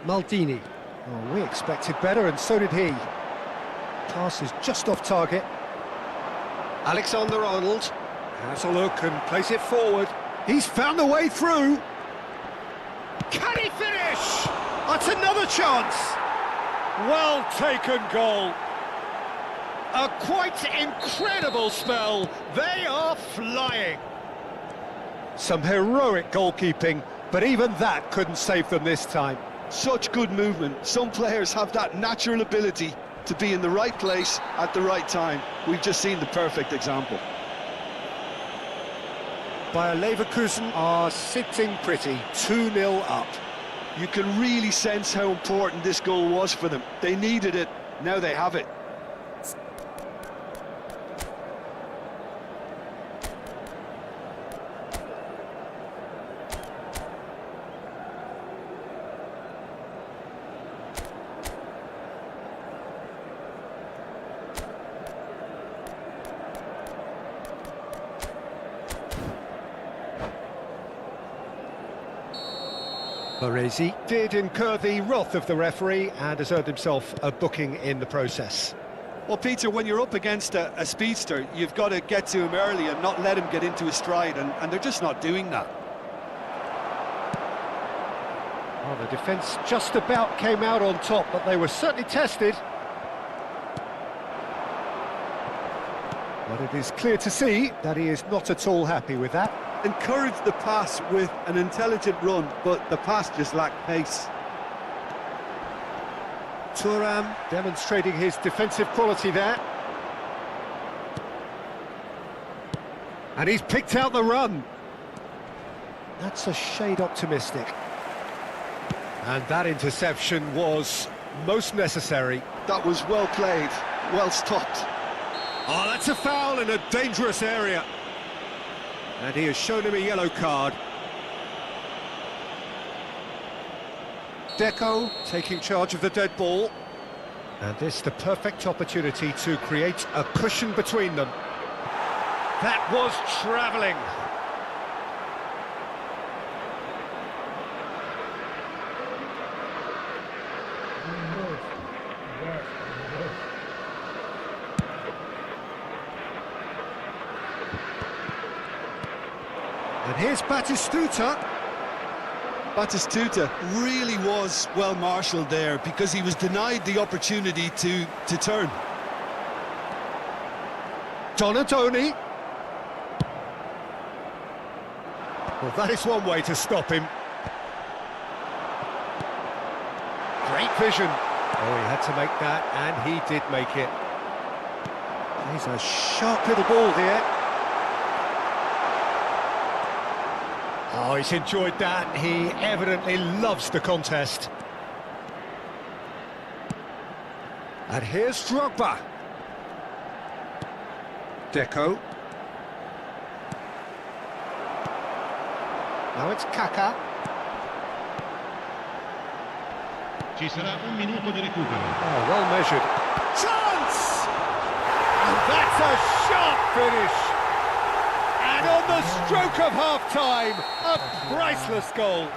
Speaker 2: Maldini.
Speaker 3: Oh, we expected better, and so did he. Pass is just off target. Alexander-Arnold has a look and plays it forward. He's found a way through. Can he finish? That's another chance. Well taken goal. A quite incredible spell. They are flying. Some heroic goalkeeping, but even that couldn't save them this time.
Speaker 4: Such good movement. Some players have that natural ability to be in the right place at the right time. We've just seen the perfect example.
Speaker 3: Bayer Leverkusen are sitting pretty, 2-0 up.
Speaker 4: You can really sense how important this goal was for them. They needed it, now they have it.
Speaker 3: Baresi did incur the wrath of the referee and has earned himself a booking in the process.
Speaker 4: Well, Peter, when you're up against a speedster, you've got to get to him early and not let him get into his stride, and they're just not doing that.
Speaker 3: Well, the defence just about came out on top, but they were certainly tested. But it is clear to see that he is not at all happy with that.
Speaker 4: Encouraged the pass with an intelligent run, but the pass just lacked pace.
Speaker 3: Thuram demonstrating his defensive quality there. And he's picked out the run. That's a shade optimistic. And that interception was most necessary.
Speaker 4: That was well played, well stopped.
Speaker 3: Oh, that's a foul in a dangerous area. And he has shown him a yellow card. Deco taking charge of the dead ball. And this the perfect opportunity to create a cushion between them. That was travelling. And here's Batistuta.
Speaker 4: Batistuta really was well marshalled there because he was denied the opportunity to turn.
Speaker 3: Donadoni. Well, that is one way to stop him. Great vision. Oh, he had to make that, and he did make it. He's a sharp little ball here. Oh, he's enjoyed that. He evidently loves the contest. And here's Drogba. Deco. Now it's Kaka.
Speaker 5: Ci sarà un minuto di recupero.
Speaker 3: Oh, well measured. Chance! And that's a sharp finish. And on the stroke of half-time, a priceless goal.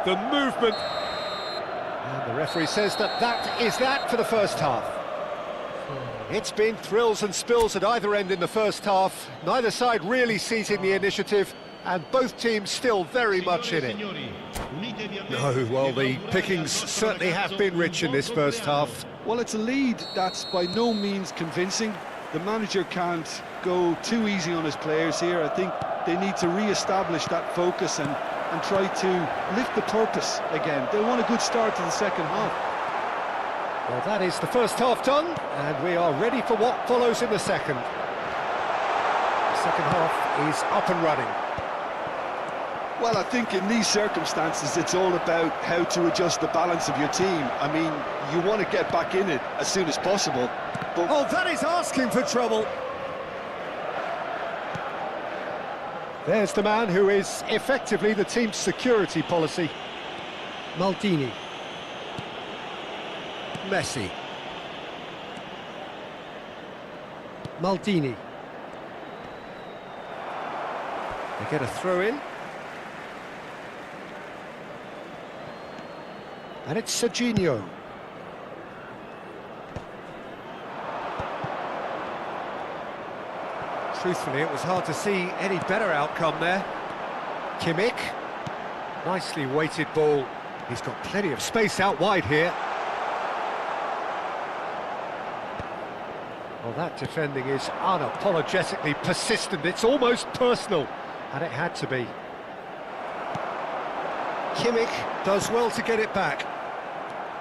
Speaker 3: The movement. And the referee says that is that for the first half. It's been thrills and spills at either end in the first half. Neither side really seizing the initiative, and both teams still very much in it. No, well, the pickings certainly have been rich in this first half.
Speaker 4: Well, it's a lead that's by no means convincing. The manager can't go too easy on his players here. I think they need to re-establish that focus and try to lift the purpose again. They want a good start to the second half.
Speaker 3: Well, that is the first half done, and we are ready for what follows in the second. The second half is up and running.
Speaker 4: Well, I think in these circumstances, it's all about how to adjust the balance of your team. I mean, you want to get back in it as soon as possible. But
Speaker 3: oh, that is asking for trouble. There's the man who is effectively the team's security policy.
Speaker 2: Maldini.
Speaker 3: Messi.
Speaker 2: Maldini.
Speaker 3: They get a throw in. And it's Serginho. Truthfully, it was hard to see any better outcome there. Kimmich. Nicely weighted ball. He's got plenty of space out wide here. Well, that defending is unapologetically persistent. It's almost personal, and it had to be. Kimmich does well to get it back.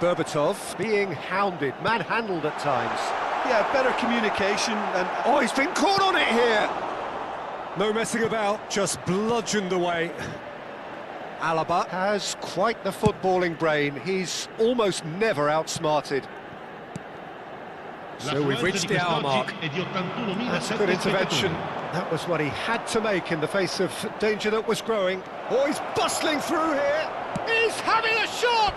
Speaker 3: Berbatov being hounded, manhandled at times.
Speaker 4: Yeah, better communication and...
Speaker 3: Oh, he's been caught on it here! No messing about, just bludgeoned away. Alaba has quite the footballing brain. He's almost never outsmarted. So we've reached the hour mark. That's a good intervention. That was what he had to make in the face of danger that was growing. Oh, he's bustling through here. He's having a shot!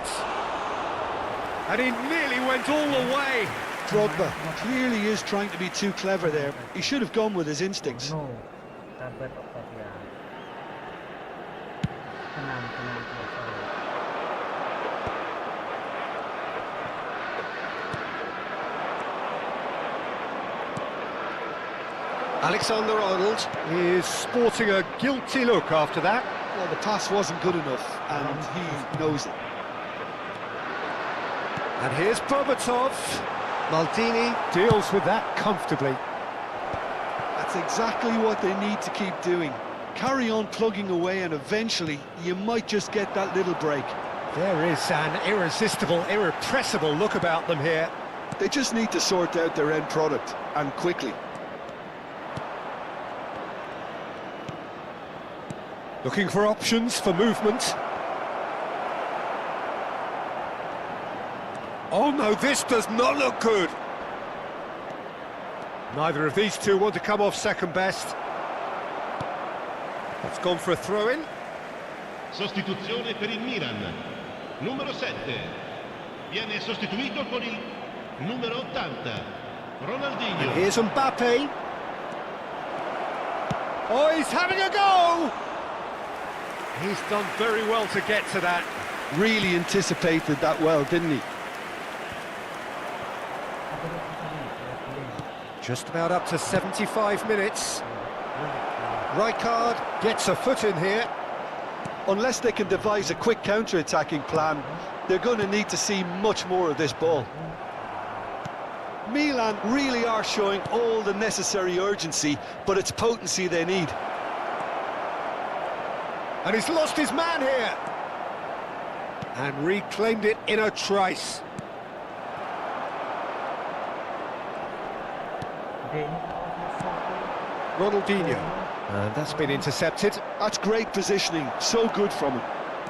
Speaker 3: And he nearly went all the way.
Speaker 4: Drogba clearly is trying to be too clever there. He should have gone with his instincts.
Speaker 2: No, sabar Pak ya. Tenang, tenang, tenang.
Speaker 3: Alexander-Arnold is sporting a guilty look after that.
Speaker 4: Well, the pass wasn't good enough, and he knows it.
Speaker 3: And here's Berbatov. Maldini deals with that comfortably.
Speaker 4: That's exactly what they need to keep doing. Carry on plugging away, and eventually you might just get that little break.
Speaker 3: There is an irresistible, irrepressible look about them here.
Speaker 4: They just need to sort out their end product, and quickly.
Speaker 3: Looking for options for movement. Oh no, this does not look good. Neither of these two want to come off second best. It's gone for a throw-in.
Speaker 5: Sostituzione per il Milan. Numero 7. Viene sostituito con il numero 80. Ronaldinho.
Speaker 3: And here's Mbappe. Oh, he's having a go! He's done very well to get to that.
Speaker 4: Really anticipated that well, didn't he?
Speaker 3: Just about up to 75 minutes. Rijkaard gets a foot in here.
Speaker 4: Unless they can devise a quick counter-attacking plan, they're going to need to see much more of this ball. Milan really are showing all the necessary urgency, but it's potency they need.
Speaker 3: And he's lost his man here. And reclaimed it in a trice. Ronaldinho. And that's been intercepted.
Speaker 4: That's great positioning, so good from him.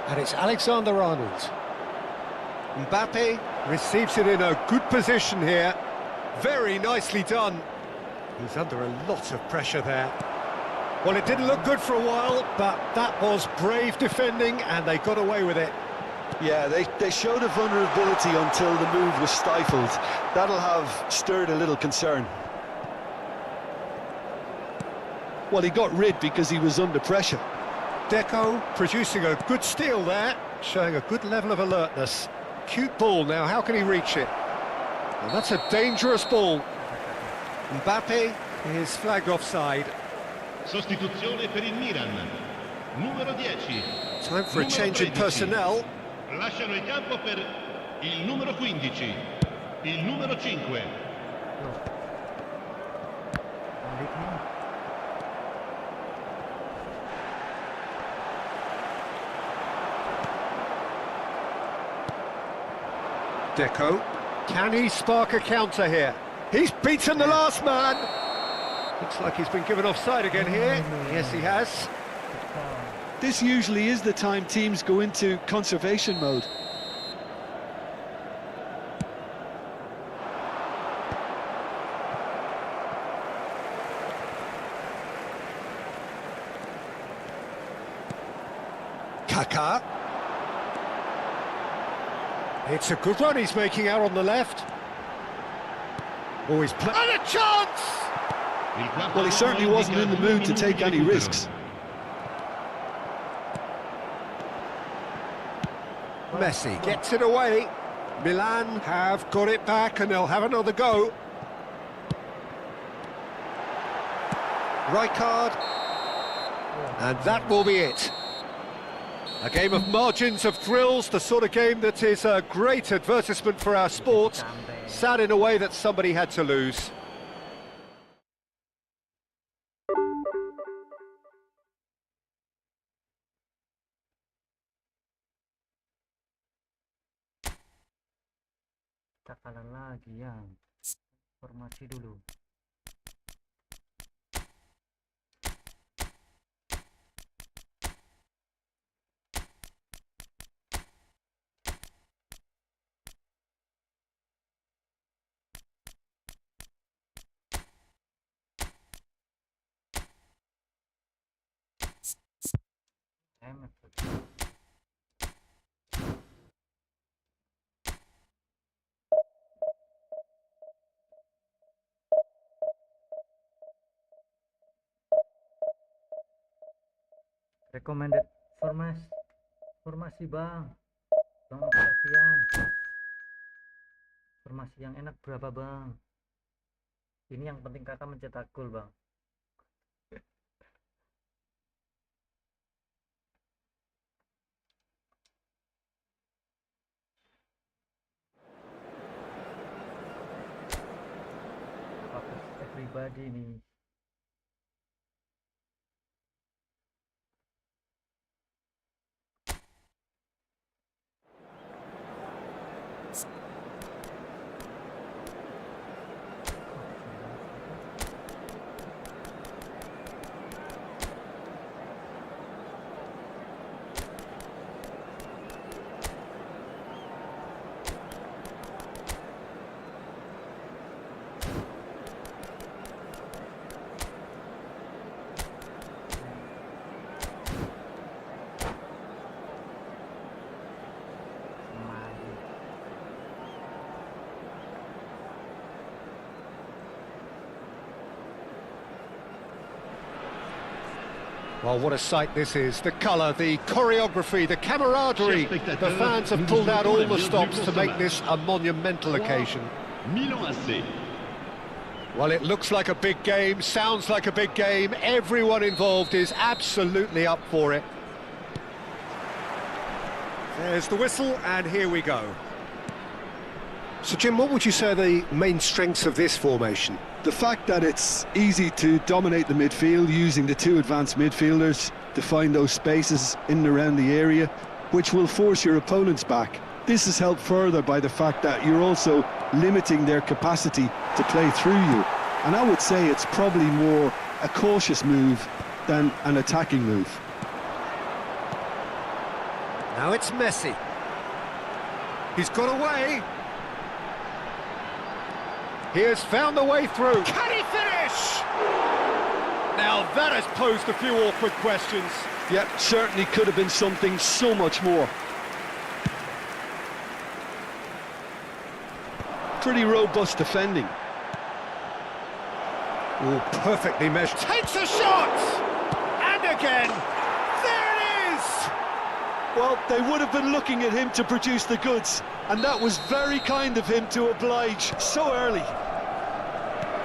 Speaker 3: And it's Alexander-Arnold. Mbappe receives it in a good position here. Very nicely done. He's under a lot of pressure there. Well, it didn't look good for a while, but that was brave defending, and they got away with it.
Speaker 4: Yeah, they showed a vulnerability until the move was stifled. That'll have stirred a little concern. Well, he got rid because he was under pressure.
Speaker 3: Deco producing a good steal there, showing a good level of alertness. Cute ball now, how can he reach it? Well, that's a dangerous ball. Mbappe is flagged offside.
Speaker 5: Sostituzione per il Milan. Numero 10.
Speaker 3: Time for a change in personnel.
Speaker 5: Lasciano il campo per il numero 15. Il numero 5.
Speaker 3: Deco, can he spark a counter here? He's beaten the last man. Looks like he's been given offside again here. Yes, he has.
Speaker 4: This usually is the time teams go into conservation mode.
Speaker 3: Kaká. It's a good run he's making out on the left. Oh, he's playing. And a chance!
Speaker 4: Well, he certainly wasn't in the mood to take any risks.
Speaker 3: Messi gets it away. Milan have got it back and they'll have another go. Rijkaard. And that will be it. A game of margins, of thrills, the sort of game that is a great advertisement for our sport. Sad in a way that somebody had to lose.
Speaker 2: Kita kalah lagi ya. Formasi dulu. Recommended formasi bang Sofian, formasi yang enak berapa bang? Ini yang penting kakak mencetak gol bang. Everybody nih.
Speaker 3: Well, what a sight this is. The colour, the choreography, the camaraderie. The fans have pulled out all the stops to make this a monumental occasion.
Speaker 5: Milan AC.
Speaker 3: Well, it looks like a big game, sounds like a big game. Everyone involved is absolutely up for it. There's the whistle, and here we go. So, Jim, what would you say are the main strengths of this formation?
Speaker 4: The fact that it's easy to dominate the midfield using the two advanced midfielders to find those spaces in and around the area, which will force your opponents back. This is helped further by the fact that you're also limiting their capacity to play through you. And I would say it's probably more a cautious move than an attacking move.
Speaker 3: Now it's Messi. He's got away. He has found the way through. Can he finish? Now that has posed a few awkward questions.
Speaker 4: Yeah, certainly could have been something so much more. Pretty robust defending.
Speaker 3: Oh, perfectly measured. Takes a shot! And again! There it is!
Speaker 4: Well, they would have been looking at him to produce the goods, and that was very kind of him to oblige so early.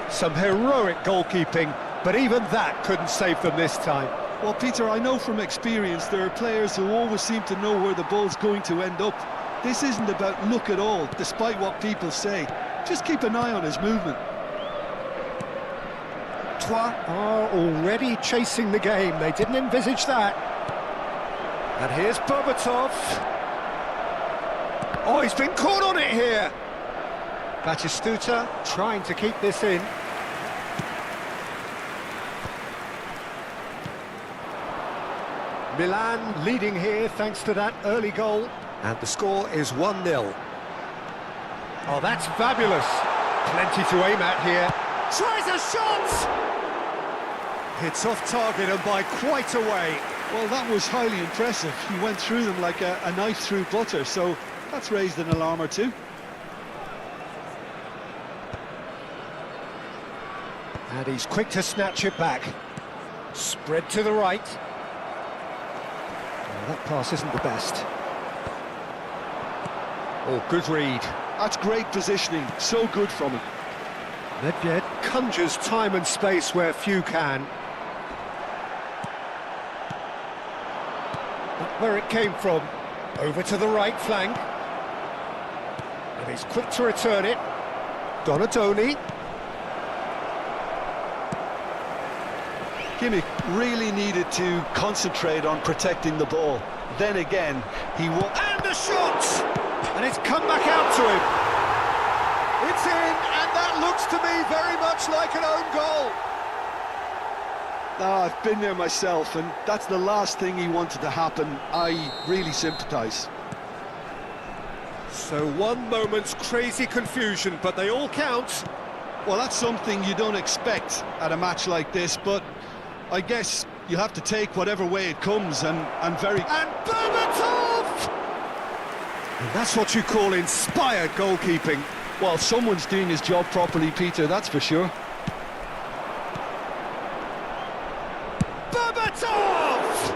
Speaker 3: Some heroic goalkeeping, but even that couldn't save them this time.
Speaker 4: Well, Peter, I know from experience there are players who always seem to know where the ball's going to end up. This isn't about luck at all, despite what people say. Just keep an eye on his movement.
Speaker 3: Troyes are already chasing the game. They didn't envisage that. And here's Berbatov. Oh, he's been caught on it here. Batistuta trying to keep this in. Milan leading here thanks to that early goal. And the score is 1-0. Oh, that's fabulous. Plenty to aim at here. Tries a shot! Hits off target and by quite a way.
Speaker 4: Well, that was highly impressive. He went through them like a knife through butter, so that's raised an alarm or two.
Speaker 3: And he's quick to snatch it back. Spread to the right. Well, that pass isn't the best. Oh, good read.
Speaker 4: That's great positioning, so good from him.
Speaker 3: Nedved conjures time and space where few can. Not where it came from. Over to the right flank. And he's quick to return it. Donatoni.
Speaker 4: Kimmich really needed to concentrate on protecting the ball. Then again,
Speaker 3: And the shot! And it's come back out to him. It's in, and that looks to me very much like an own goal.
Speaker 4: Ah, I've been there myself, and that's the last thing he wanted to happen. I really sympathise.
Speaker 3: So one moment's crazy confusion, but they all count.
Speaker 4: Well, that's something you don't expect at a match like this, but I guess you have to take whatever way it comes, and
Speaker 3: And Berbatov! And that's what you call inspired goalkeeping.
Speaker 4: well, someone's doing his job properly, Peter, that's for sure.
Speaker 3: Berbatov!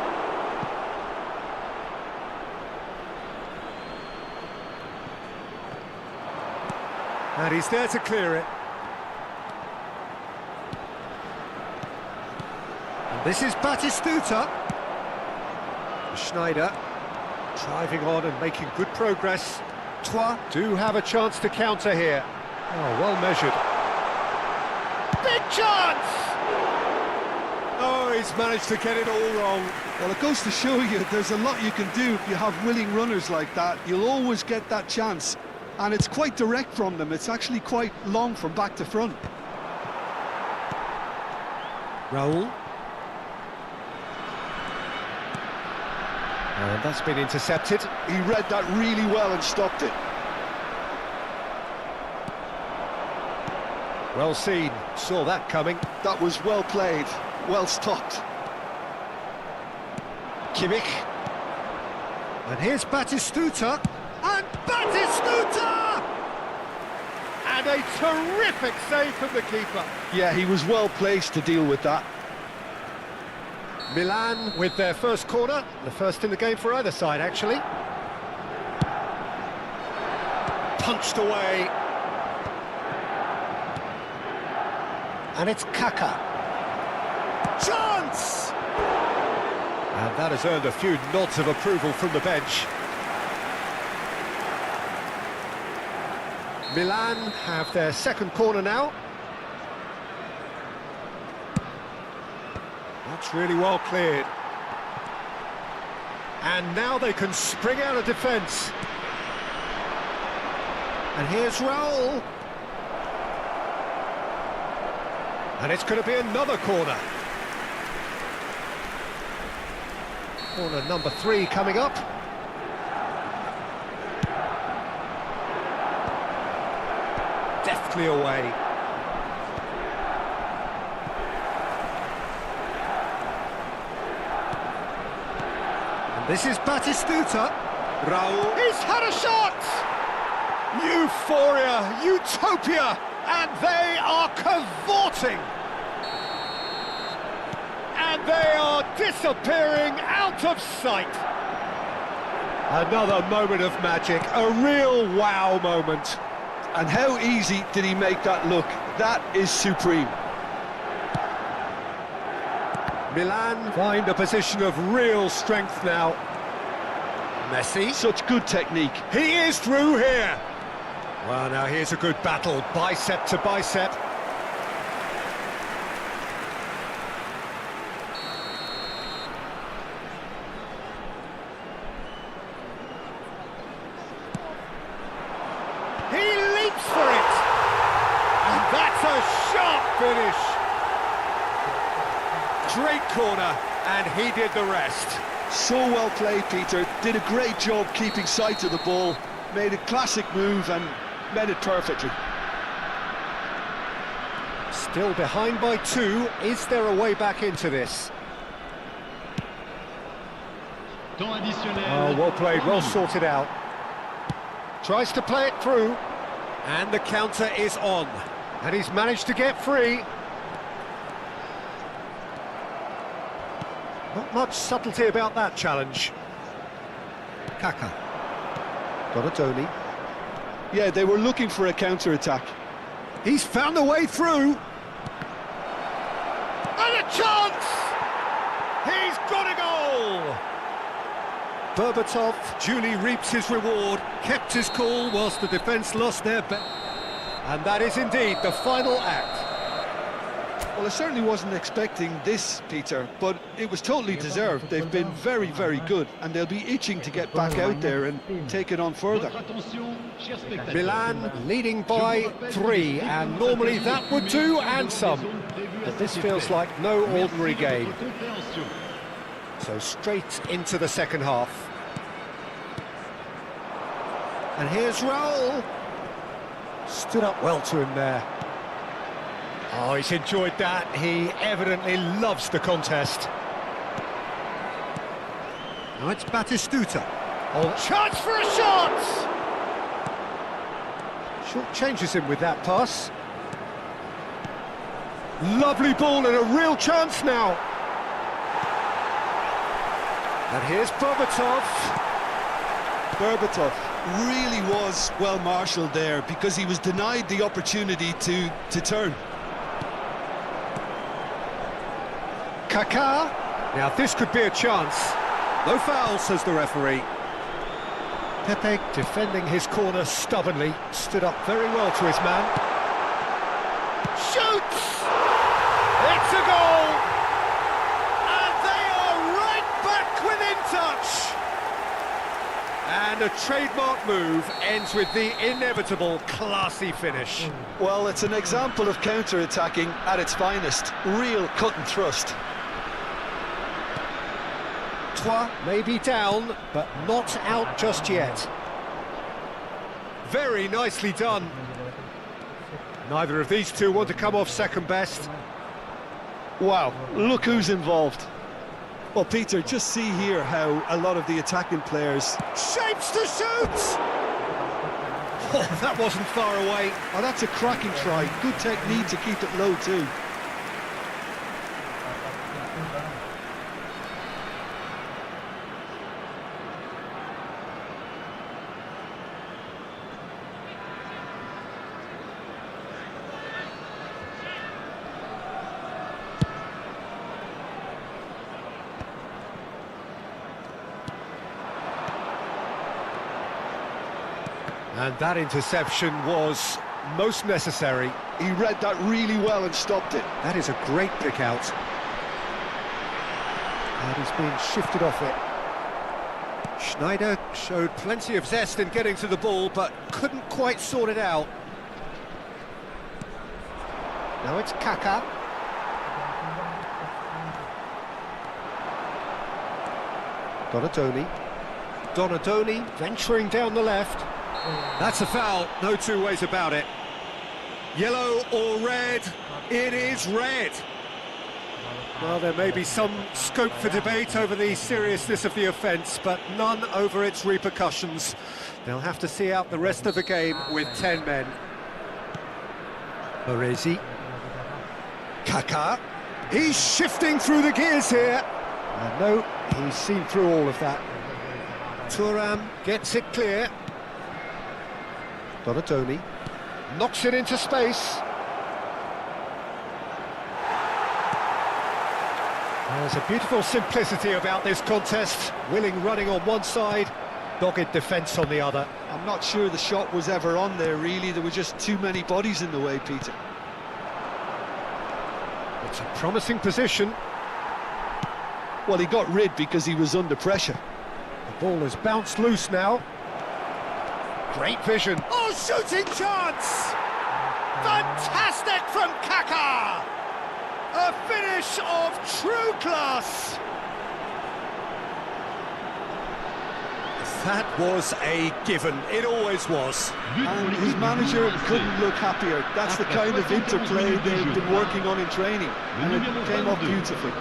Speaker 3: And he's there to clear it. And this is Batistuta. Schneider driving on and making good progress. Troyes do have a chance to counter here. Oh, well measured. Big chance! Oh, he's managed to get it all wrong.
Speaker 4: Well, it goes to show you there's a lot you can do if you have willing runners like that. You'll always get that chance. And it's quite direct from them. It's actually quite long from back to front.
Speaker 3: Raul. And that's been intercepted.
Speaker 4: He read that really well and stopped it.
Speaker 3: Well seen, saw that coming.
Speaker 4: That was well played, well stopped.
Speaker 3: Kimmich. And here's Batistuta. And Batistuta! And a terrific save from the keeper.
Speaker 4: Yeah, he was well placed to deal with that.
Speaker 3: Milan with their first corner, the first in the game for either side, actually. Punched away. And it's Kaka. Chance! And that has earned a few nods of approval from the bench. Milan have their second corner now. That's really well cleared. And now they can spring out of defence. And here's Raul. And it's going to be another corner. Corner number 3 coming up. Deftly away. And this is Batistuta. Raul. He's had a shot! Euphoria, utopia, and they are cavorting. And they are disappearing out of sight. Another moment of magic, a real wow moment.
Speaker 4: And how easy did he make that look? That is supreme.
Speaker 3: Milan find a position of real strength now. Messi.
Speaker 4: Such good technique.
Speaker 3: He is through here. Well, now here's a good battle, bicep to bicep. He leaps for it. And that's a sharp finish. Great corner, and he did the rest.
Speaker 4: So well played, Peter. Did a great job keeping sight of the ball. Made a classic move and made it perfectly.
Speaker 3: Still behind by 2. Is there a way back into this?
Speaker 5: Temps additionnel.
Speaker 3: Oh, well played, well sorted out. Tries to play it through. And the counter is on. And he's managed to get free. Not much subtlety about that challenge. Kaka. Donatoni.
Speaker 4: Yeah, they were looking for a counter-attack.
Speaker 3: He's found a way through. And a chance! He's got a goal! Berbatov duly reaps his reward, kept his cool whilst the defence lost their bet. And that is indeed the final act.
Speaker 4: Well, I certainly wasn't expecting this, Peter, but it was totally deserved. They've been very, very good, and they'll be itching to get back out there and take it on further.
Speaker 3: Milan leading by 3, and normally that would do, and some. But this feels like no ordinary game. So straight into the second half. And here's Raul. Stood up well to him there. Oh, he's enjoyed that. He evidently loves the contest. Now it's Batistuta. Oh, chance for a shot! Short changes him with that pass. Lovely ball and a real chance now. And here's Berbatov.
Speaker 4: Berbatov really was well marshalled there because he was denied the opportunity to turn.
Speaker 3: Kaká. Now this could be a chance. No foul, says the referee. Pepe defending his corner stubbornly. Stood up very well to his man. Shoots! It's a goal! And they are right back within touch! And a trademark move ends with the inevitable classy finish.
Speaker 4: Well, it's an example of counter-attacking at its finest. Real cut and thrust.
Speaker 3: Troyes may be down, but not out just yet. Very nicely done. Neither of these two want to come off second best.
Speaker 4: Wow, look who's involved. Well, Peter, just see here how a lot of the attacking players...
Speaker 3: Shapes to shoot! Oh, that wasn't far away.
Speaker 4: Oh, that's a cracking try. Good technique to keep it low, too.
Speaker 3: And that interception was most necessary.
Speaker 4: He read that really well and stopped it.
Speaker 3: That is a great pick out. And he's been shifted off it. Schneider showed plenty of zest in getting to the ball, but couldn't quite sort it out. Now it's Kaká. Donadoni venturing down the left. That's a foul, no two ways about it. Yellow or red? It is red. Well, there may be some scope for debate over the seriousness of the offence, but none over its repercussions. They'll have to see out the rest of the game with 10 men. Baresi. Kaká. He's shifting through the gears here. And no, he's seen through all of that. Thuram gets it clear. Donadoni knocks it into space. There's a beautiful simplicity about this contest. Willing running on one side, dogged defence on the other.
Speaker 4: I'm not sure the shot was ever on there, really. There were just too many bodies in the way, Peter.
Speaker 3: It's a promising position.
Speaker 4: Well, he got rid because he was under pressure.
Speaker 3: The ball has bounced loose now. Great vision. Oh, shooting chance! Fantastic from Kaká! A finish of true class! That was a given. It always was.
Speaker 4: And his manager couldn't look happier. That's the kind of interplay they've been working on in training. And it came off beautifully.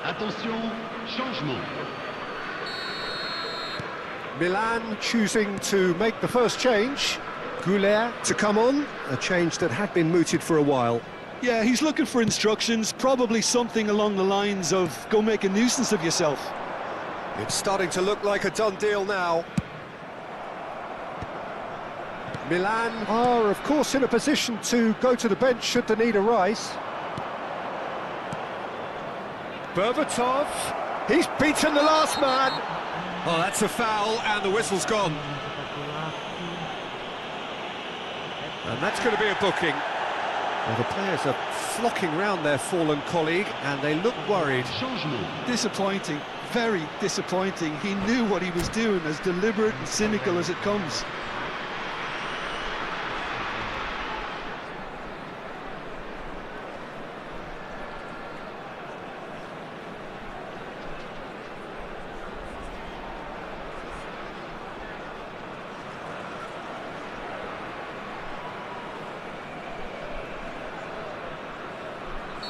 Speaker 5: Attention, changement.
Speaker 3: Milan choosing to make the first change. Goulet to come on, a change that had been mooted for a while.
Speaker 4: Yeah, he's looking for instructions, probably something along the lines of, go make a nuisance of yourself.
Speaker 3: It's starting to look like a done deal now. Milan are, of course, in a position to go to the bench should the need arise. Berbatov, he's beaten the last man. Oh, that's a foul, and the whistle's gone. And that's going to be a booking. Well, the players are flocking round their fallen colleague, and they look worried.
Speaker 4: Disappointing, very disappointing. He knew what he was doing, as deliberate and cynical as it comes.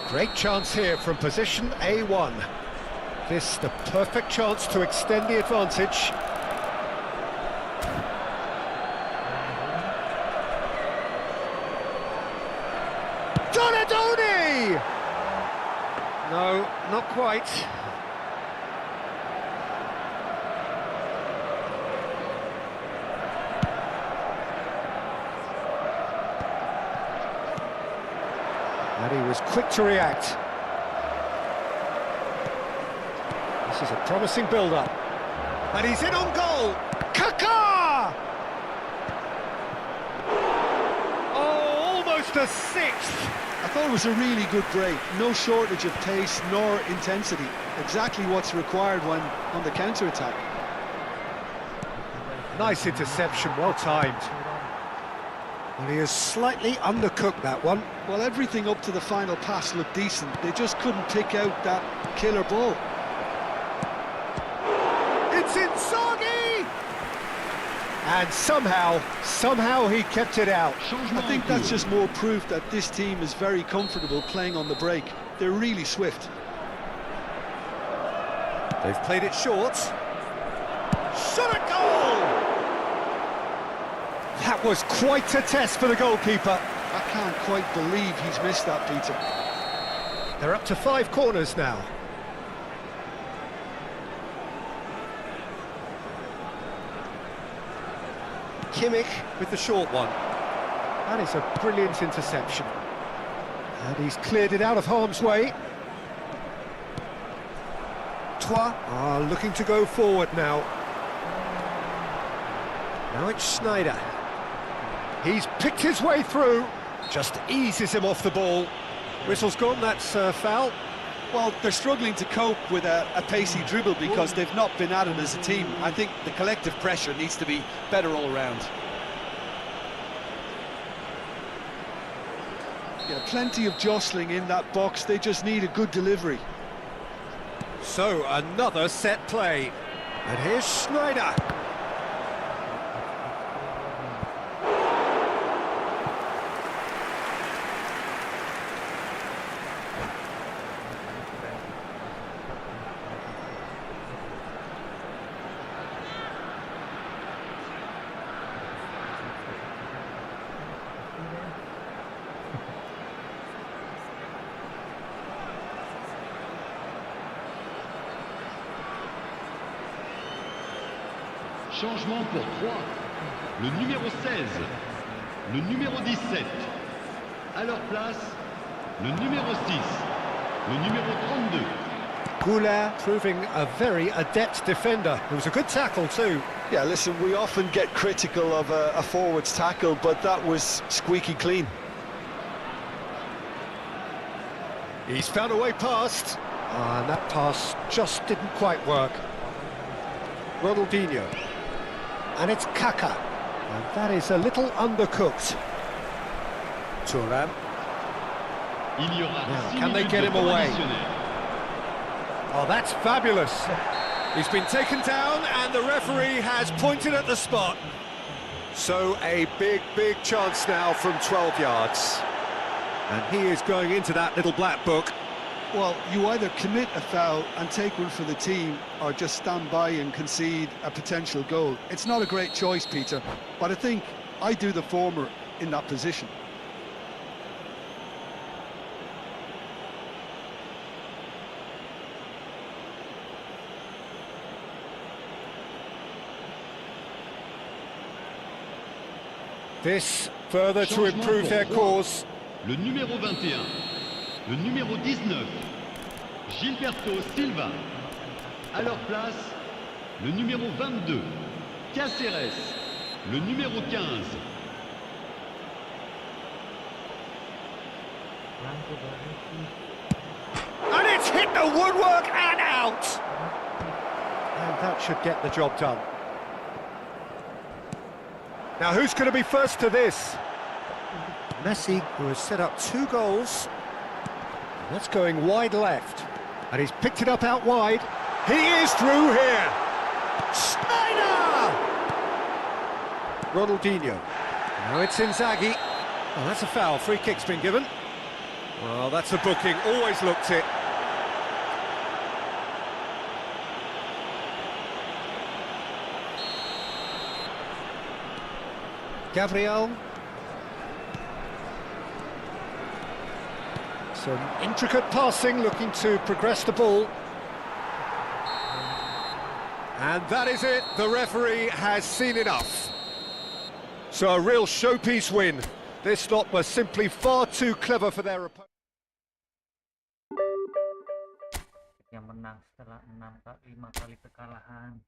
Speaker 3: Great chance here from position A1. This the perfect chance to extend the advantage. Donadoni! No, not quite. And he was quick to react. This is a promising build-up. And he's in on goal! Kaká! Oh, almost a sixth!
Speaker 4: I thought it was a really good break. No shortage of pace nor intensity. Exactly what's required when on the counter-attack.
Speaker 3: Nice interception, well timed. Well, he has slightly undercooked that one.
Speaker 4: Well, everything up to the final pass looked decent. They just couldn't pick out that killer ball.
Speaker 3: It's Inzaghi! And somehow he kept it out.
Speaker 4: I think that's just more proof that this team is very comfortable playing on the break. They're really swift.
Speaker 3: They've played it short. Shot at goal! That was quite a test for the goalkeeper.
Speaker 4: I can't quite believe he's missed that, Peter.
Speaker 3: They're up to 5 corners now. Kimmich with the short one. That is a brilliant interception. And he's cleared it out of harm's way. Troyes are looking to go forward now. Now it's Schneider. He's picked his way through. Just eases him off the ball. Whistle's gone, that's a foul.
Speaker 4: Well, they're struggling to cope with a pacey dribble because they've not been at it as a team. I think the collective pressure needs to be better all around. Yeah, plenty of jostling in that box. They just need a good delivery.
Speaker 3: So, another set play. And here's Schneider.
Speaker 5: Changement pour 3. Le numéro 16, le numéro 17. À leur place, le numéro 6, le numéro 32.
Speaker 3: Goulart proving a very adept defender. It was a good tackle too.
Speaker 4: Yeah, listen, we often get critical of a forward's tackle, but that was squeaky clean.
Speaker 3: He's found a way past. And that pass just didn't quite work. Ronaldinho. And it's Kaká. And that is a little undercooked. Thuram.
Speaker 5: Il y aura
Speaker 3: Now,
Speaker 5: 6
Speaker 3: can they
Speaker 5: minutes
Speaker 3: get
Speaker 5: de
Speaker 3: him
Speaker 5: temps
Speaker 3: away?
Speaker 5: additionnel.
Speaker 3: Oh, that's fabulous. He's been taken down and the referee has pointed at the spot. So a big chance now from 12 yards. And he is going into that little black book.
Speaker 4: Well, you either commit a foul and take one for the team, or just stand by and concede a potential goal. It's not a great choice, Peter, but I think I do the former in that position.
Speaker 3: This further to
Speaker 5: Changement
Speaker 3: improve
Speaker 5: pour
Speaker 3: their
Speaker 5: Roy.
Speaker 3: cause.
Speaker 5: Le numéro 21, le numéro 19, Gilberto Silva. À leur place, le numéro 22, Cáceres, le numéro 15.
Speaker 3: And it's hit the woodwork and out! And that should get the job done. Now who's going to be first to this? Messi, who has set up 2 goals. That's going wide left. And he's picked it up out wide. He is through here! Schneider! Ronaldinho. Now it's Inzaghi. Oh, that's a foul. Free kick's been given. Well, that's a booking. Always looked it. Gabriel. Some intricate passing, looking to progress the ball. And that is it. The referee has seen enough. So a real showpiece win. This lot were simply far too clever for their opponent.
Speaker 2: Yang menang setelah 5 kali kekalahan.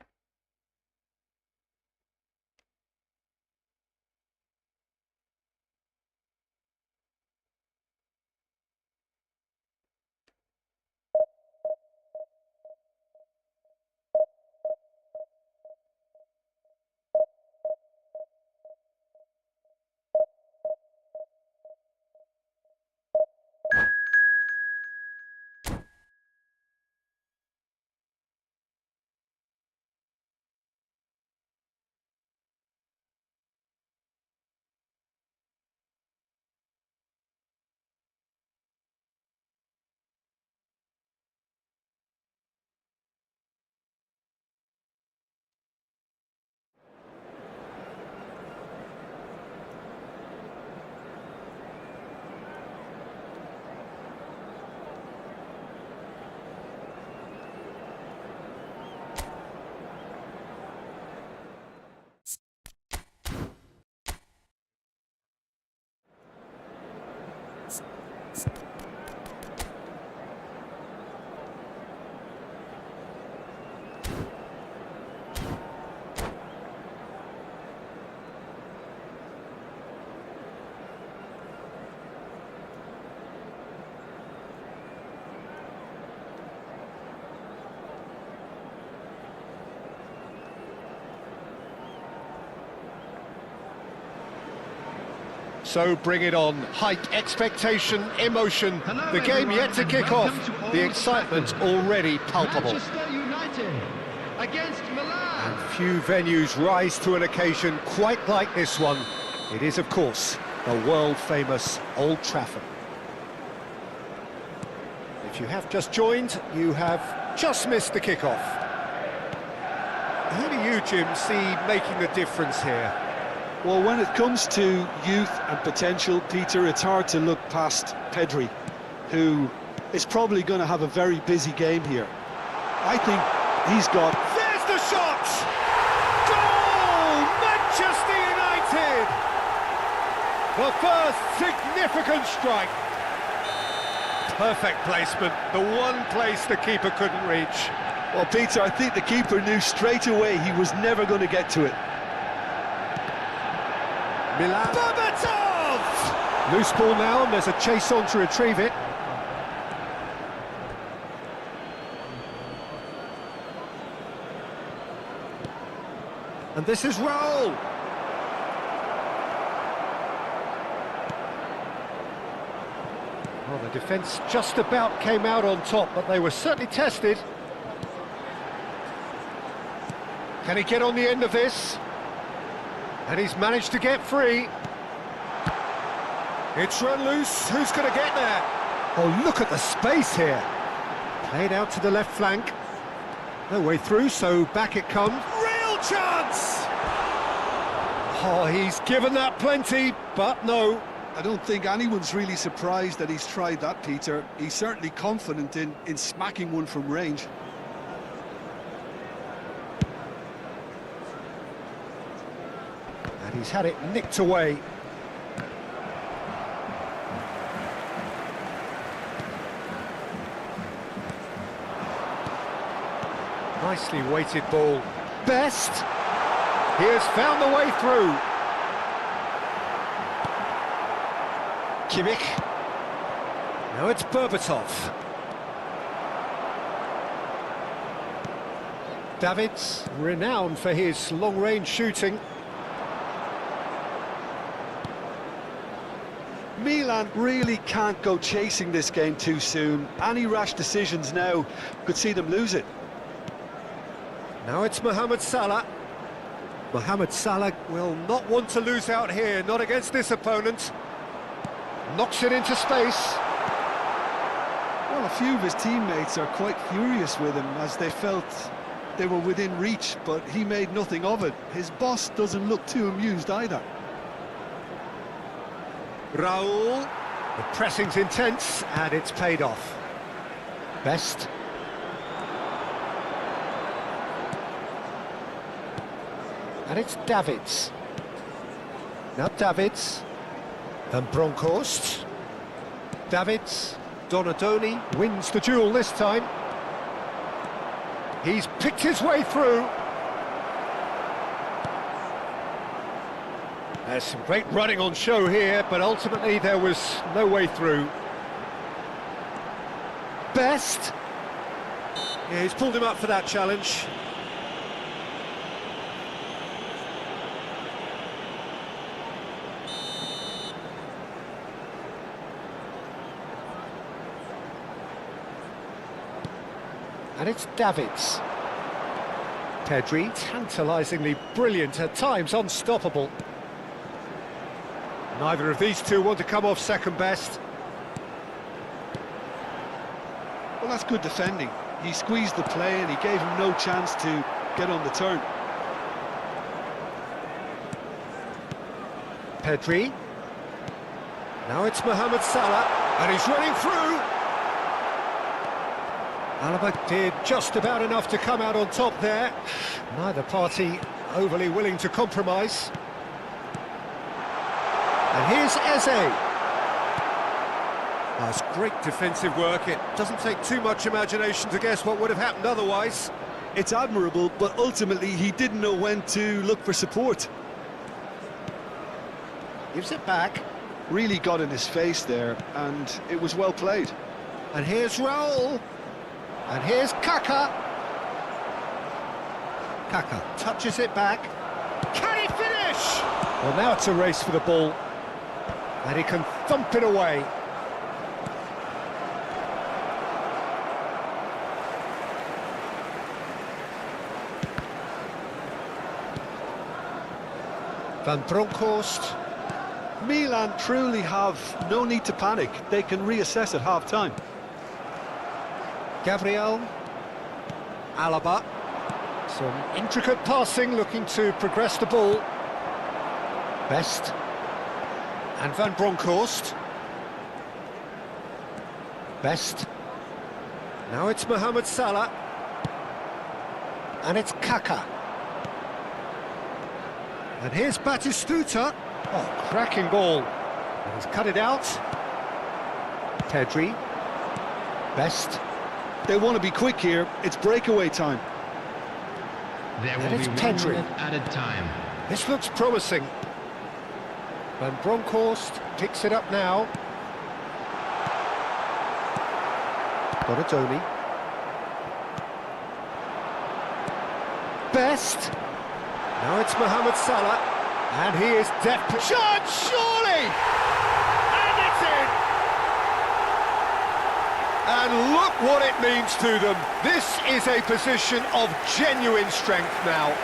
Speaker 3: So bring it on. Hype, expectation, emotion.
Speaker 6: Hello,
Speaker 3: The game
Speaker 6: everyone,
Speaker 3: yet to
Speaker 6: and
Speaker 3: kick
Speaker 6: welcome
Speaker 3: off.
Speaker 6: to Old
Speaker 3: The excitement
Speaker 6: Trafford.
Speaker 3: already palpable.
Speaker 6: Manchester United against Milan.
Speaker 3: And few venues rise to an occasion quite like this one. It is, of course, the world-famous Old Trafford. If you have just joined, you have just missed the kickoff. Who do you, Jim, see making the difference here?
Speaker 4: Well, when it comes to youth and potential, Peter, it's hard to look past Pedri, who is probably going to have a very busy game here. I think he's got...
Speaker 3: There's the shot! Goal! Manchester United! The first significant strike. Perfect placement, the one place the keeper couldn't reach.
Speaker 4: Well, Peter, I think the keeper knew straight away he was never going to get to it.
Speaker 3: Milan. Berbatov! Loose ball now, and there's a chase on to retrieve it. And this is Raul. Well, the defence just about came out on top, but they were certainly tested. Can he get on the end of this? And he's managed to get free. It's run loose. Who's going to get there? Oh, look at the space here. Played out to the left flank. No way through, so back it comes. Real chance! Oh, he's given that plenty, but no.
Speaker 4: I don't think anyone's really surprised that he's tried that, Peter. He's certainly confident in smacking one from range.
Speaker 3: And He's had it nicked away. Nicely weighted ball. Best! He has found the way through. Kimmich. Now it's Berbatov. Davids, renowned for his long-range shooting.
Speaker 4: Milan really can't go chasing this game too soon. Any rash decisions now could see them lose it.
Speaker 3: Now it's Mohamed Salah. Mohamed Salah will not want to lose out here, not against this opponent. Knocks it into space.
Speaker 4: Well, a few of his teammates are quite furious with him as they felt they were within reach, but he made nothing of it. His boss doesn't look too amused either.
Speaker 3: Raul. The pressing's intense and it's paid off. Best. And it's Davids. Now Davids. Van Bronckhorst. Davids. Donadoni wins the duel this time. He's picked his way through. There's some great running on show here, but ultimately there was no way through. Best. Yeah, he's pulled him up for that challenge. And it's Davids. Pedri, tantalisingly brilliant, at times unstoppable. Neither of these two want to come off second best.
Speaker 4: Well, that's good defending. He squeezed the play and he gave him no chance to get on the turn.
Speaker 3: Pedri. Now it's Mohamed Salah, and he's running through. Alaba did just about enough to come out on top there. Neither party overly willing to compromise. And here's Eze. That's great defensive work. It doesn't take too much imagination to guess what would have happened otherwise.
Speaker 4: It's admirable, but ultimately he didn't know when to look for support.
Speaker 3: Gives it back.
Speaker 4: Really got in his face there, and it was well played.
Speaker 3: And here's Raul. And here's Kaka. Kaka touches it back. Can he finish? Well, now it's a race for the ball. And he can thump it away. Van Bronckhorst.
Speaker 4: Milan truly have no need to panic. They can reassess at half-time.
Speaker 3: Gabriel. Alaba. Some intricate passing, looking to progress the ball. Best. And Van Bronckhorst. Best. Now it's Mohamed Salah. And it's Kaka. And here's Batistuta. Oh, cracking ball. And he's cut it out. Pedri. Best.
Speaker 4: They want to be quick here. It's breakaway time.
Speaker 5: There
Speaker 3: And
Speaker 5: will
Speaker 3: it's
Speaker 5: be 1
Speaker 3: Pedri.
Speaker 5: minute added time.
Speaker 3: This looks promising. Van Bronckhorst picks it up now. Donadoni. Best. Now it's Mohamed Salah. And he is definitely... Shot, surely! And it's in! And look what it means to them. This is a position of genuine strength now.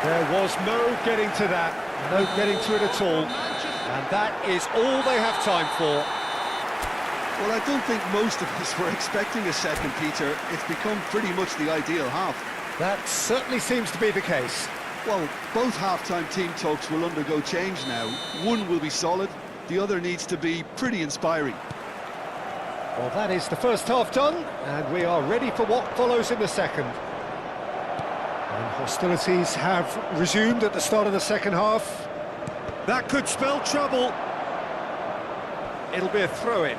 Speaker 3: There was no getting to that. No getting to it at all, and that is all they have time for.
Speaker 4: Well, I don't think most of us were expecting a second, Peter. It's become pretty much the ideal half.
Speaker 3: That certainly seems to be the case.
Speaker 4: Well, both half-time team talks will undergo change now. One will be solid, the other needs to be pretty inspiring.
Speaker 3: Well, that is the first half done, and we are ready for what follows in the second. And Hostilities have resumed at the start of the second half. That could spell trouble. It'll be a throw-in.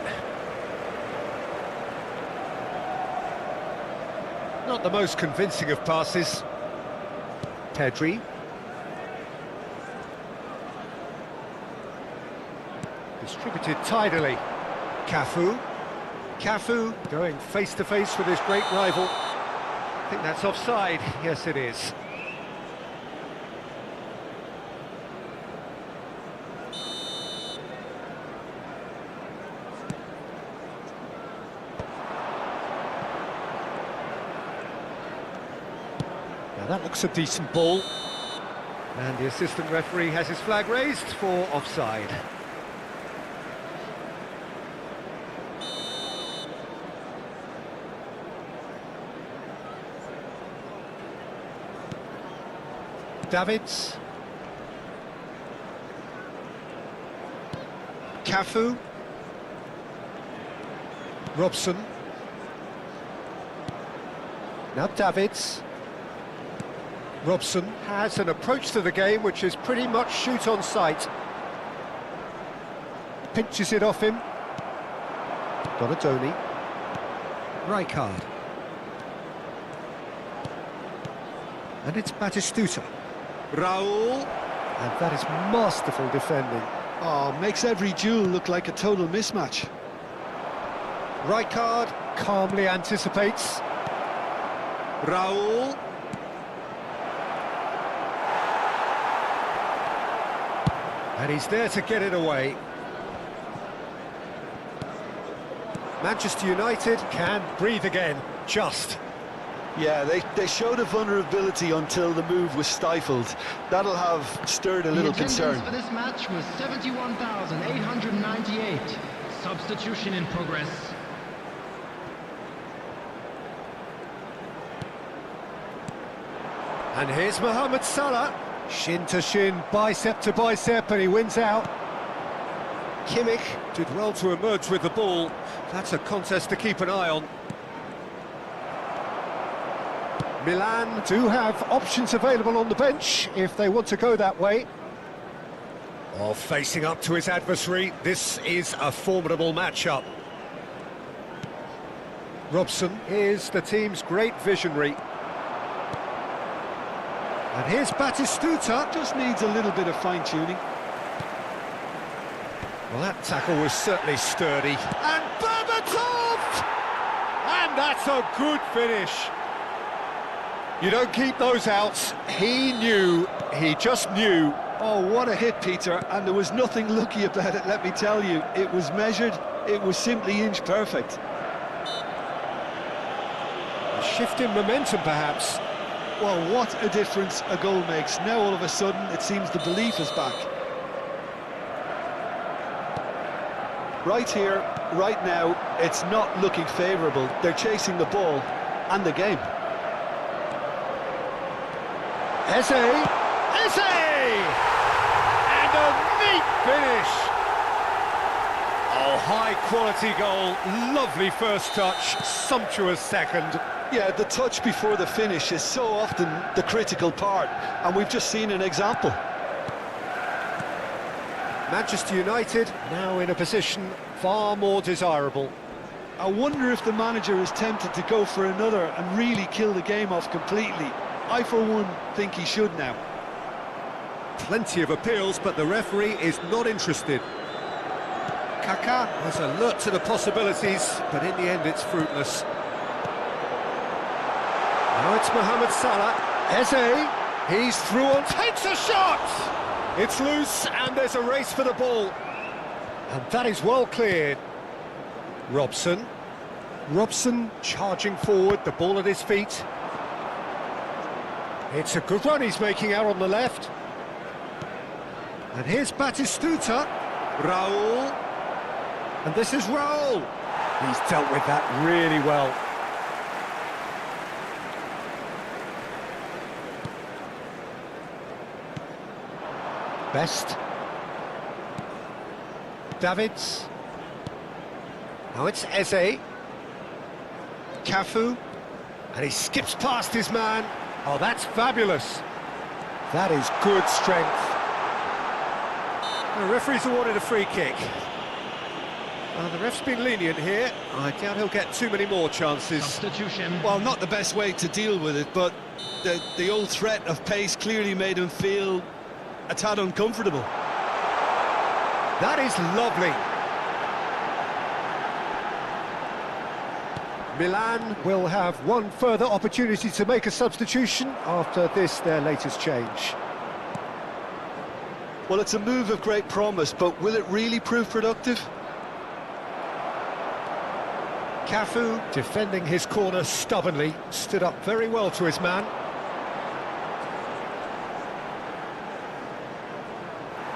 Speaker 3: Not the most convincing of passes. Pedri. Distributed tidily. Cafu. Cafu going face-to-face with his great rival. I think that's offside. Yes, it is. Now that looks a decent ball. And the assistant referee has his flag raised for offside. Davids. Cafu. Robson. Now Davids. Robson has an approach to the game which is pretty much shoot on sight. Pinches it off him. Donatoni. Rijkaard. And it's Batistuta. Raul. And that is masterful defending.
Speaker 4: Oh, makes every duel look like a total mismatch.
Speaker 3: Rijkaard calmly anticipates. Raul. And he's there to get it away. Manchester United can breathe again, just.
Speaker 4: Yeah, they showed a vulnerability until the move was stifled. That'll have stirred a little concern.
Speaker 6: The attendance for this match was 71,898. Substitution in progress.
Speaker 3: And here's Mohamed Salah. Shin to shin, bicep to bicep, and he wins out. Kimmich did well to emerge with the ball. That's a contest to keep an eye on. Milan do have options available on the bench if they want to go that way. Oh, facing up to his adversary, this is a formidable matchup. Robson is the team's great visionary. And here's Batistuta.
Speaker 4: Just needs a little bit of fine-tuning.
Speaker 3: Well, that tackle was certainly sturdy. And Berbatov! And that's a good finish. You don't keep those outs. He knew, he just knew.
Speaker 4: Oh, what a hit, Peter, and there was nothing lucky about it, let me tell you. It was measured, it was simply inch perfect.
Speaker 3: A shift in momentum, perhaps.
Speaker 4: Well, what a difference a goal makes. Now, all of a sudden, it seems the belief is back. Right here, right now, it's not looking favourable. They're chasing the ball and the game.
Speaker 3: Eze! Eze! And a neat finish! Oh, high-quality goal, lovely first touch, sumptuous second.
Speaker 4: Yeah, the touch before the finish is so often the critical part, and we've just seen an example.
Speaker 3: Manchester United now in a position far more desirable.
Speaker 4: I wonder if the manager is tempted to go for another and really kill the game off completely. I, for one, think he should now.
Speaker 3: Plenty of appeals, but the referee is not interested. Kaká was alert to the possibilities, but in the end it's fruitless. Now it's Mohamed Salah. Eze, he's through on, takes a shot! It's loose, and there's a race for the ball. And that is well cleared. Robson. Robson charging forward, the ball at his feet. It's a good run he's making out on the left. And here's Batistuta. Raul. And this is Raul. He's dealt with that really well. Best. Davids. Now it's Eze. Cafu. And he skips past his man. Oh, that's fabulous. That is good strength. The referee's awarded a free kick. The ref's been lenient here. I doubt he'll get too many more chances.
Speaker 6: Substitution.
Speaker 4: Well, not the best way to deal with it, but the old threat of pace clearly made him feel a tad uncomfortable.
Speaker 3: That is lovely. Milan will have one further opportunity to make a substitution after this, their latest change.
Speaker 4: Well, it's a move of great promise, but will it really prove productive?
Speaker 3: Cafu, defending his corner stubbornly, stood up very well to his man.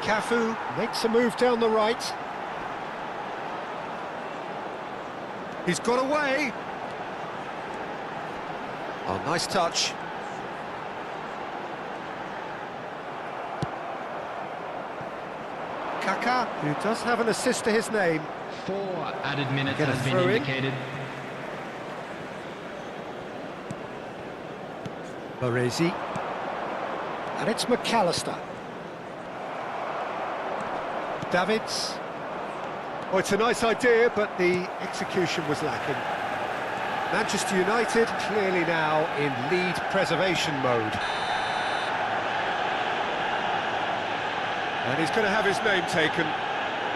Speaker 3: Cafu makes a move down the right. He's got away. Oh, nice touch. Kaká, who does have an assist to his name.
Speaker 6: 4 added minutes
Speaker 3: Get a
Speaker 6: has been
Speaker 3: throw in.
Speaker 6: indicated.
Speaker 3: Baresi. And it's McAllister. Davids. Oh, it's a nice idea, but the execution was lacking. Manchester United clearly now in lead preservation mode. And he's going to have his name taken.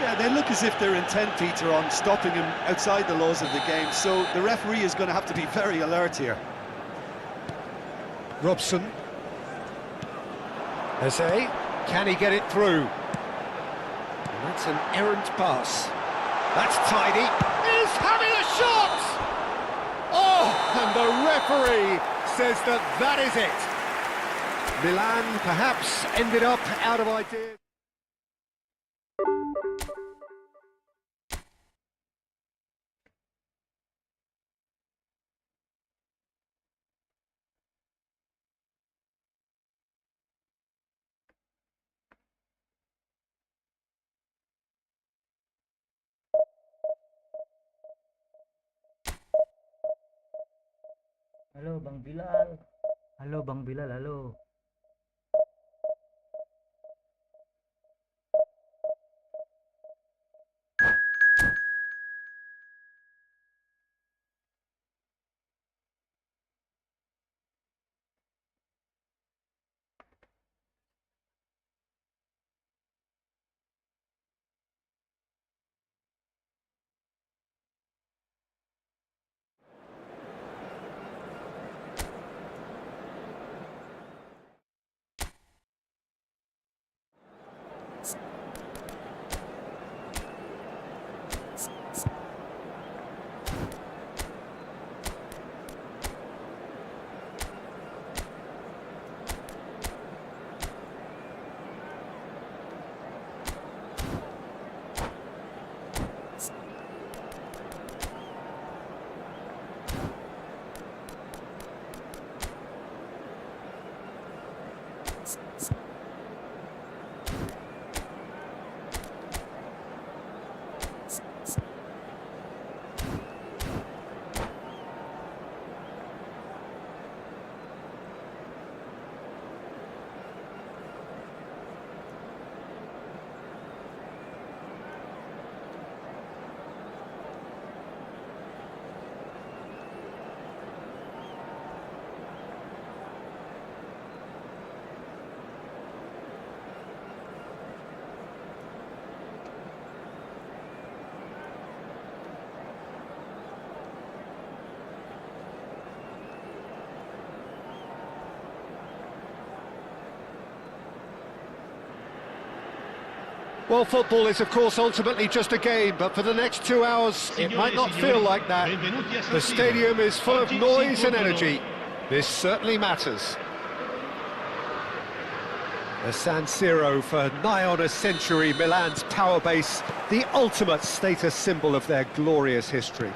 Speaker 4: Yeah, they look as if they're intent, Peter, on stopping him outside the laws of the game, so the referee is going to have to be very alert here.
Speaker 3: Robson. Eze, can he get it through? And that's an errant pass. That's tidy. He's having a shot! Oh, and the referee says that that is it. Milan perhaps ended up out of ideas.
Speaker 2: Halo Bang Bilal. Halo Bang Bilal, halo.
Speaker 3: Well, football is, of course, ultimately just a game, but for the next 2 hours, it might not feel like that. The stadium is full of noise and energy. This certainly matters. The San Siro, for nigh on a century, Milan's power base, the ultimate status symbol of their glorious history.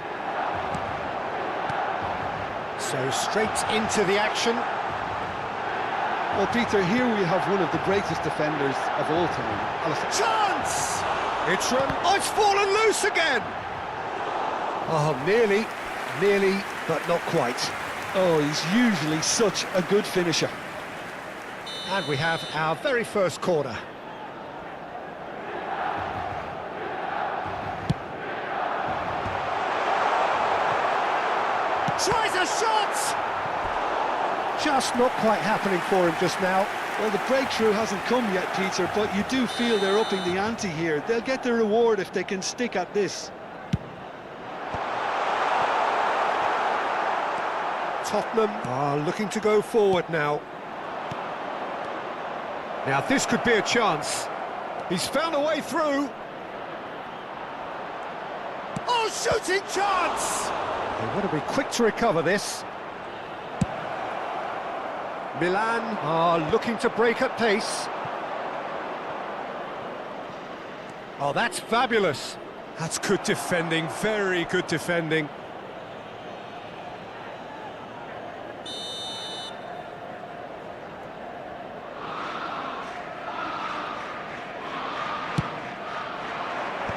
Speaker 3: So straight into the action.
Speaker 4: Well, Peter, here we have one of the greatest defenders of all time.
Speaker 3: Chance! It's run. Oh, it's fallen loose again! Oh, nearly, but not quite.
Speaker 4: Oh, he's usually such a good finisher.
Speaker 3: And we have our very first corner. Tries a shot! Just not quite happening for him just now.
Speaker 4: Well, the breakthrough hasn't come yet, Peter, but you do feel they're upping the ante here. They'll get their reward if they can stick at this.
Speaker 3: Tottenham are looking to go forward now. Now this could be a chance. He's found a way through. Oh, shooting chance! They want to be quick to recover this. Milan are looking to break at pace. Oh, that's fabulous. That's good defending, very good defending.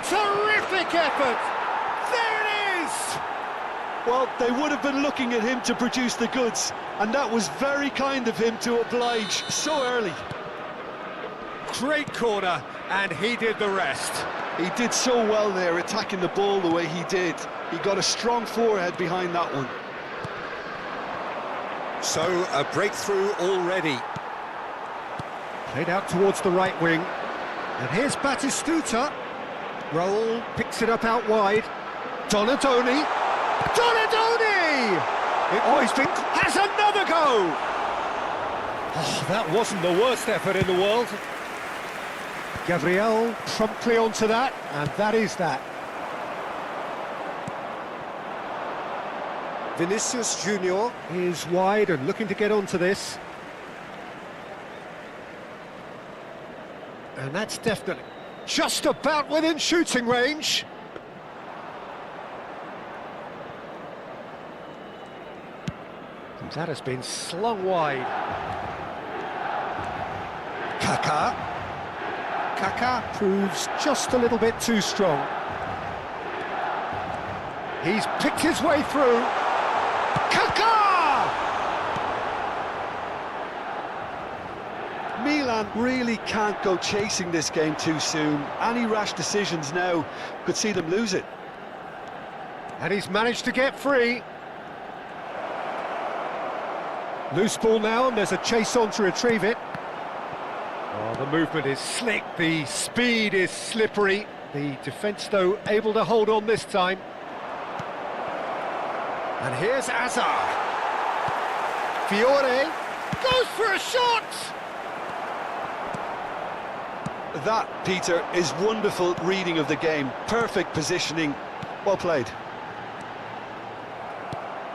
Speaker 3: Terrific effort! There it is!
Speaker 4: Well, they would have been looking at him to produce the goods, and that was very kind of him to oblige so early.
Speaker 3: Great corner, and he did the rest.
Speaker 4: He did so well there, attacking the ball the way he did. He got a strong forehead behind that one.
Speaker 3: So, a breakthrough already. Played out towards the right wing. And here's Batistuta. Raul picks it up out wide. Donadoni. Donadoni! Has another go! Oh, that wasn't the worst effort in the world. Gabriel promptly onto that, and that is that. Vinicius Junior is wide and looking to get onto this. And that's definitely just about within shooting range. That has been slung wide. Kaká. Kaká proves just a little bit too strong. He's picked his way through. Kaká!
Speaker 4: Milan really can't go chasing this game too soon. Any rash decisions now could see them lose it.
Speaker 3: And he's managed to get free. Loose ball now, and there's a chase on to retrieve it. Oh, the movement is slick, the speed is slippery. The defence, though, able to hold on this time. And here's Azar. Fiore goes for a shot!
Speaker 4: That, Peter, is wonderful reading of the game. Perfect positioning. Well played.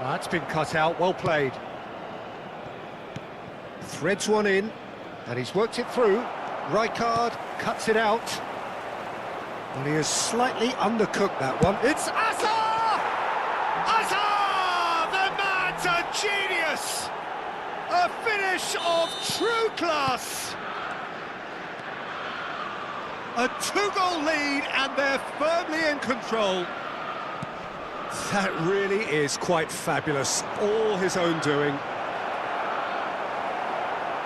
Speaker 3: That's been cut out, well played. Threads one in, and he's worked it through. Rijkaard cuts it out. And he has slightly undercooked that one. It's Azar! Azar! The man's a genius! A finish of true class! A two-goal lead, and they're firmly in control. That really is quite fabulous. All his own doing.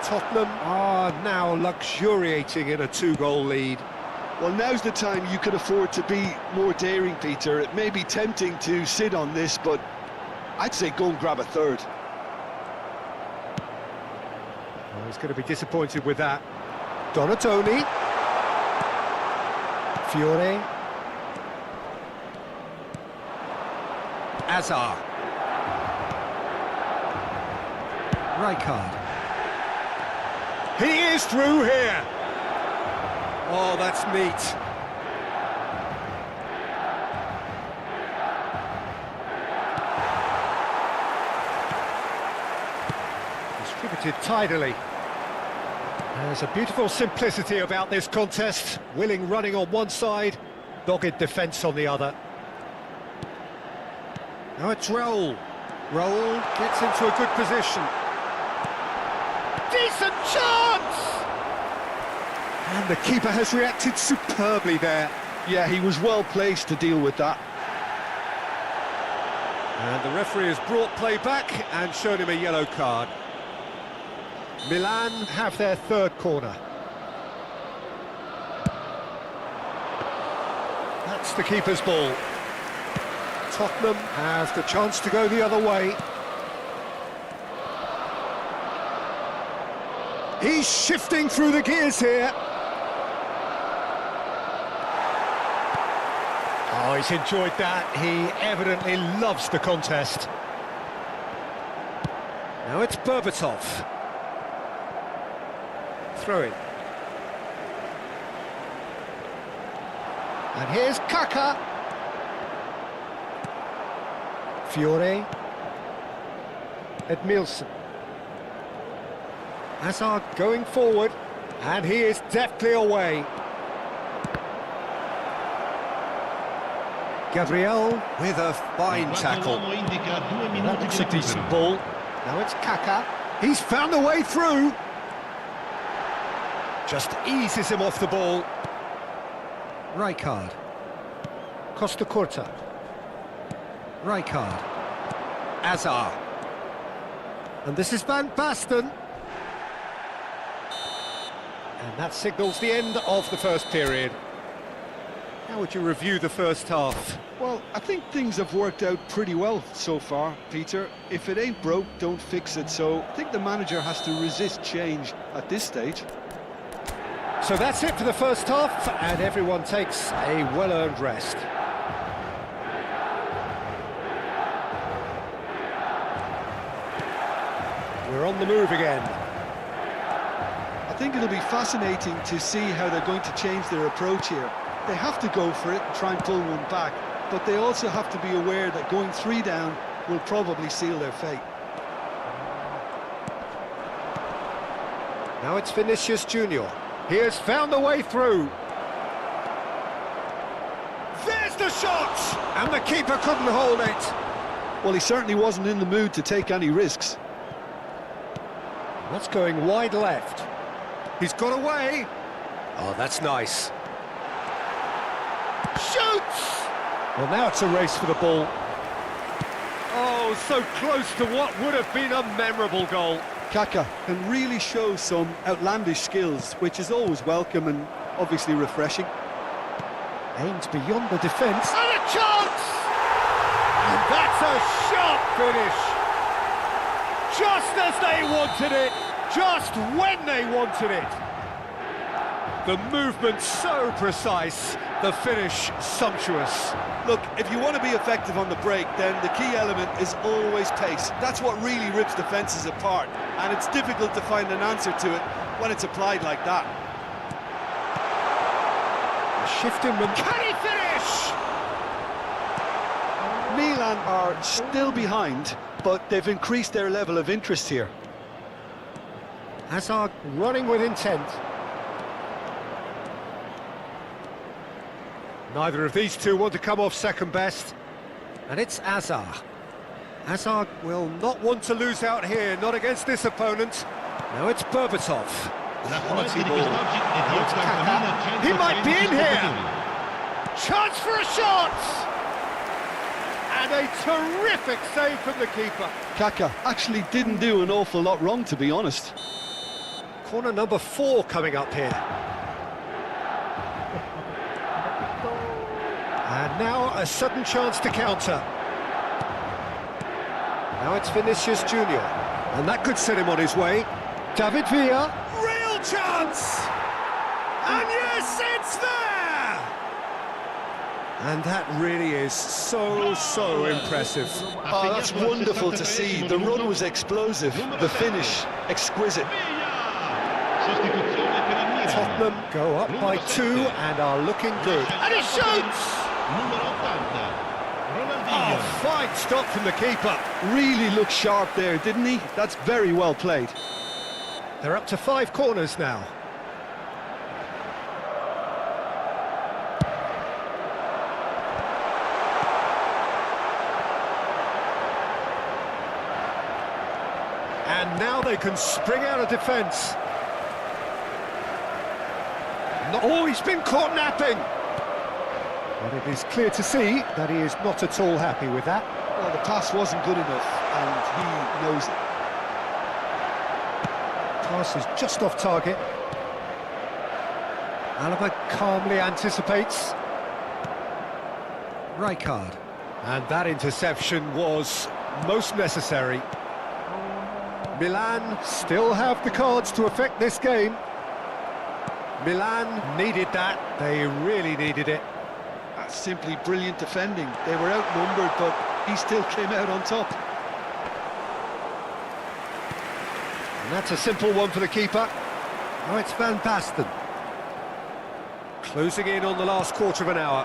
Speaker 3: Tottenham are now luxuriating in a two-goal lead.
Speaker 4: Well, now's the time you could afford to be more daring, Peter. It may be tempting to sit on this, but I'd say go and grab a third.
Speaker 3: Oh, he's going to be disappointed with that. Donatoni. Fiore. Azar. Rijkaard. He is through here. Oh, that's neat. Distributed tidily. There's a beautiful simplicity about this contest. Willing running on one side, dogged defence on the other. Now it's Raul. Raul gets into a good position. Decent chance! And the keeper has reacted superbly there.
Speaker 4: Yeah, he was well placed to deal with that.
Speaker 3: And the referee has brought play back and shown him a yellow card. Milan have their third corner. That's the keeper's ball. Tottenham have the chance to go the other way. He's shifting through the gears here. Oh, he's enjoyed that. He evidently loves the contest. Now it's Berbatov. Throw in. And here's Kaka. Fiore. Edmilson. Hazard going forward, and he is deftly away. Gabriel with a fine tackle. That looks a decent ball. Now it's Kaka. He's found a way through. Just eases him off the ball. Rijkaard. Costa Curta. Rijkaard. Azar. And this is Van Basten. And that signals the end of the first period. How would you review the first half?
Speaker 4: Well, I think things have worked out pretty well so far, Peter. If it ain't broke, don't fix it. So I think the manager has to resist change at this stage.
Speaker 3: So that's it for the first half, and everyone takes a well-earned rest. We're on the move again.
Speaker 4: I think it'll be fascinating to see how they're going to change their approach here. They have to go for it and try and pull one back, but they also have to be aware that going 3 down will probably seal their fate.
Speaker 3: Now it's Vinicius Junior. He has found a way through. There's the shot! And the keeper couldn't hold it.
Speaker 4: Well, he certainly wasn't in the mood to take any risks.
Speaker 3: That's going wide left. He's got away. Oh, that's nice. Shoots! Well, now it's a race for the ball. Oh, so close to what would have been a memorable goal.
Speaker 4: Kaka can really show some outlandish skills, which is always welcome and obviously refreshing.
Speaker 3: Aims beyond the defence. And a chance! And that's a sharp finish. Just as they wanted it, just when they wanted it. The movement so precise, the finish sumptuous.
Speaker 4: Look, if you want to be effective on the break, then the key element is always pace. That's what really rips defences apart, and it's difficult to find an answer to it when it's applied like that.
Speaker 3: Shifting them. Can he finish?
Speaker 4: Milan are still behind, but they've increased their level of interest here.
Speaker 3: Hazard running with intent. Neither of these two want to come off second best. And it's Azar. Hazard will not want to lose out here, not against this opponent. Now it's Berbatov. Quality ball. Now it's Kaka. He might be in here. Chance for a shot! And a terrific save from the keeper.
Speaker 4: Kaka actually didn't do an awful lot wrong, to be honest.
Speaker 3: Corner number 4 coming up here. And now a sudden chance to counter. Now it's Vinicius Junior. And that could set him on his way. David Villa. Real chance! And yes, it's there! And that really is so impressive.
Speaker 4: Oh, that's wonderful to see. The run was explosive, the finish exquisite.
Speaker 3: Tottenham go up by 2 and are looking good. And he shoots! Oh, fine stop from the keeper.
Speaker 4: Really looked sharp there, didn't he? That's very well played.
Speaker 3: They're up to 5 corners now. And now they can spring out of defence. Oh, he's been caught napping. But it is clear to see that he is not at all happy with that.
Speaker 4: Well, the pass wasn't good enough, and he knows it.
Speaker 3: Pass is just off target. Alaba calmly anticipates. Rijkaard. And that interception was most necessary. Milan still have the cards to affect this game. Milan needed that. They really needed it.
Speaker 4: That's simply brilliant defending. They were outnumbered, but he still came out on top.
Speaker 3: And that's a simple one for the keeper. Now it's Van Basten. Closing in on the last quarter of an hour.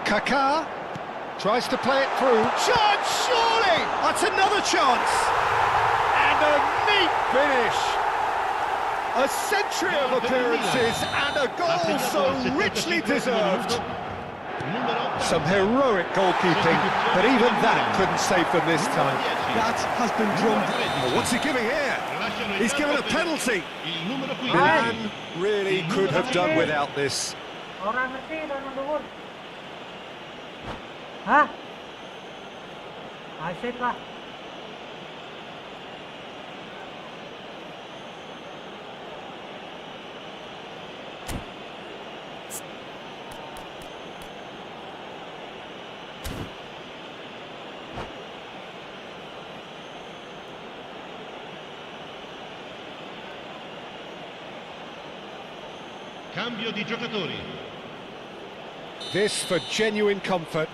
Speaker 3: Kaká tries to play it through. Chance, surely! That's another chance! And a neat finish! A century of appearances and a goal so richly deserved. Some heroic goalkeeping, but even that couldn't save them this time.
Speaker 4: That has been drummed.
Speaker 3: Well, what's he giving here? He's given a penalty. Milan really could have done without this.
Speaker 2: Orang ngerti tangan luhur. Hah? Asyik lah.
Speaker 5: Cambio di giocatori.
Speaker 3: This for genuine comfort.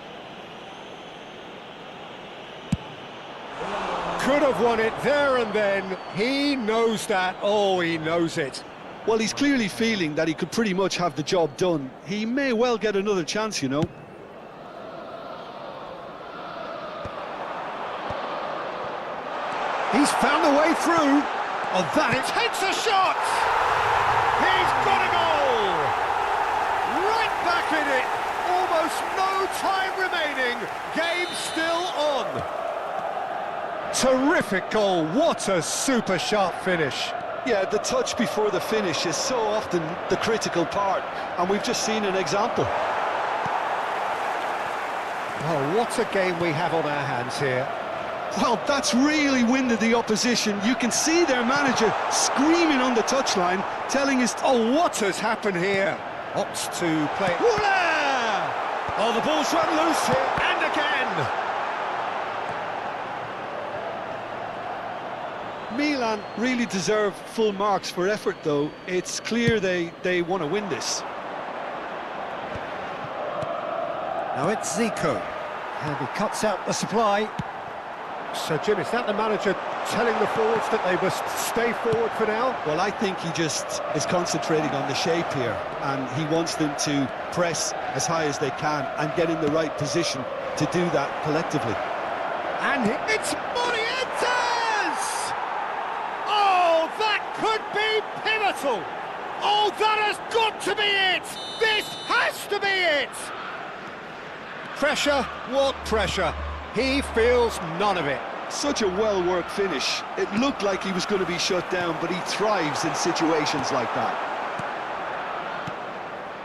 Speaker 3: Could have won it there and then. He knows that. Oh, he knows it.
Speaker 4: Well, he's clearly feeling that he could pretty much have the job done. He may well get another chance, you know.
Speaker 3: He's found a way through. Oh, that it takes a shot. He's got a goal. Right back in it. Almost no time remaining. Game still on. Terrific goal. What a super sharp finish.
Speaker 4: Yeah, the touch before the finish is so often the critical part, and we've just seen an example.
Speaker 3: Oh, what a game we have on our hands here.
Speaker 4: Well, that's really winded the opposition. You can see their manager screaming on the touchline, telling us,
Speaker 3: Oh, what has happened here? Opts to play. Voila! Oh, the ball's run loose here, and again!
Speaker 4: Milan really deserve full marks for effort, though. It's clear they want to win this.
Speaker 3: Now it's Zico, and he cuts out the supply. So, Jim, is that the manager telling the forwards that they must stay forward for now?
Speaker 4: Well, I think he just is concentrating on the shape here, and he wants them to press as high as they can and get in the right position to do that collectively.
Speaker 3: And it's Morientes! Oh, that could be pivotal! Oh, that has got to be it! This has to be it! Pressure? What pressure? He feels none of it.
Speaker 4: Such a well-worked finish. It looked like he was going to be shut down, but he thrives in situations like that.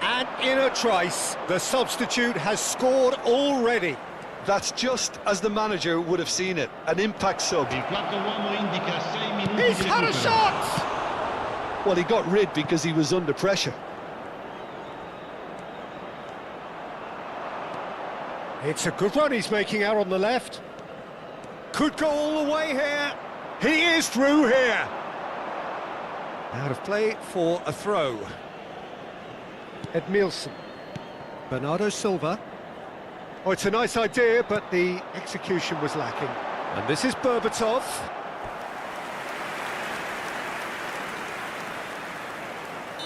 Speaker 3: And in a trice, the substitute has scored already.
Speaker 4: That's just as the manager would have seen it. An impact sub.
Speaker 5: Il quarto uomo indica 6 minuti
Speaker 3: He's
Speaker 5: di
Speaker 3: had a
Speaker 5: recupero.
Speaker 3: shot!
Speaker 4: Well, he got rid because he was under pressure.
Speaker 3: It's a good run he's making out on the left. Could go all the way here. He is through here. Out of play for a throw. Edmilson. Bernardo Silva. Oh, it's a nice idea, but the execution was lacking. And this is Berbatov.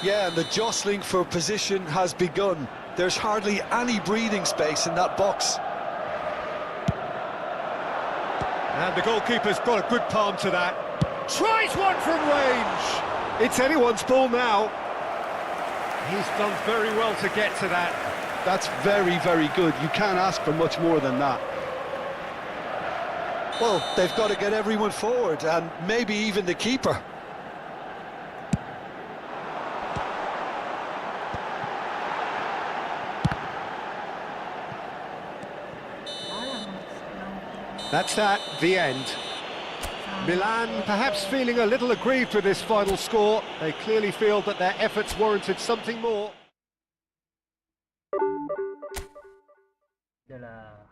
Speaker 4: Yeah, and the jostling for position has begun. There's hardly any breathing space in that box.
Speaker 3: And the goalkeeper's got a good palm to that. Tries one from range. It's anyone's ball now. He's done very well to get to that.
Speaker 4: That's very, very good. You can't ask for much more than that. Well, they've got to get everyone forward, and maybe even the keeper.
Speaker 3: That's that, the end. Milan perhaps feeling a little aggrieved with this final score. They clearly feel that their efforts warranted something more.
Speaker 2: Adalah